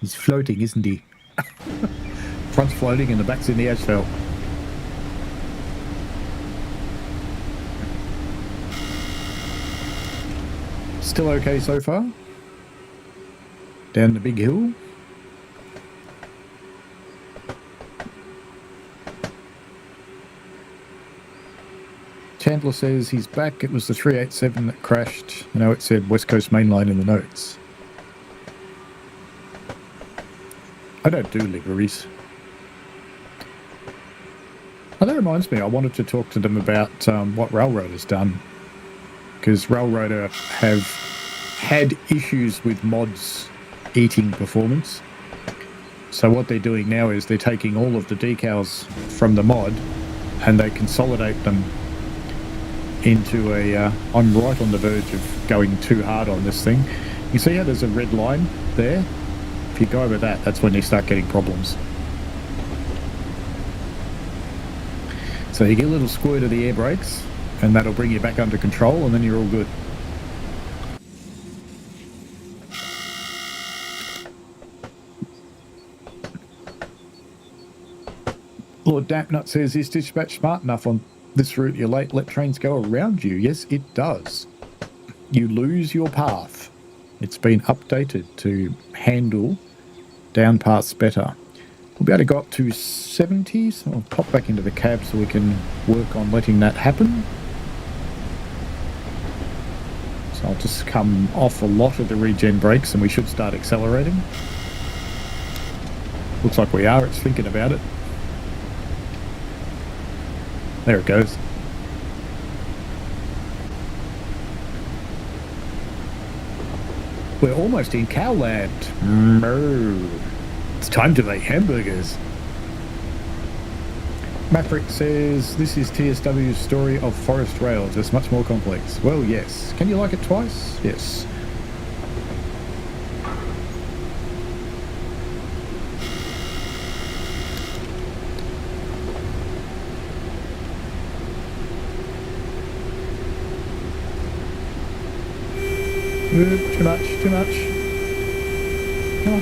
He's floating, isn't he? Front's floating and the back's in the asphalt. Still okay so far? Down the big hill? Chandler says he's back. It was the 387 that crashed. I know it said West Coast Mainline in the notes. I don't do liveries. Oh, that reminds me, I wanted to talk to them about what Railroader's done. Because Railroader have had issues with mods eating performance. So what they're doing now is they're taking all of the decals from the mod and they consolidate them into a... I'm right on the verge of going too hard on this thing. You see how there's a red line there? If you go over that, that's when you start getting problems. So you get a little squirt of the air brakes, and that'll bring you back under control, and then you're all good. Lord Dampnut says, is dispatch smart enough on this route? You're late, let trains go around you. Yes, it does. You lose your path. It's been updated to handle down paths better. We'll be able to go up to 70, so I'll pop back into the cab so we can work on letting that happen. So I'll just come off a lot of the regen brakes and we should start accelerating. Looks like we are, it's thinking about it. There it goes. We're almost in Cowland. It's time to make hamburgers. Maverick says, this is TSW's story of forest rails. It's much more complex. Well, yes. Can you like it twice? Yes. Too much, too much. Come on.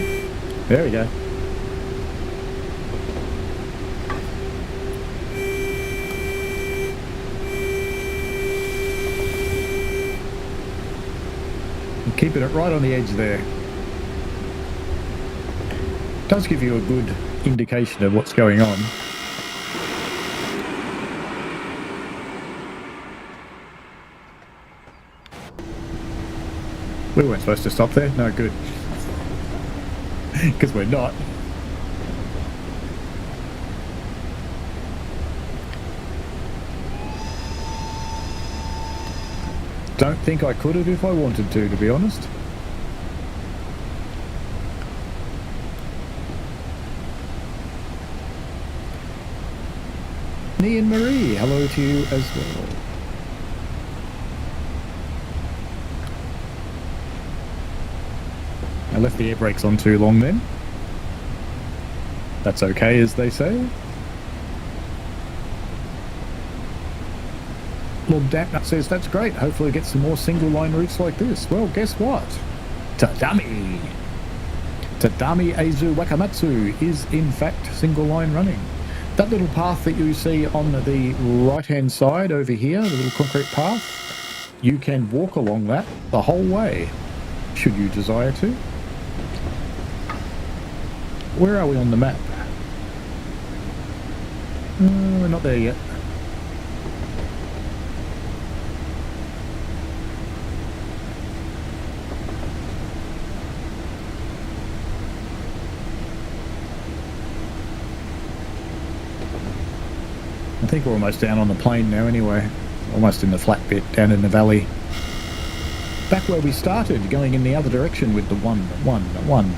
There we go. Keeping it right on the edge there. Does give you a good indication of what's going on. We weren't supposed to stop there. No, good. Because we're not. Don't think I could have if I wanted to be honest. Nia and Marie, hello to you as well. I left the air brakes on too long then. That's okay, as they say. Lord Dacknut says, that's great. Hopefully get some more single line routes like this. Well, guess what? Tadami! Tadami Eizu Wakamatsu is in fact single line running. That little path that you see on the right hand side over here, the little concrete path, you can walk along that the whole way, should you desire to. Where are we on the map? We're not there yet. I think we're almost down on the plain now anyway. Almost in the flat bit, down in the valley. Back where we started, going in the other direction with the 111.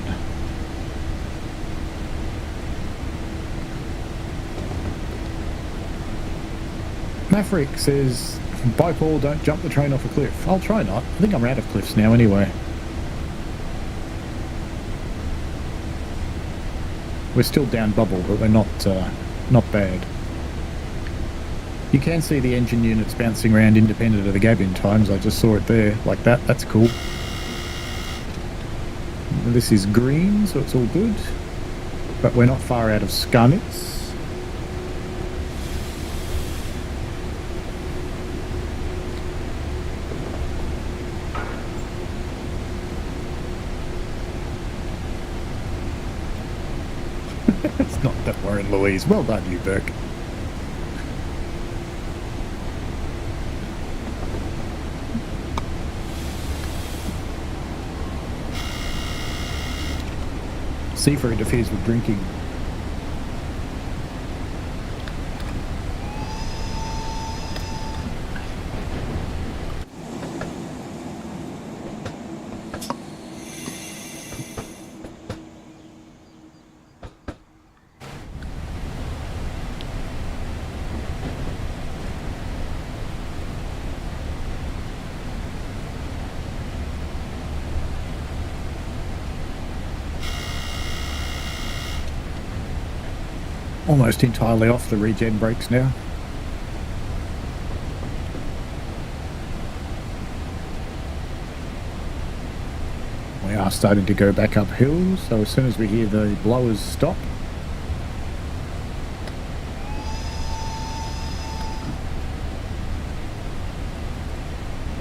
Maverick says, bye Paul, don't jump the train off a cliff. I'll try not. I think I'm out of cliffs now anyway. We're still down bubble, but we're not bad. You can see the engine units bouncing around independent of the gab-in times. I just saw it there, like that. That's cool. This is green, so it's all good. But we're not far out of Skarnitz. It's not that worrying, Louise. Well done, you, Burke. Seafer interferes with drinking. Almost entirely off the regen brakes now. We are starting to go back uphill, so as soon as we hear the blowers stop,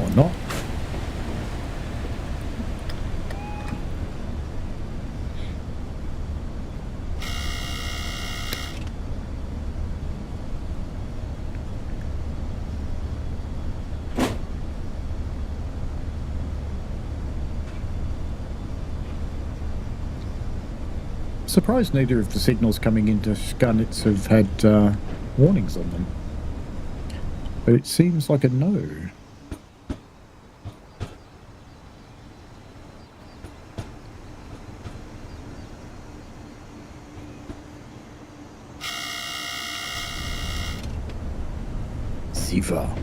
or not. Surprised neither of the signals coming into Skarnitz have had warnings on them. But it seems like a no. Siva.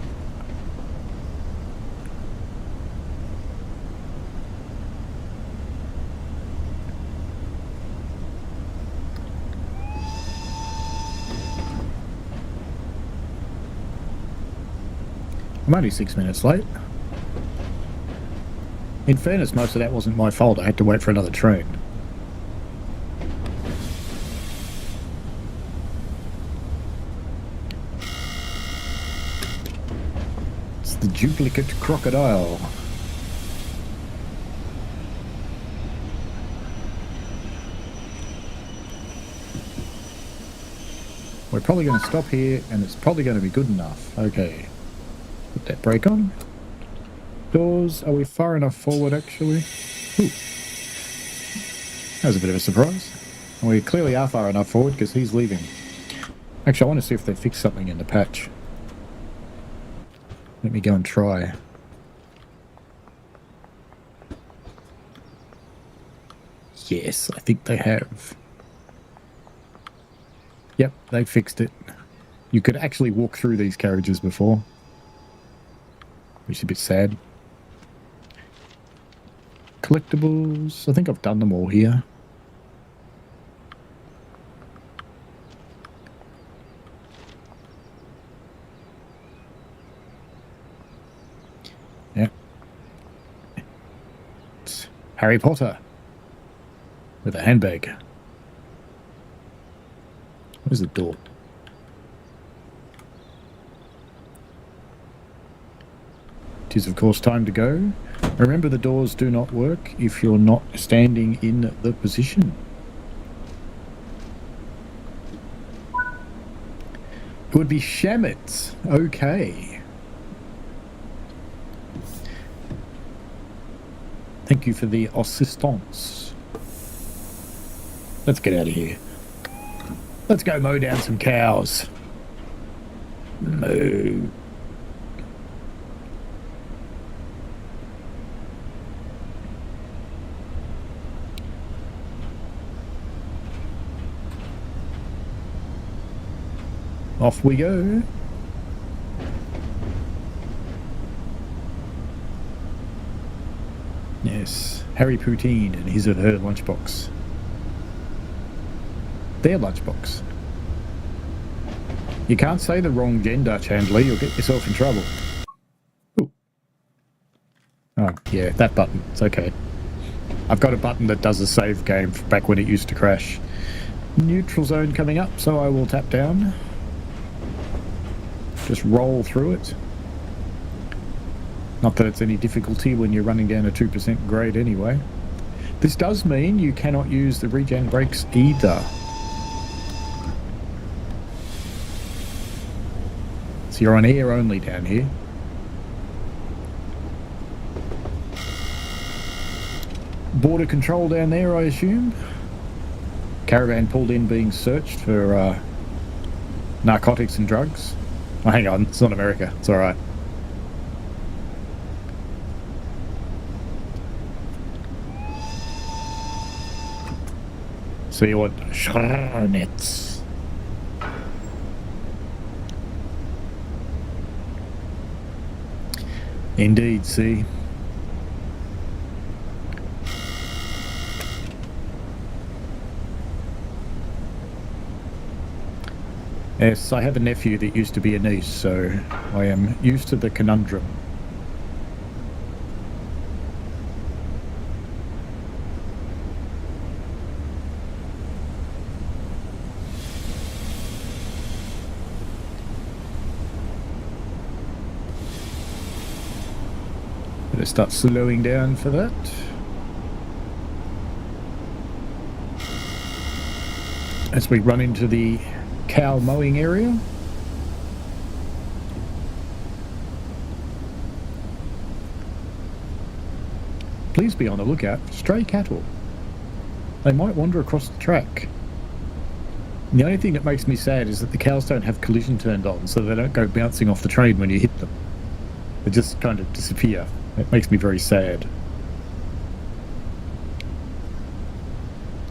I'm only 6 minutes late. In fairness, most of that wasn't my fault. I had to wait for another train. It's the duplicate Crocodile. We're probably going to stop here, and it's probably going to be good enough. Okay. Put that brake on. Doors. Are we far enough forward, actually? Ooh. That was a bit of a surprise. And we clearly are far enough forward because he's leaving. Actually, I want to see if they fixed something in the patch. Let me go and try. Yes, I think they have. Yep, they fixed it. You could actually walk through these carriages before, which is a bit sad. Collectibles. I think I've done them all here. Yeah. It's Harry Potter with a handbag. Where's the door? It is, of course, time to go. Remember, the doors do not work if you're not standing in the position. It would be Shamit. Okay. Thank you for the assistance. Let's get out of here. Let's go mow down some cows. Moo. Off we go. Yes, Harry Poutine and his or her lunchbox. Their lunchbox. You can't say the wrong gender, Chandler. You'll get yourself in trouble. Ooh. Oh, yeah, that button. It's okay. I've got a button that does a save game back when it used to crash. Neutral zone coming up, so I will tap down. Just roll through it. Not that it's any difficulty when you're running down a 2% grade anyway. This does mean you cannot use the regen brakes either. So you're on air only down here. Border control down there, I assume. Caravan pulled in being searched for narcotics and drugs. Oh, hang on, it's not America. It's all right. So you want Scharnitz. Indeed, see. Yes, I have a nephew that used to be a niece, so I am used to the conundrum. Better start slowing down for that. As we run into the cow mowing area. Please be on the lookout for stray cattle. They might wander across the track. And the only thing that makes me sad is that the cows don't have collision turned on, so they don't go bouncing off the train when you hit them. They just kind of disappear. It makes me very sad.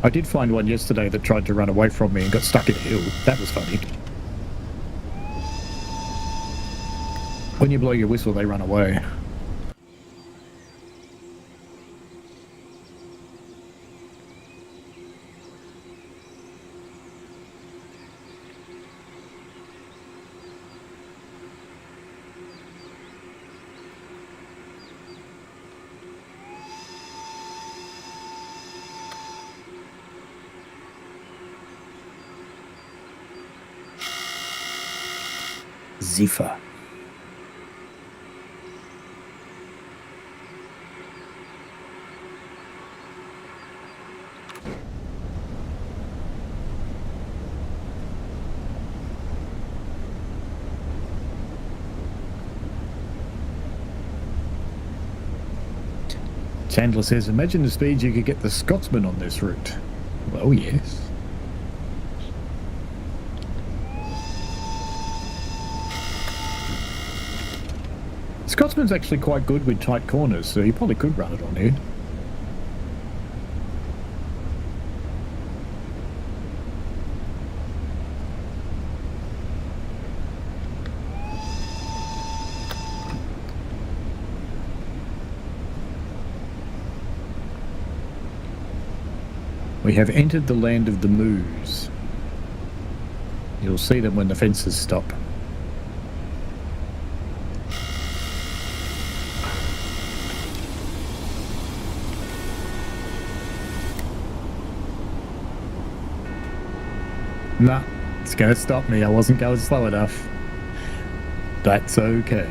I did find one yesterday that tried to run away from me and got stuck in a hill. That was funny. When you blow your whistle, they run away. Ziffer. Chandler says, imagine the speed you could get the Scotsman on this route. Well, yes. Scotsman's actually quite good with tight corners, so you probably could run it on here. We have entered the land of the moos. You'll see them when the fences stop. Nah, it's going to stop me. I wasn't going slow enough. That's okay.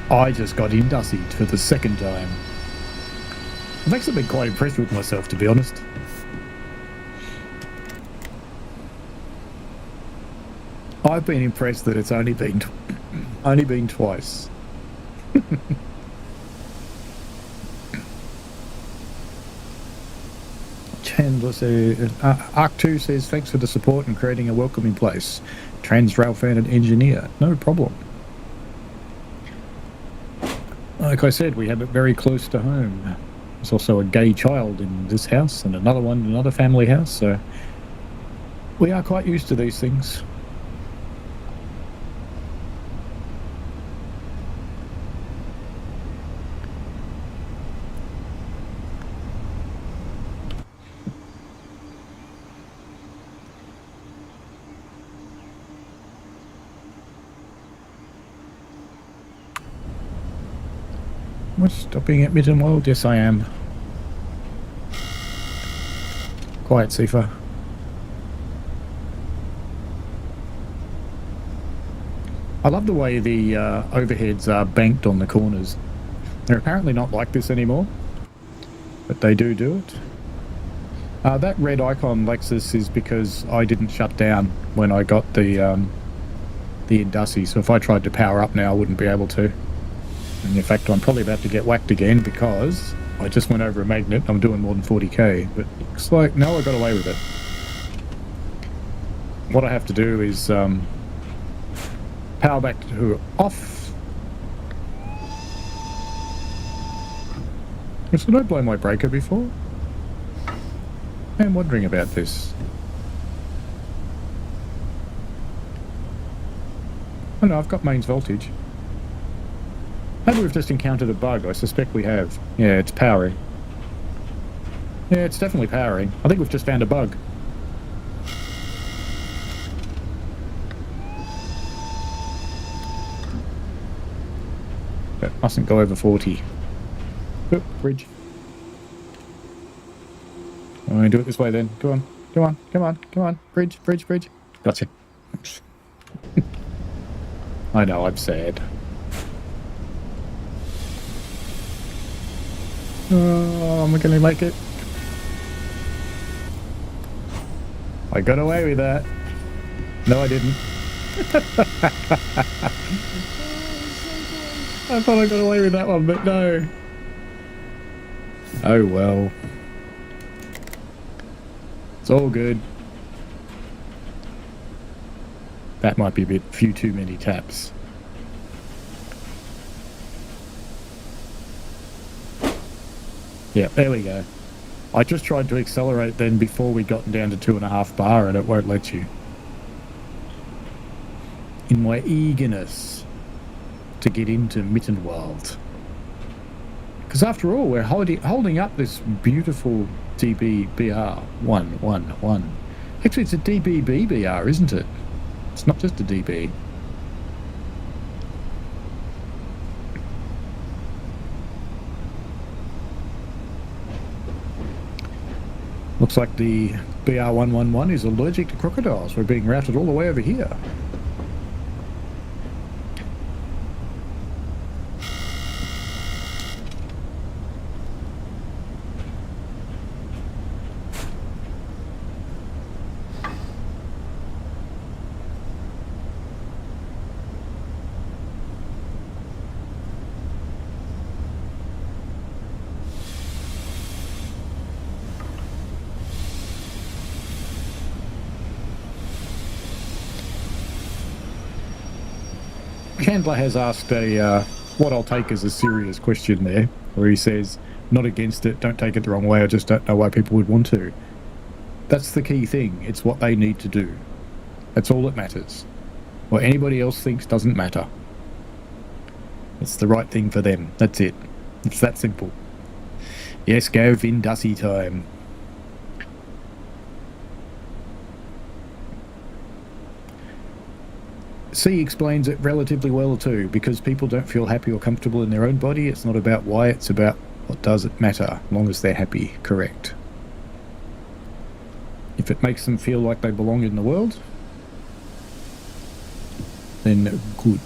I just got indussied for the second time. I've actually been quite impressed with myself, to be honest. I've been impressed that it's only been twice. Chandler says, Arc2 says, thanks for the support and creating a welcoming place. Transrail fan and engineer. No problem. Like I said, we have it very close to home. There's also a gay child in this house and another one in another family house, so we are quite used to these things. Am I stopping at Mittenwald? Yes, I am. Quiet, Sifa. I love the way the overheads are banked on the corners. They're apparently not like this anymore, but they do it. That red icon, Lexus, is because I didn't shut down when I got the Indussi, so if I tried to power up now, I wouldn't be able to. And in fact, I'm probably about to get whacked again because I just went over a magnet. I'm doing more than 40k, but looks like no, I got away with it. What I have to do is power back to off. Did I blow my breaker before? I am wondering about this. Oh no, I've got mains voltage. Maybe we've just encountered a bug. I suspect we have. Yeah, it's powering. Yeah, it's definitely powering. I think we've just found a bug. But mustn't go over 40. Oop, bridge. I'm going to do it this way then. Go on. Come on. Come on. Come on. Bridge, bridge, bridge. Gotcha. I know, I'm sad. Oh, am I going to make it? I got away with that. No, I didn't. I thought I got away with that one, but no. Oh well. It's all good. That might be a few too many taps. Yeah, there we go. I just tried to accelerate then before we got down to 2.5 bar and it won't let you. In my eagerness to get into Mittenwald. Because after all, we're holding up this beautiful DBBR 111. Actually, it's a DBBBR, isn't it? It's not just a DB. Looks like the BR111 is allergic to crocodiles. We're being routed all the way over here. Chandler has asked what I'll take as a serious question there, where he says, not against it, don't take it the wrong way, I just don't know why people would want to. That's the key thing. It's what they need to do. That's all that matters. What anybody else thinks doesn't matter. It's the right thing for them. That's it. It's that simple. Yes, go Vindusy time. C explains it relatively well too, because people don't feel happy or comfortable in their own body. It's not about why, it's about what does it matter, as long as they're happy. Correct. If it makes them feel like they belong in the world, then good.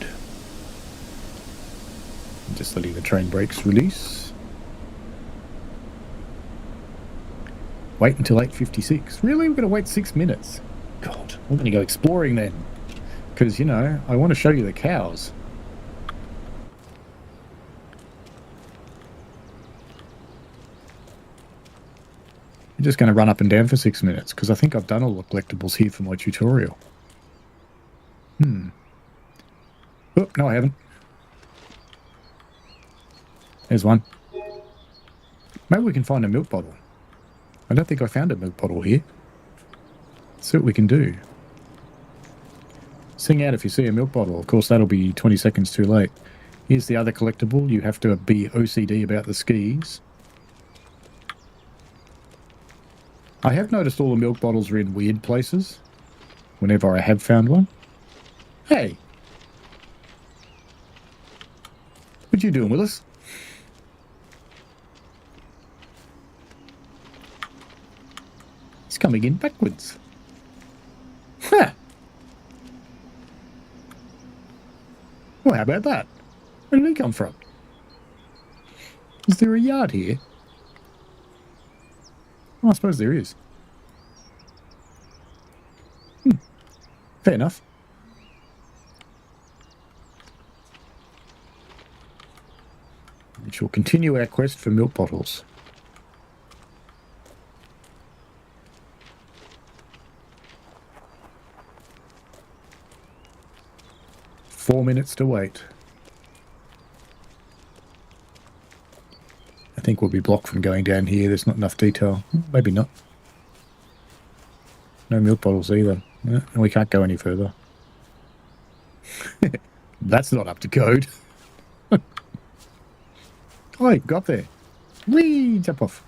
Just letting the train brakes release. Wait until 8:56. Really? We're going to wait 6 minutes? God, we're going to go exploring then. Because, you know, I want to show you the cows. I'm just going to run up and down for 6 minutes, because I think I've done all the collectibles here for my tutorial. Oh, no, I haven't. There's one. Maybe we can find a milk bottle. I don't think I found a milk bottle here. Let's see what we can do. Sing out if you see a milk bottle. Of course, that'll be 20 seconds too late. Here's the other collectible. You have to be OCD about the skis. I have noticed all the milk bottles are in weird places whenever I have found one. Hey! What you doing, Willis? He's coming in backwards. Huh! Well, how about that? Where did he come from? Is there a yard here? Well, I suppose there is. Fair enough. We shall continue our quest for milk bottles. Four minutes to wait. I think we'll be blocked from going down here. There's not enough detail. Maybe not. No milk bottles either. No, and we can't go any further. That's not up to code. Oh, you got there. Whee! Jump off.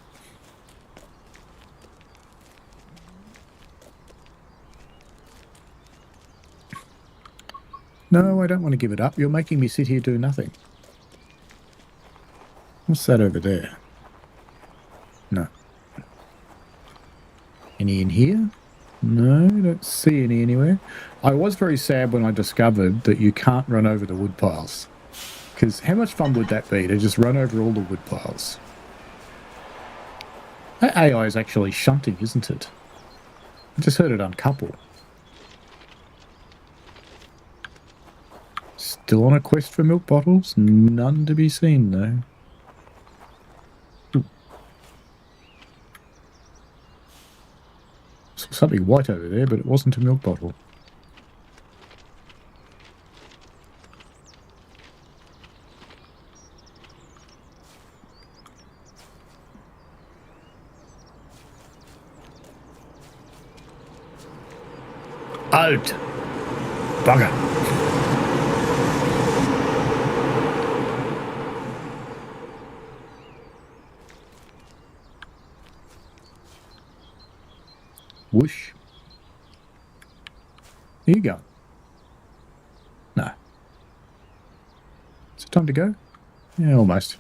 No, I don't want to give it up. You're making me sit here do nothing. What's that over there? No. Any in here? No, don't see any anywhere. I was very sad when I discovered that you can't run over the wood piles. Because how much fun would that be to just run over all the wood piles? That AI is actually shunting, isn't it? I just heard it uncouple. Still on a quest for milk bottles? None to be seen, though. Ooh. Saw something white over there, but it wasn't a milk bottle. Out! Bugger! Whoosh. Here you go. No. Is it time to go? Yeah, almost.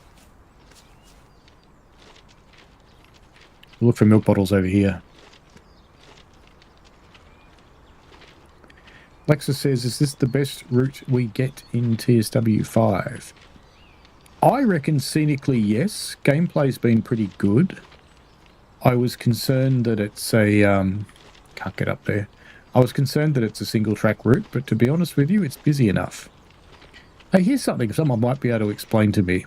We'll look for milk bottles over here. Lexus says, is this the best route we get in TSW 5? I reckon scenically, yes. Gameplay's been pretty good. I was concerned that it's a... can't get up there. I was concerned that it's a single track route, but to be honest with you, it's busy enough. Hey, here's something someone might be able to explain to me.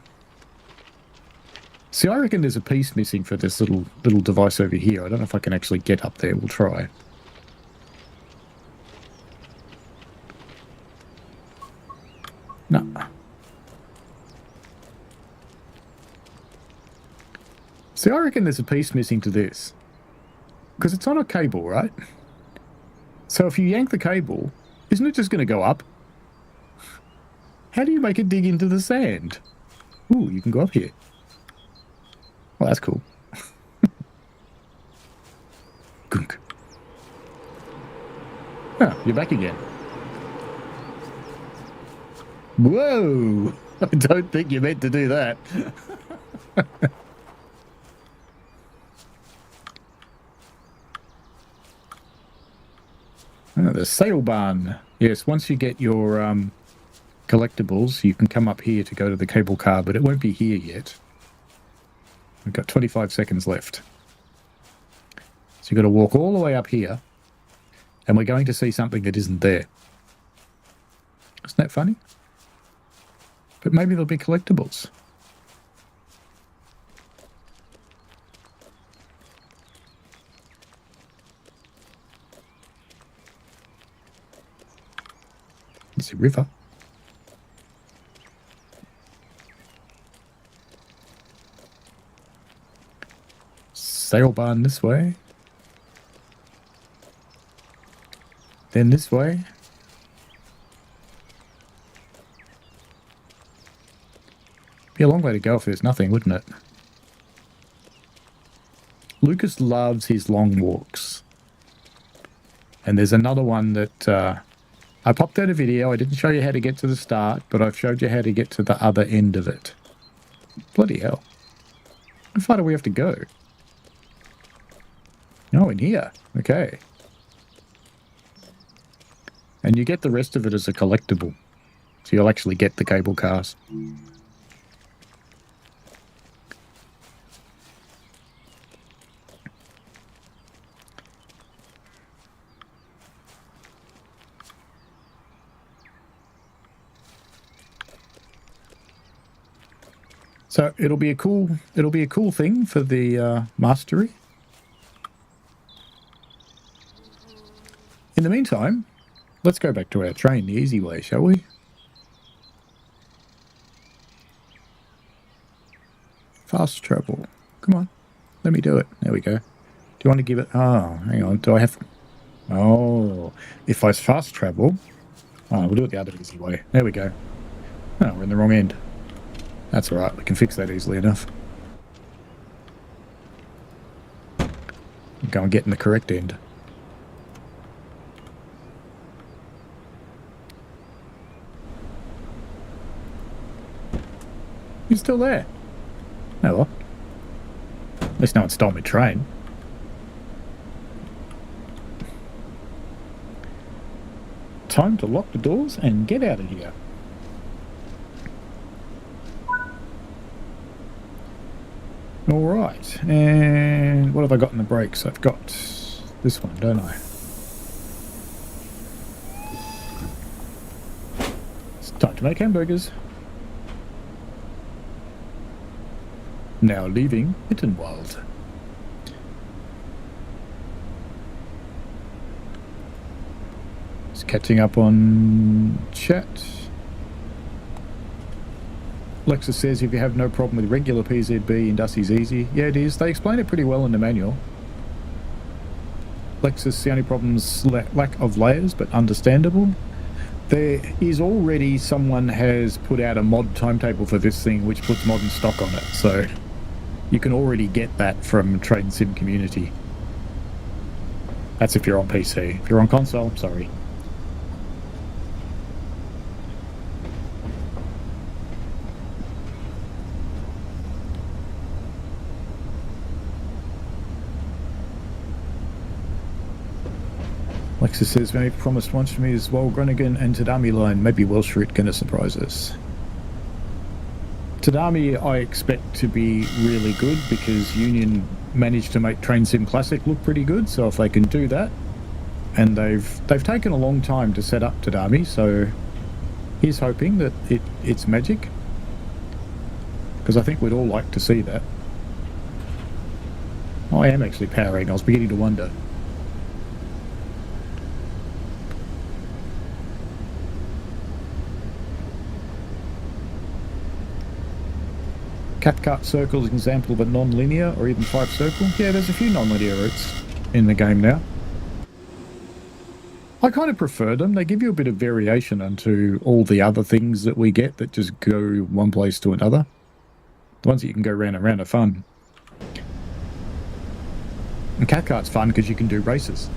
See, I reckon there's a piece missing for this little device over here. I don't know if I can actually get up there. We'll try. No. See, I reckon there's a piece missing to this. Because it's on a cable, right? So if you yank the cable, isn't it just going to go up? How do you make it dig into the sand? Ooh, you can go up here. Well, that's cool. Gunk. Oh, you're back again. Whoa! I don't think you meant to do that. Oh, the sail barn. Yes, once you get your collectibles, you can come up here to go to the cable car, but it won't be here yet. We've got 25 seconds left. So you've got to walk all the way up here, and we're going to see something that isn't there. Isn't that funny? But maybe there'll be collectibles. It's a river. Sail barn this way. Then this way. Be a long way to go if there's nothing, wouldn't it? Lucas loves his long walks. And there's another one that I popped out a video. I didn't show you how to get to the start, but I've showed you how to get to the other end of it. Bloody hell. How far do we have to go? Oh, in here. Okay. And you get the rest of it as a collectible. So you'll actually get the cable cars. So it'll be a cool thing for the mastery. In the meantime, let's go back to our train the easy way, shall we? Fast travel. Come on. Let me do it. There we go. Do you want to give it... Oh, hang on. Do I have... Oh, if I fast travel... Oh, we'll do it the other easy way. There we go. Oh, we're in the wrong end. That's all right. We can fix that easily enough. Go and get in the correct end. You're still there. Oh well. At least no one stole my train. Time to lock the doors and get out of here. All right, and what have I got in the brakes? I've got this one, don't I? It's time to make hamburgers. Now leaving Mittenwald. Just catching up on chat. Lexus says if you have no problem with regular PZB, Industy's easy. Yeah, it is. They explain it pretty well in the manual. Lexus, the only problem's lack of layers, but understandable. There is already someone has put out a mod timetable for this thing which puts modern stock on it, so you can already get that from Train Sim community. That's if you're on PC. If you're on console, I'm sorry. Lexus says, maybe promised once for me as well, Groningen and Tadami line. Maybe Welsh route gonna surprise us. Tadami I expect to be really good because Union managed to make Train Sim Classic look pretty good, so if they can do that, and they've taken a long time to set up Tadami, so he's hoping that it's magic, because I think we'd all like to see that. Oh, I am actually powering, I was beginning to wonder. Cathcart Circle is an example of a non-linear or even 5 circle. Yeah, there's a few non-linear routes in the game now. I kind of prefer them. They give you a bit of variation onto all the other things that we get that just go one place to another. The ones that you can go round and round are fun. And Cathcart's fun because you can do races.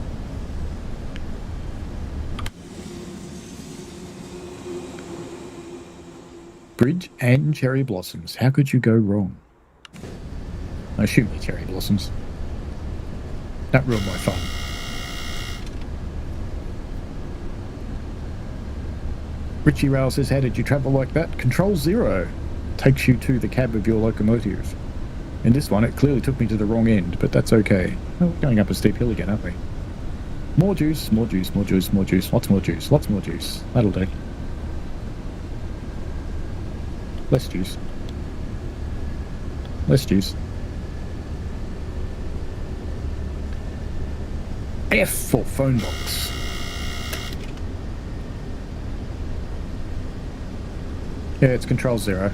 Bridge and cherry blossoms. How could you go wrong? I assume they're cherry blossoms. That ruined my fun. Richie Rail says, how did you travel like that? Control 0 takes you to the cab of your locomotive. In this one, it clearly took me to the wrong end, but that's okay. Oh, we're going up a steep hill again, aren't we? More juice, more juice, more juice, more juice. Lots more juice, lots more juice. That'll do. Less juice. Less juice. F for phone box. Yeah, it's Control 0.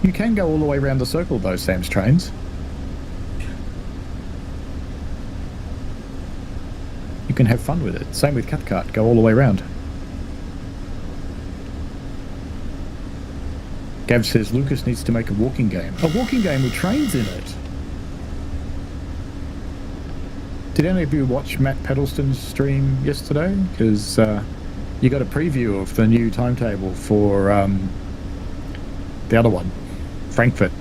You can go all the way around the circle though, Sam's trains. You can have fun with it. Same with Cathcart, go all the way around. Gav says Lucas needs to make a walking game. A walking game with trains in it. Did any of you watch Matt Peddleston's stream yesterday? Because you got a preview of the new timetable for the other one, Frankfurt.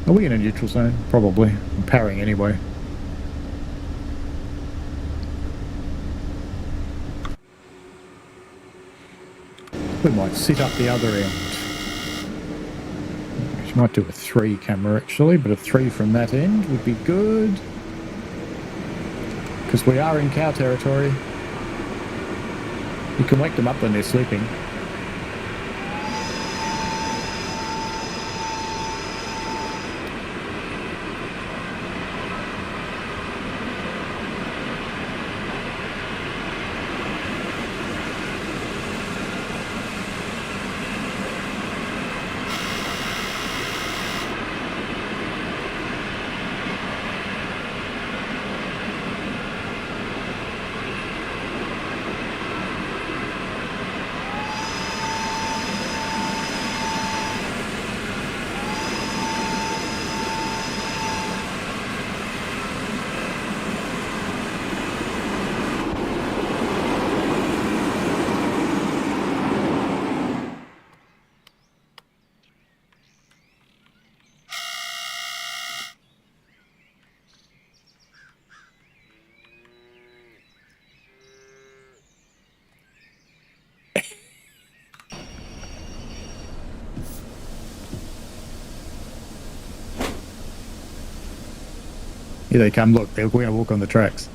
Are we in a neutral zone? Probably. I'm powering anyway. We might sit up the other end. We might do a 3 camera actually, but a 3 from that end would be good. Because we are in cow territory. You can wake them up when they're sleeping. Here they come, look, they're going to walk on the tracks.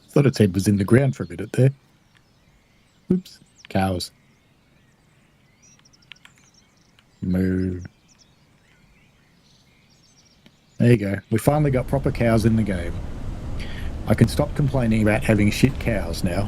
Thought its head was in the ground for a minute there. Oops. Cows. Moo. There you go. We finally got proper cows in the game. I can stop complaining about having shit cows now.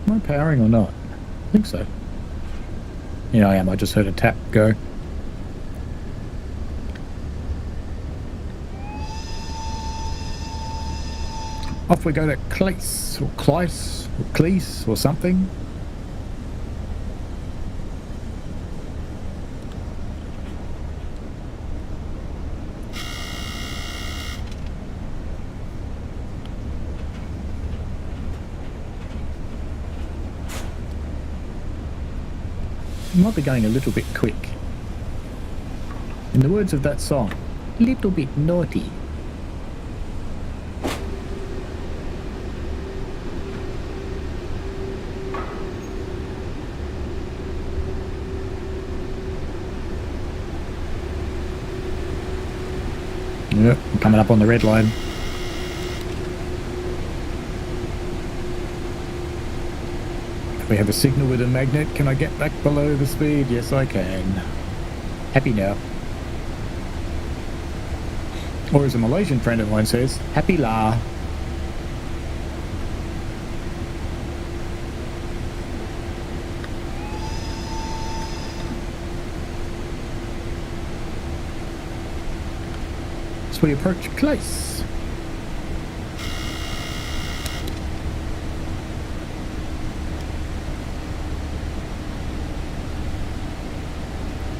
Am I powering or not? I think so. Yeah, I am. I just heard a tap go. Off we go to Cleese, or Cleese, or Cleese, or something. Might be going a little bit quick. In the words of that song, little bit naughty. Yep, I'm coming up on the red line. We have a signal with a magnet. Can I get back below the speed? Yes, I can. Happy now. Or as a Malaysian friend of mine says, happy la. As we approach Cleese.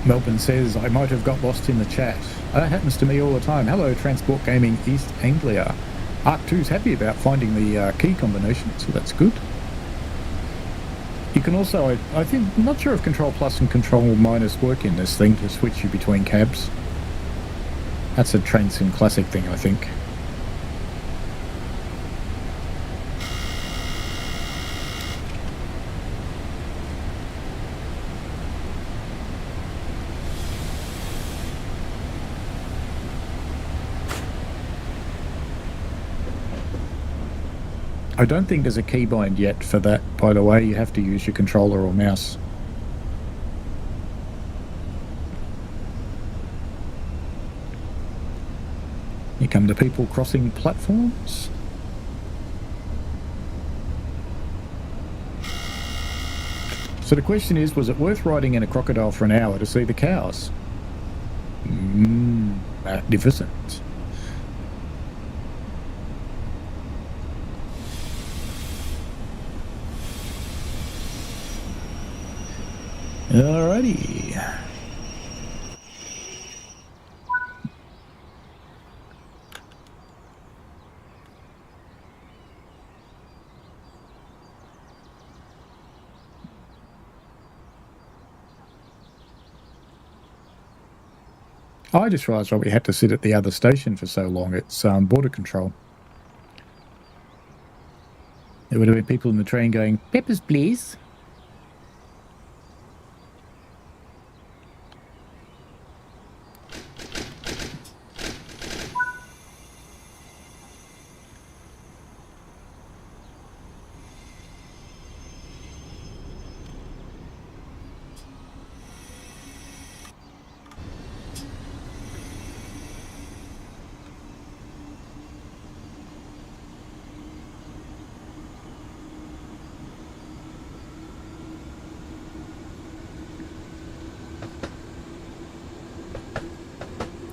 Melbourne says, I might have got lost in the chat. That happens to me all the time. Hello, Transport Gaming East Anglia. Arc 2's happy about finding the key combination, so that's good. You can also, I think, I'm not sure if Control Plus and Control Minus work in this thing to switch you between cabs. That's a Transcend Classic thing, I think. I don't think there's a keybind yet for that, by the way. You have to use your controller or mouse. Here come the people crossing platforms. So the question is, was it worth riding in a Crocodile for an hour to see the cows? Magnificent. Alrighty. I just realised why we had to sit at the other station for so long. It's border control. There would have been people in the train going, "Peppers, please."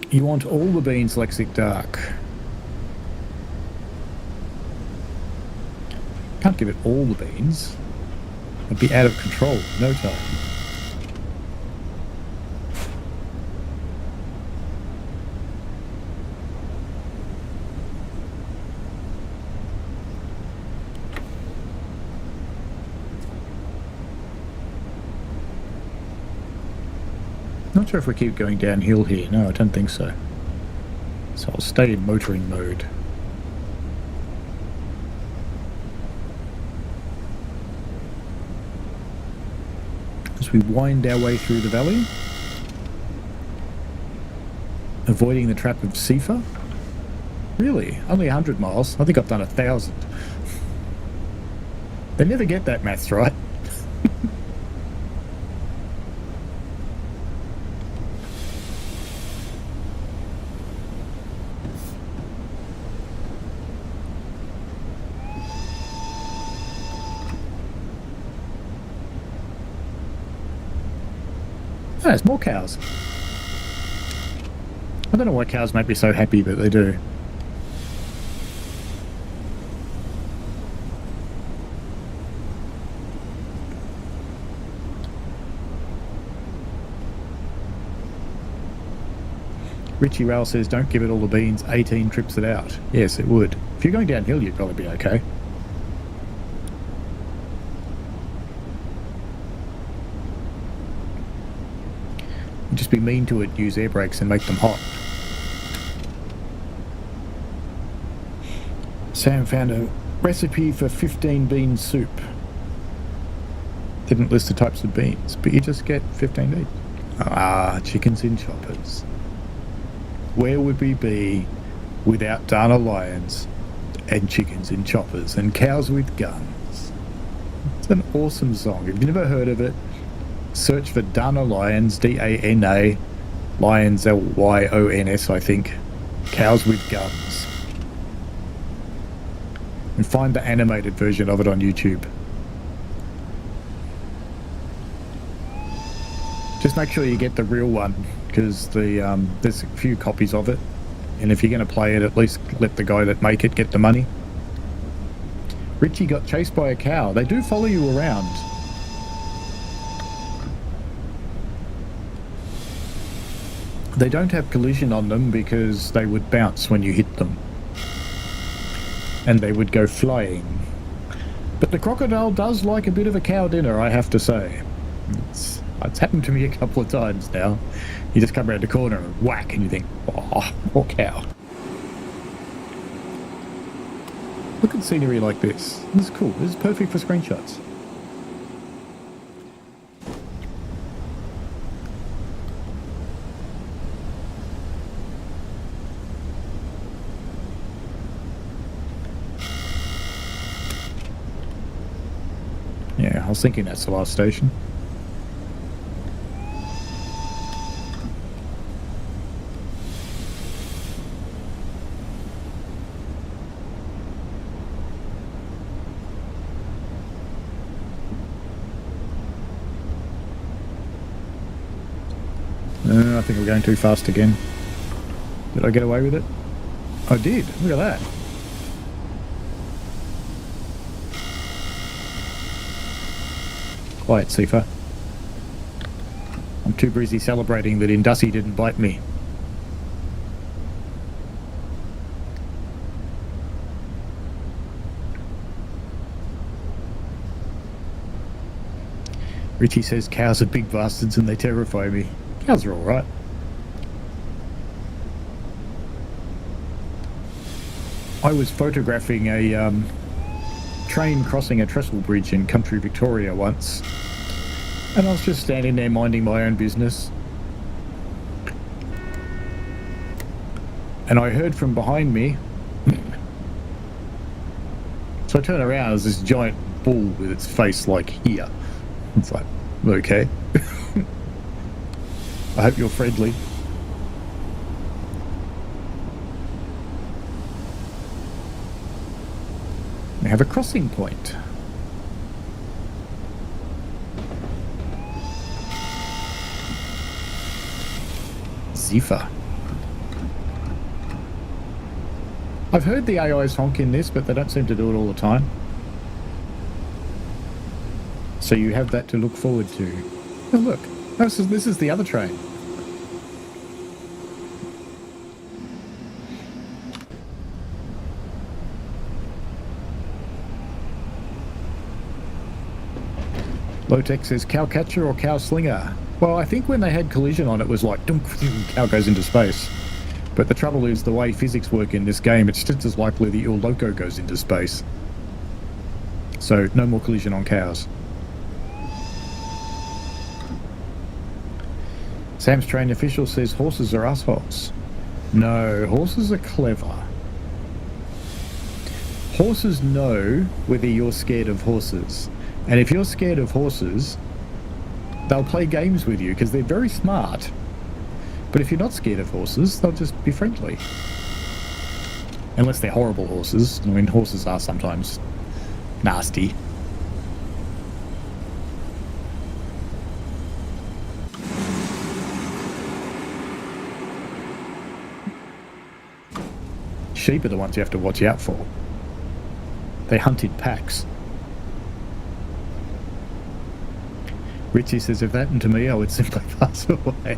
You want all the beans, Lexic Dark. Can't give it all the beans. It'd be out of control in no time. Not sure if we keep going downhill here. No, I don't think so. So I'll stay in motoring mode. As we wind our way through the valley, avoiding the trap of Sifa. Really? Only 100 miles? I think I've done 1,000. They never get that maths right. Oh, there's more cows. I don't know why cows make me so happy, but they do. Richie Rail says, don't give it all the beans, 18 trips it out. Yes, it would. If you're going downhill, you'd probably be okay. Just be mean to it, use air brakes and make them hot. Sam found a recipe for 15 bean soup. Didn't list the types of beans, but you just get 15 beans. Ah, chickens in choppers. Where would we be without Dana Lions and chickens in choppers and cows with guns? It's an awesome song. If you've never heard of it, search for Dana Lions, D-A-N-A, Lions, L-Y-O-N-S, I think, cows with guns. And find the animated version of it on YouTube. Just make sure you get the real one, because there's a few copies of it, and if you're going to play it, at least let the guy that make it get the money. Richie got chased by a cow. They do follow you around. They don't have collision on them because they would bounce when you hit them. And they would go flying. But the crocodile does like a bit of a cow dinner, I have to say. It's happened to me a couple of times now. You just come around the corner and whack, and you think, oh, poor cow. Look at scenery like this. This is cool. This is perfect for screenshots. Yeah, I was thinking that's the last station. I think we're going too fast again. Did I get away with it? I did. Look at that. Quiet, Sifa. I'm too busy celebrating that Indussi didn't bite me. Richie says cows are big bastards and they terrify me. Cows are alright. I was photographing a train crossing a trestle bridge in country Victoria once, and I was just standing there minding my own business, and I heard from behind me, so I turn around, there's this giant bull with its face like here. It's like, okay. I hope you're friendly. We have a crossing point. Zifa. I've heard the AIs honk in this, but they don't seem to do it all the time. So you have that to look forward to. Oh look, this is the other train. Lowtech says cow catcher or cow slinger. Well, I think when they had collision on it was like dunk, cow goes into space. But the trouble is the way physics work in this game, it's just as likely that your loco goes into space. So no more collision on cows. Sam's train official says horses are assholes. No, horses are clever. Horses know whether you're scared of horses. And if you're scared of horses, they'll play games with you because they're very smart. But if you're not scared of horses, they'll just be friendly. Unless they're horrible horses. I mean, horses are sometimes nasty. Sheep are the ones you have to watch out for. They hunt in packs. Richie says, if that happened to me, I would simply pass away.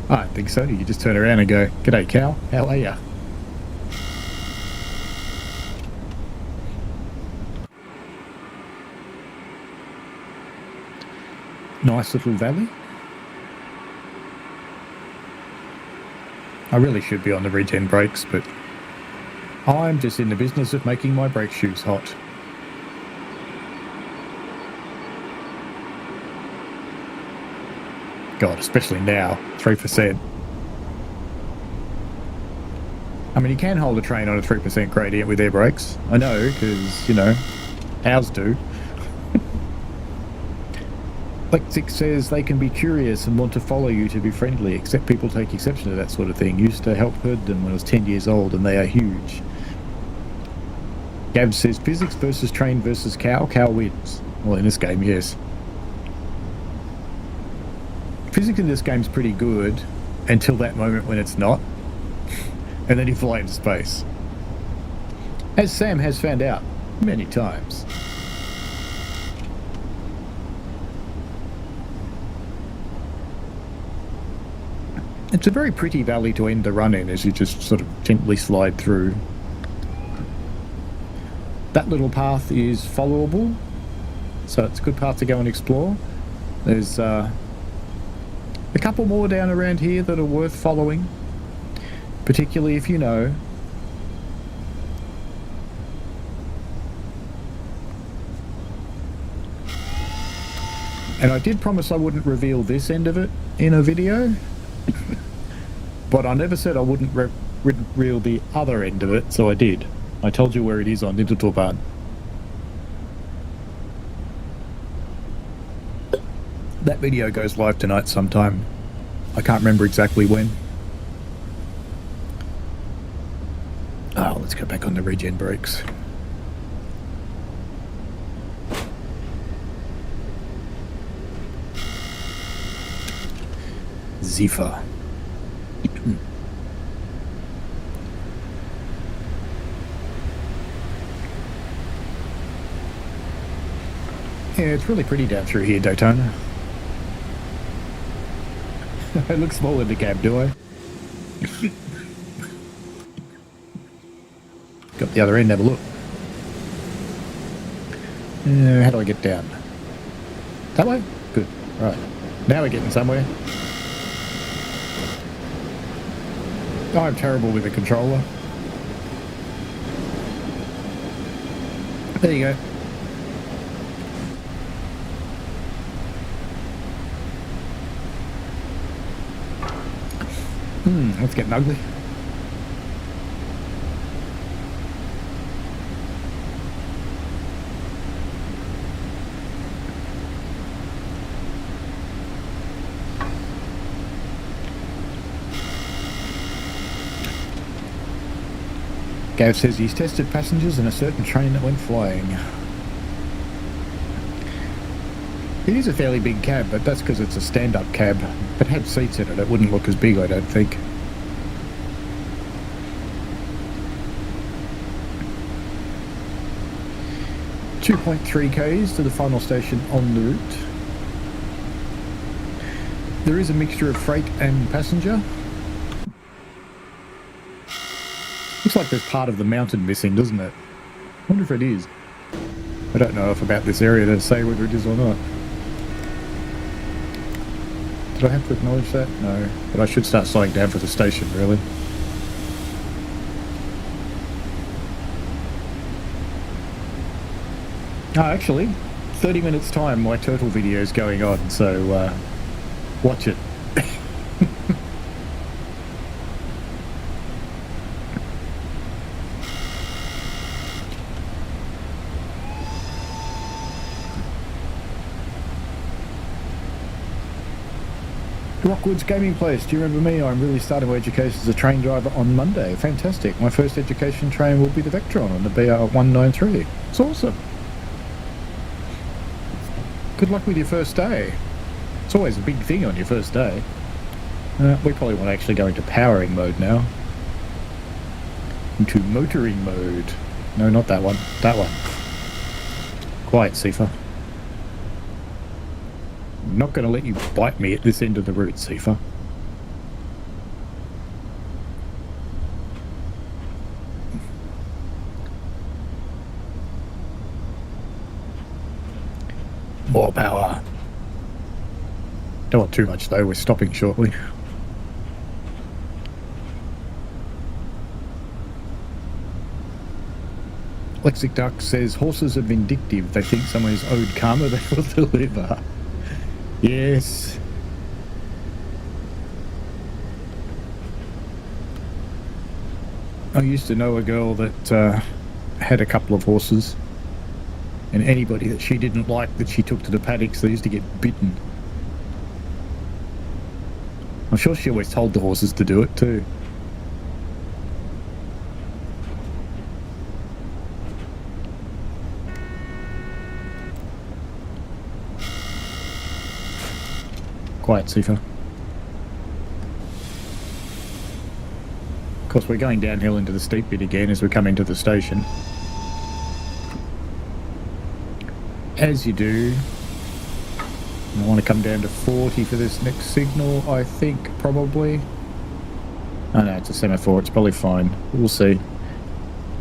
I don't think so. You just turn around and go, "G'day, cow. How are ya?" Nice little valley. I really should be on the regen brakes, but I'm just in the business of making my brake shoes hot. God, especially now, 3%. I mean, you can hold a train on a 3% gradient with air brakes. I know, because, you know, ours do. Lexic says they can be curious and want to follow you to be friendly, except people take exception to that sort of thing. Used to help herd them when I was 10 years old, and they are huge. Gab says physics versus train versus cow. Cow wins. Well, in this game, yes. Physics in this game's pretty good until that moment when it's not. And then you fly into space. As Sam has found out many times. It's a very pretty valley to end the run in as you just sort of gently slide through. That little path is followable, so it's a good path to go and explore. There's a couple more down around here that are worth following, particularly if you know. And I did promise I wouldn't reveal this end of it in a video. But I never said I wouldn't reveal the other end of it, so I did. I told you where it is on Mittenwaldbahn. That video goes live tonight sometime. I can't remember exactly when. Oh, let's go back on the regen brakes. Zephyr. Yeah, it's really pretty down through here, Daytona. I look small in the cab, do I? Got the other end, have a look. How do I get down? That way? Good. Right. Now we're getting somewhere. Oh, I'm terrible with the controller. There you go. That's getting ugly. Gav says he's tested passengers in a certain train that went flying. It is a fairly big cab, but that's because it's a stand-up cab. If it had seats in it, it wouldn't look as big, I don't think. .3 k's to the final station on the route. There is a mixture of freight and passenger. Looks like there's part of the mountain missing, doesn't it? I wonder if it is. I don't know enough about this area to say whether it is or not. Did I have to acknowledge that? No. But I should start slowing down for the station, really. Oh, actually, 30 minutes time, my turtle video is going on, so watch it. Rockwood's Gaming Place, do you remember me? I'm really starting my education as a train driver on Monday. Fantastic. My first education train will be the Vectron on the BR193. It's awesome. Good luck with your first day. It's always a big thing on your first day. We probably want to actually go into powering mode now. Into motoring mode. No, not that one. That one. Quiet, Sifa. I'm not going to let you bite me at this end of the route, Sifa. More power. Don't want too much though, we're stopping shortly. Lexic Duck says, horses are vindictive. They think someone is owed karma they will deliver. Yes. I used to know a girl that had a couple of horses, and anybody that she didn't like that she took to the paddocks, they used to get bitten. I'm sure she always told the horses to do it too. Quiet, Sifa. Of course, we're going downhill into the steep bit again as we come into the station. As you do. I want to come down to 40 for this next signal, I think, probably. Oh no, it's a semaphore, it's probably fine. We'll see.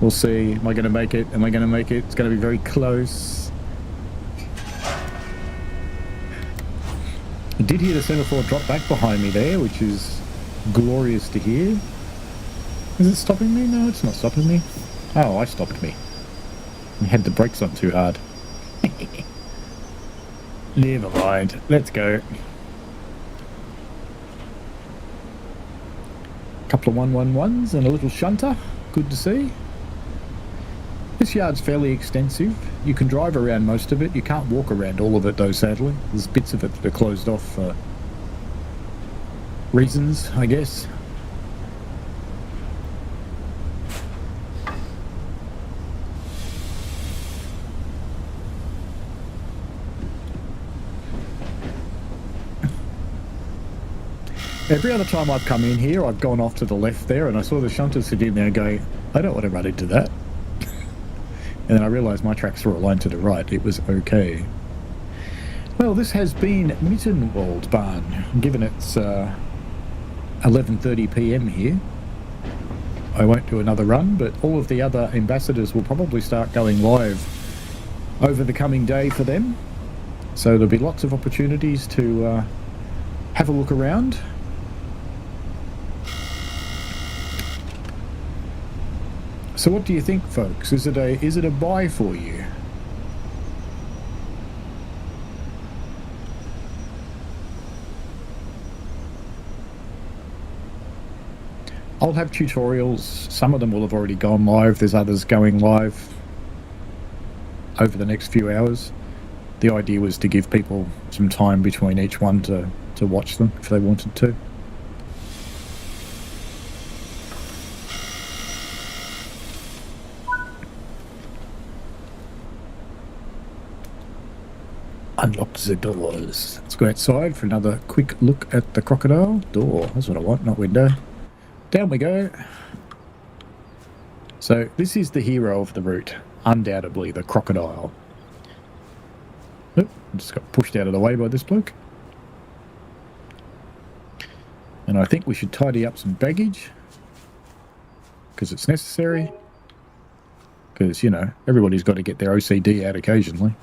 We'll see. Am I going to make it? Am I going to make it? It's going to be very close. I did hear the semaphore drop back behind me there, which is glorious to hear. Is it stopping me? No, it's not stopping me. Oh, I stopped me. I had the brakes on too hard. Never mind. Let's go. Couple of 111s and a little shunter. Good to see. This yard's fairly extensive. You can drive around most of it. You can't walk around all of it though, sadly. There's bits of it that are closed off for reasons, I guess. Every other time I've come in here, I've gone off to the left there, and I saw the shunter sitting there going, I don't want to run into that. And then I realised my tracks were aligned to the right. It was okay. Well, this has been Mittenwaldbahn, given it's 11:30 p.m. here. I won't do another run, but all of the other ambassadors will probably start going live over the coming day for them. So there'll be lots of opportunities to have a look around. So what do you think, folks? Is it a buy for you? I'll have tutorials. Some of them will have already gone live. There's others going live over the next few hours. The idea was to give people some time between each one to watch them if they wanted to. Unlock the doors. Let's go outside for another quick look at the crocodile. Door. That's what I want, not window. Down we go. So this is the hero of the route. Undoubtedly the crocodile. Oop, I just got pushed out of the way by this bloke. And I think we should tidy up some baggage. Because it's necessary. Because, you know, everybody's got to get their OCD out occasionally.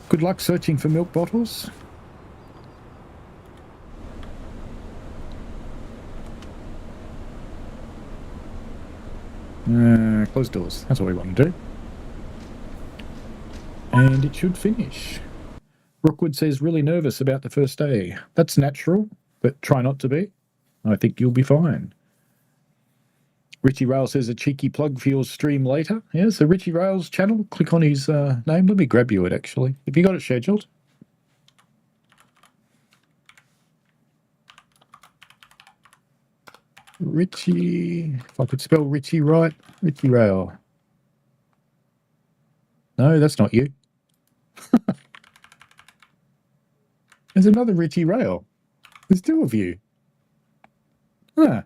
Good luck searching for milk bottles. Close doors. That's what we want to do. And it should finish. Rookwood says, really nervous about the first day. That's natural, but try not to be. I think you'll be fine. Richie Rail says a cheeky plug for your stream later. Yeah, so Richie Rail's channel, click on his name. Let me grab you it, actually. Have you got it scheduled? Richie, if I could spell Richie right, Richie Rail. No, that's not you. There's another Richie Rail. There's two of you. Huh.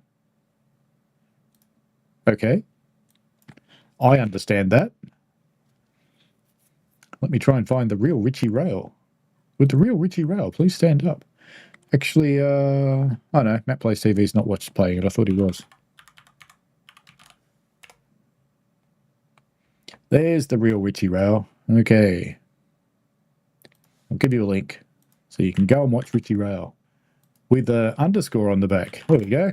Okay. I understand that. Let me try and find the real Richie Rail. Would the real Richie Rail please stand up? Actually, oh no, Matt Plays TV's not watched playing it. I thought he was. There's the real Richie Rail. Okay. I'll give you a link so you can go and watch Richie Rail with the underscore on the back. There we go.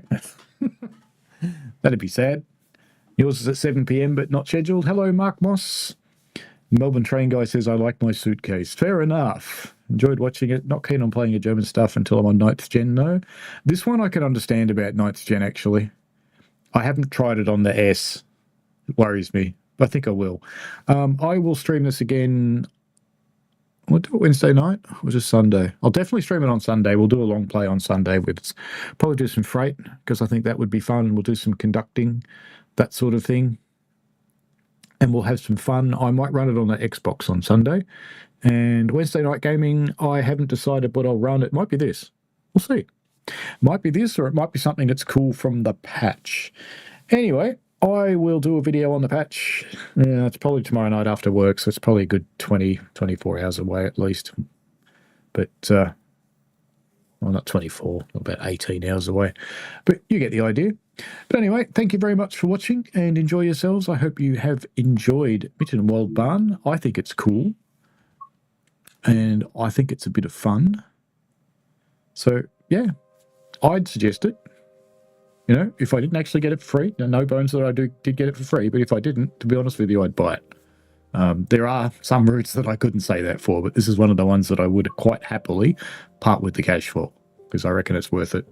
That'd be sad. Yours is at 7 p.m. but not scheduled. Hello, Mark Moss. Melbourne Train Guy says, I like my suitcase. Fair enough. Enjoyed watching it. Not keen on playing a German stuff until I'm on 9th Gen, no. This one I can understand about 9th Gen, actually. I haven't tried it on the S. It worries me. But I think I will. I will stream this again. We'll do it Wednesday night or just Sunday. I'll definitely stream it on Sunday. We'll do a long play on Sunday with probably do some freight because I think that would be fun. We'll do some conducting, that sort of thing. And we'll have some fun. I might run it on the Xbox on Sunday. And Wednesday night gaming, I haven't decided what I'll run. It might be this. We'll see. Might be this or it might be something that's cool from the patch. Anyway, I will do a video on the patch. Yeah, it's probably tomorrow night after work, so it's probably a good 20, 24 hours away at least. But, well, not 24, about 18 hours away. But you get the idea. But anyway, thank you very much for watching and enjoy yourselves. I hope you have enjoyed Mittenwaldbahn. I think it's cool. And I think it's a bit of fun. So, yeah, I'd suggest it. You know, if I didn't actually get it for free, no bones that I did get it for free, but if I didn't, to be honest with you, I'd buy it. There are some routes that I couldn't say that for, but this is one of the ones that I would quite happily part with the cash for, because I reckon it's worth it.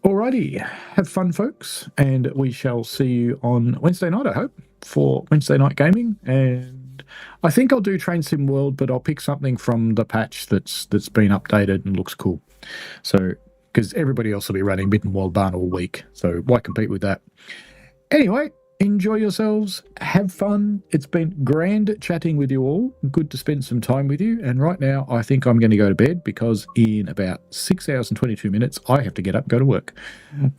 Alrighty, have fun, folks, and we shall see you on Wednesday night, I hope, for Wednesday night gaming. And I think I'll do Train Sim World, but I'll pick something from the patch that's been updated and looks cool. So, because everybody else will be running Mittenwaldbahn all week, so why compete with that? Anyway, enjoy yourselves, have fun. It's been grand chatting with you all. Good to spend some time with you. And right now, I think I'm going to go to bed because in about 6 hours and 22 minutes, I have to get up and go to work.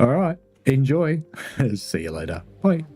All right, enjoy. See you later. Bye.